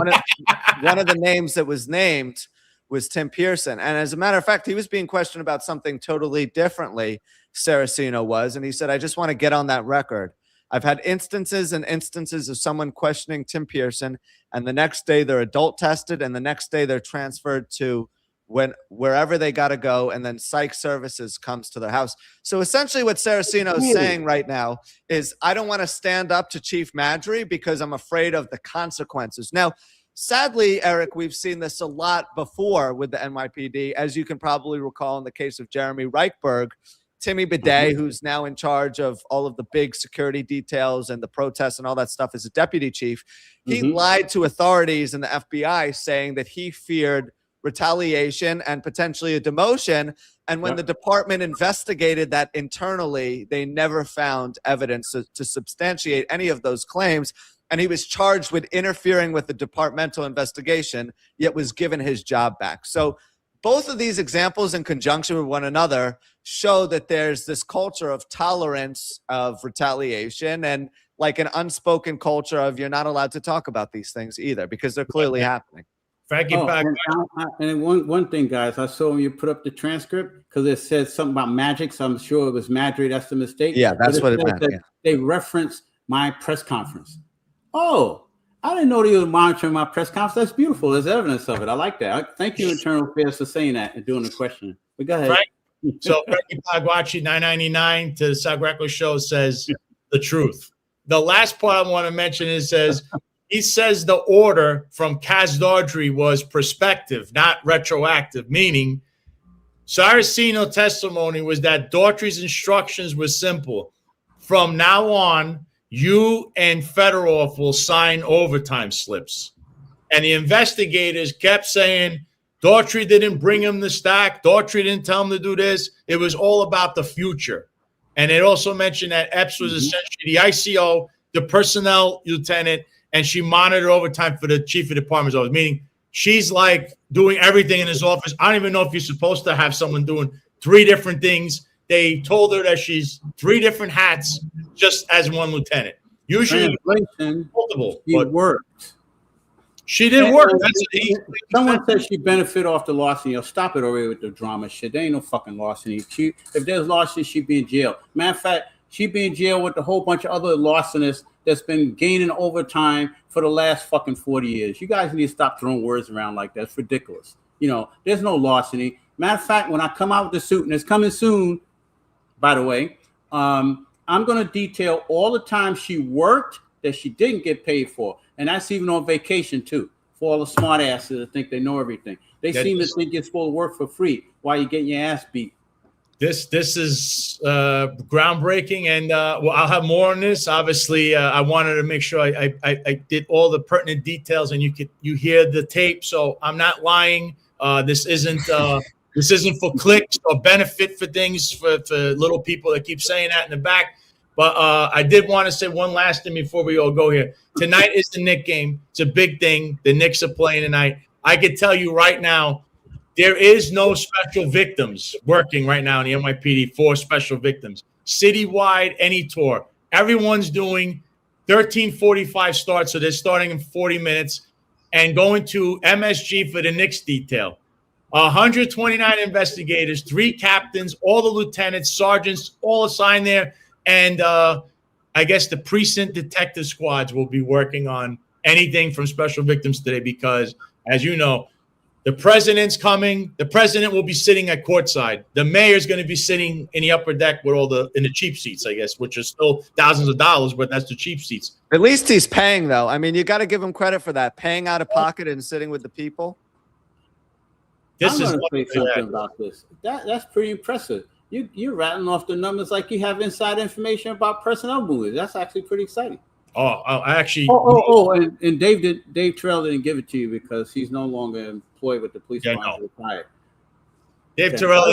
One of the names that was named was Tim Pearson. And as a matter of fact, he was being questioned about something totally differently. Saraceno was, and he said, I just want to get on that record. I've had instances and instances of someone questioning Tim Pearson, and the next day they're adult tested, and the next day they're transferred to wherever they got to go, and then psych services comes to their house. So essentially what Saraceno is saying right now is, I don't want to stand up to Chief Madry because I'm afraid of the consequences. Now, sadly, Eric, we've seen this a lot before with the NYPD, as you can probably recall in the case of Jeremy Reichberg. Timmy Bidet, who's now in charge of all of the big security details and the protests and all that stuff as a deputy chief, he lied to authorities in the FBI saying that he feared retaliation and potentially a demotion. And when the department investigated that internally, they never found evidence to substantiate any of those claims. And he was charged with interfering with the departmental investigation, yet was given his job back. So both of these examples in conjunction with one another show that there's this culture of tolerance of retaliation and like an unspoken culture of you're not allowed to talk about these things either because they're clearly happening. Frankie, and one thing, guys, I saw when you put up the transcript because it said something about magic, so I'm sure it was Madry. That's the mistake. Yeah, that's what it meant. Yeah. They referenced my press conference. Oh, I didn't know they were monitoring my press conference. That's beautiful. There's evidence of it. I like that. Thank you, Internal Affairs, for saying that and doing the question. But go ahead. So Frankie Pagwachi, $9.99 to the Sal Greco Show says the truth. The last part I want to mention is he says the order from Kaz Daughtry was prospective, not retroactive, meaning Saraceno testimony was that Daughtry's instructions were simple. From now on, you and Fedorov will sign overtime slips. And the investigators kept saying, Daughtry didn't bring him the stack. Daughtry didn't tell him to do this. It was all about the future. And it also mentioned that Epps was essentially the ICO, the personnel lieutenant, and she monitored overtime for the chief of department's office, meaning she's like doing everything in his office. I don't even know if you're supposed to have someone doing 3 different things. They told her that she's 3 different hats just as one lieutenant. Usually multiple. She worked. She didn't work. Someone said she benefit off the larceny. Stop it already with the drama shit. There ain't no fucking larceny. If there's larceny, she'd be in jail. Matter of fact, she'd be in jail with a whole bunch of other larcenists that's been gaining overtime for the last fucking 40 years. You guys need to stop throwing words around like that. It's ridiculous. You know, there's no larceny. Matter of fact, when I come out with the suit, and it's coming soon, by the way, I'm going to detail all the time she worked that she didn't get paid for. And that's even on vacation, too, for all the smart asses that think they know everything. They seem to think you're supposed to work for free while you're getting your ass beat. This is groundbreaking, and well, I'll have more on this. Obviously, I wanted to make sure I did all the pertinent details, and you hear the tape, so I'm not lying. This isn't for clicks or benefit for things for little people that keep saying that in the back. But I did want to say one last thing before we all go here. Tonight is the Knicks game. It's a big thing. The Knicks are playing tonight. I can tell you right now, there is no special victims working right now in the NYPD for special victims. Citywide, any tour. Everyone's doing 13:45 starts, so they're starting in 40 minutes and going to MSG for the Knicks detail. 129 investigators, 3 captains, all the lieutenants, sergeants, all assigned there. And I guess the precinct detective squads will be working on anything from special victims today because, as you know, the president's coming. The president will be sitting at courtside. The mayor's going to be sitting in the upper deck with in the cheap seats, I guess, which are still thousands of dollars, but that's the cheap seats. At least he's paying, though. I mean, you got to give him credit for that. Paying out of pocket and sitting with the people. I'm going to say something about this. That's pretty impressive. You're rattling off the numbers like you have inside information about personnel moves. That's actually pretty exciting. I actually. And Dave Terrell didn't give it to you because he's no longer employed with the police department. Retired. Dave Terrell.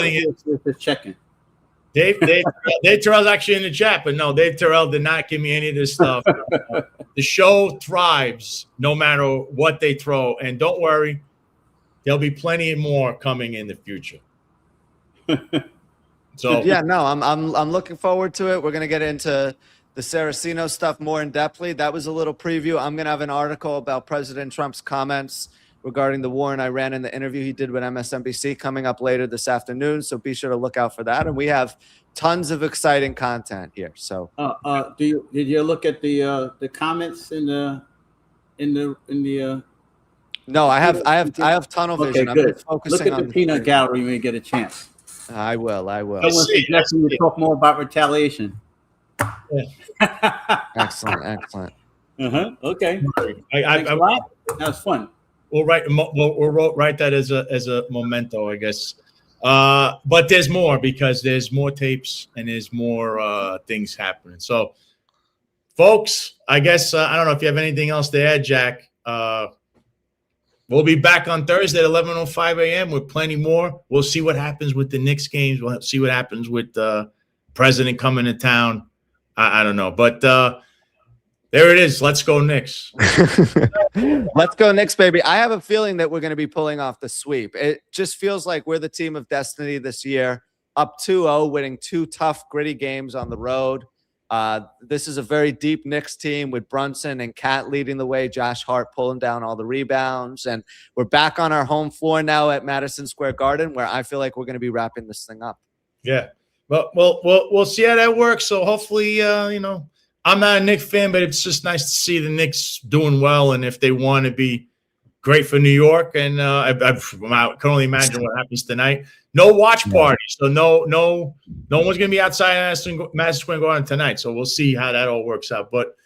Just checking. Dave Terrell's actually in the chat, but no, Dave Terrell did not give me any of this stuff. The show thrives no matter what they throw, and don't worry, there'll be plenty more coming in the future. So yeah, no, I'm looking forward to it. We're gonna get into the Saraceno stuff more in depthly. That was a little preview. I'm gonna have an article about President Trump's comments regarding the war in Iran and the interview he did with MSNBC coming up later this afternoon. So be sure to look out for that. And we have tons of exciting content here. So did you look at the comments in the no, I have tunnel vision. Okay, good. I'm focusing look at on the peanut gallery when you get a chance. I will. Someone's suggesting you talk more about retaliation. Excellent. Okay. That was fun. We'll write that as a memento, I guess. But there's more because there's more tapes and there's more things happening. So, folks, I guess I don't know if you have anything else to add, Jack. We'll be back on Thursday at 11:05 a.m. with plenty more. We'll see what happens with the Knicks games. We'll see what happens with the president coming to town. I don't know, but there it is. Let's go Knicks. Let's go Knicks, baby. I have a feeling that we're going to be pulling off the sweep. It just feels like we're the team of destiny this year, up 2-0, winning 2 tough, gritty games on the road. This is a very deep Knicks team with Brunson and Cat leading the way, Josh Hart pulling down all the rebounds. And we're back on our home floor now at Madison Square Garden, where I feel like we're going to be wrapping this thing up. Yeah. Well, we'll see how that works. So hopefully, I'm not a Knicks fan, but it's just nice to see the Knicks doing well. And if they want to be great for New York, and I can only imagine what happens tonight. No watch party, so no one's gonna be outside Madison Square Garden tonight. So we'll see how that all works out. But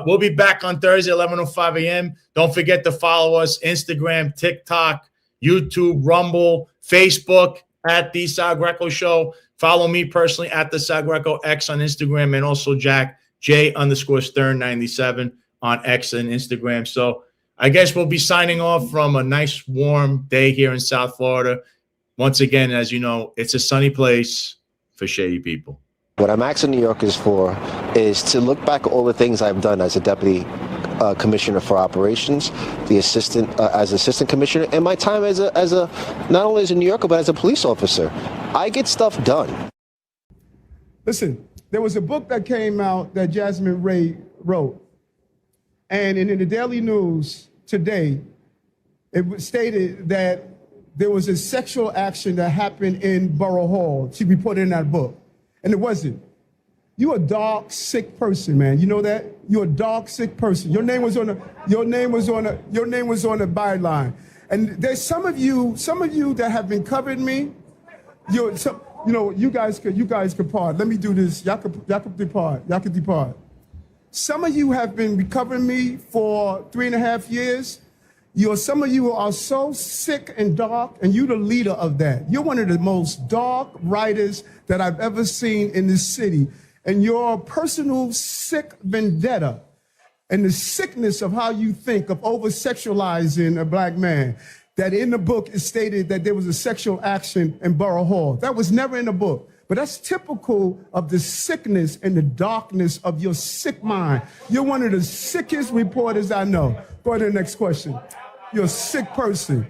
we'll be back on Thursday, 11:05 a.m. Don't forget to follow us: Instagram, TikTok, YouTube, Rumble, Facebook at the Sal Greco Show. Follow me personally at the Sal Greco X on Instagram, and also Jack J_Stern97 on X and Instagram. So I guess we'll be signing off from a nice warm day here in South Florida. Once again, as you know, it's a sunny place for shady people. What I'm asking New Yorkers for is to look back at all the things I've done as a deputy commissioner for operations, the assistant commissioner, and my time as a not only as a New Yorker but as a police officer. I get stuff done. Listen, there was a book that came out that Jasmine Ray wrote, and in the Daily News today, it stated that there was a sexual action that happened in Borough Hall. She reported in that book, and it wasn't. You're a dark, sick person, man. You know that? You're a dark, sick person. Your name was on the byline. And there's some of you that have been covering me. You guys could part. Let me do this. Y'all could depart. Some of you have been covering me for 3.5 years. Some of you are so sick and dark, and you're the leader of that. You're one of the most dark writers that I've ever seen in this city. And your personal sick vendetta and the sickness of how you think of over-sexualizing a black man, that in the book is stated that there was a sexual action in Borough Hall. That was never in the book. But that's typical of the sickness and the darkness of your sick mind. You're one of the sickest reporters I know. Go to the next question. You're a sick person.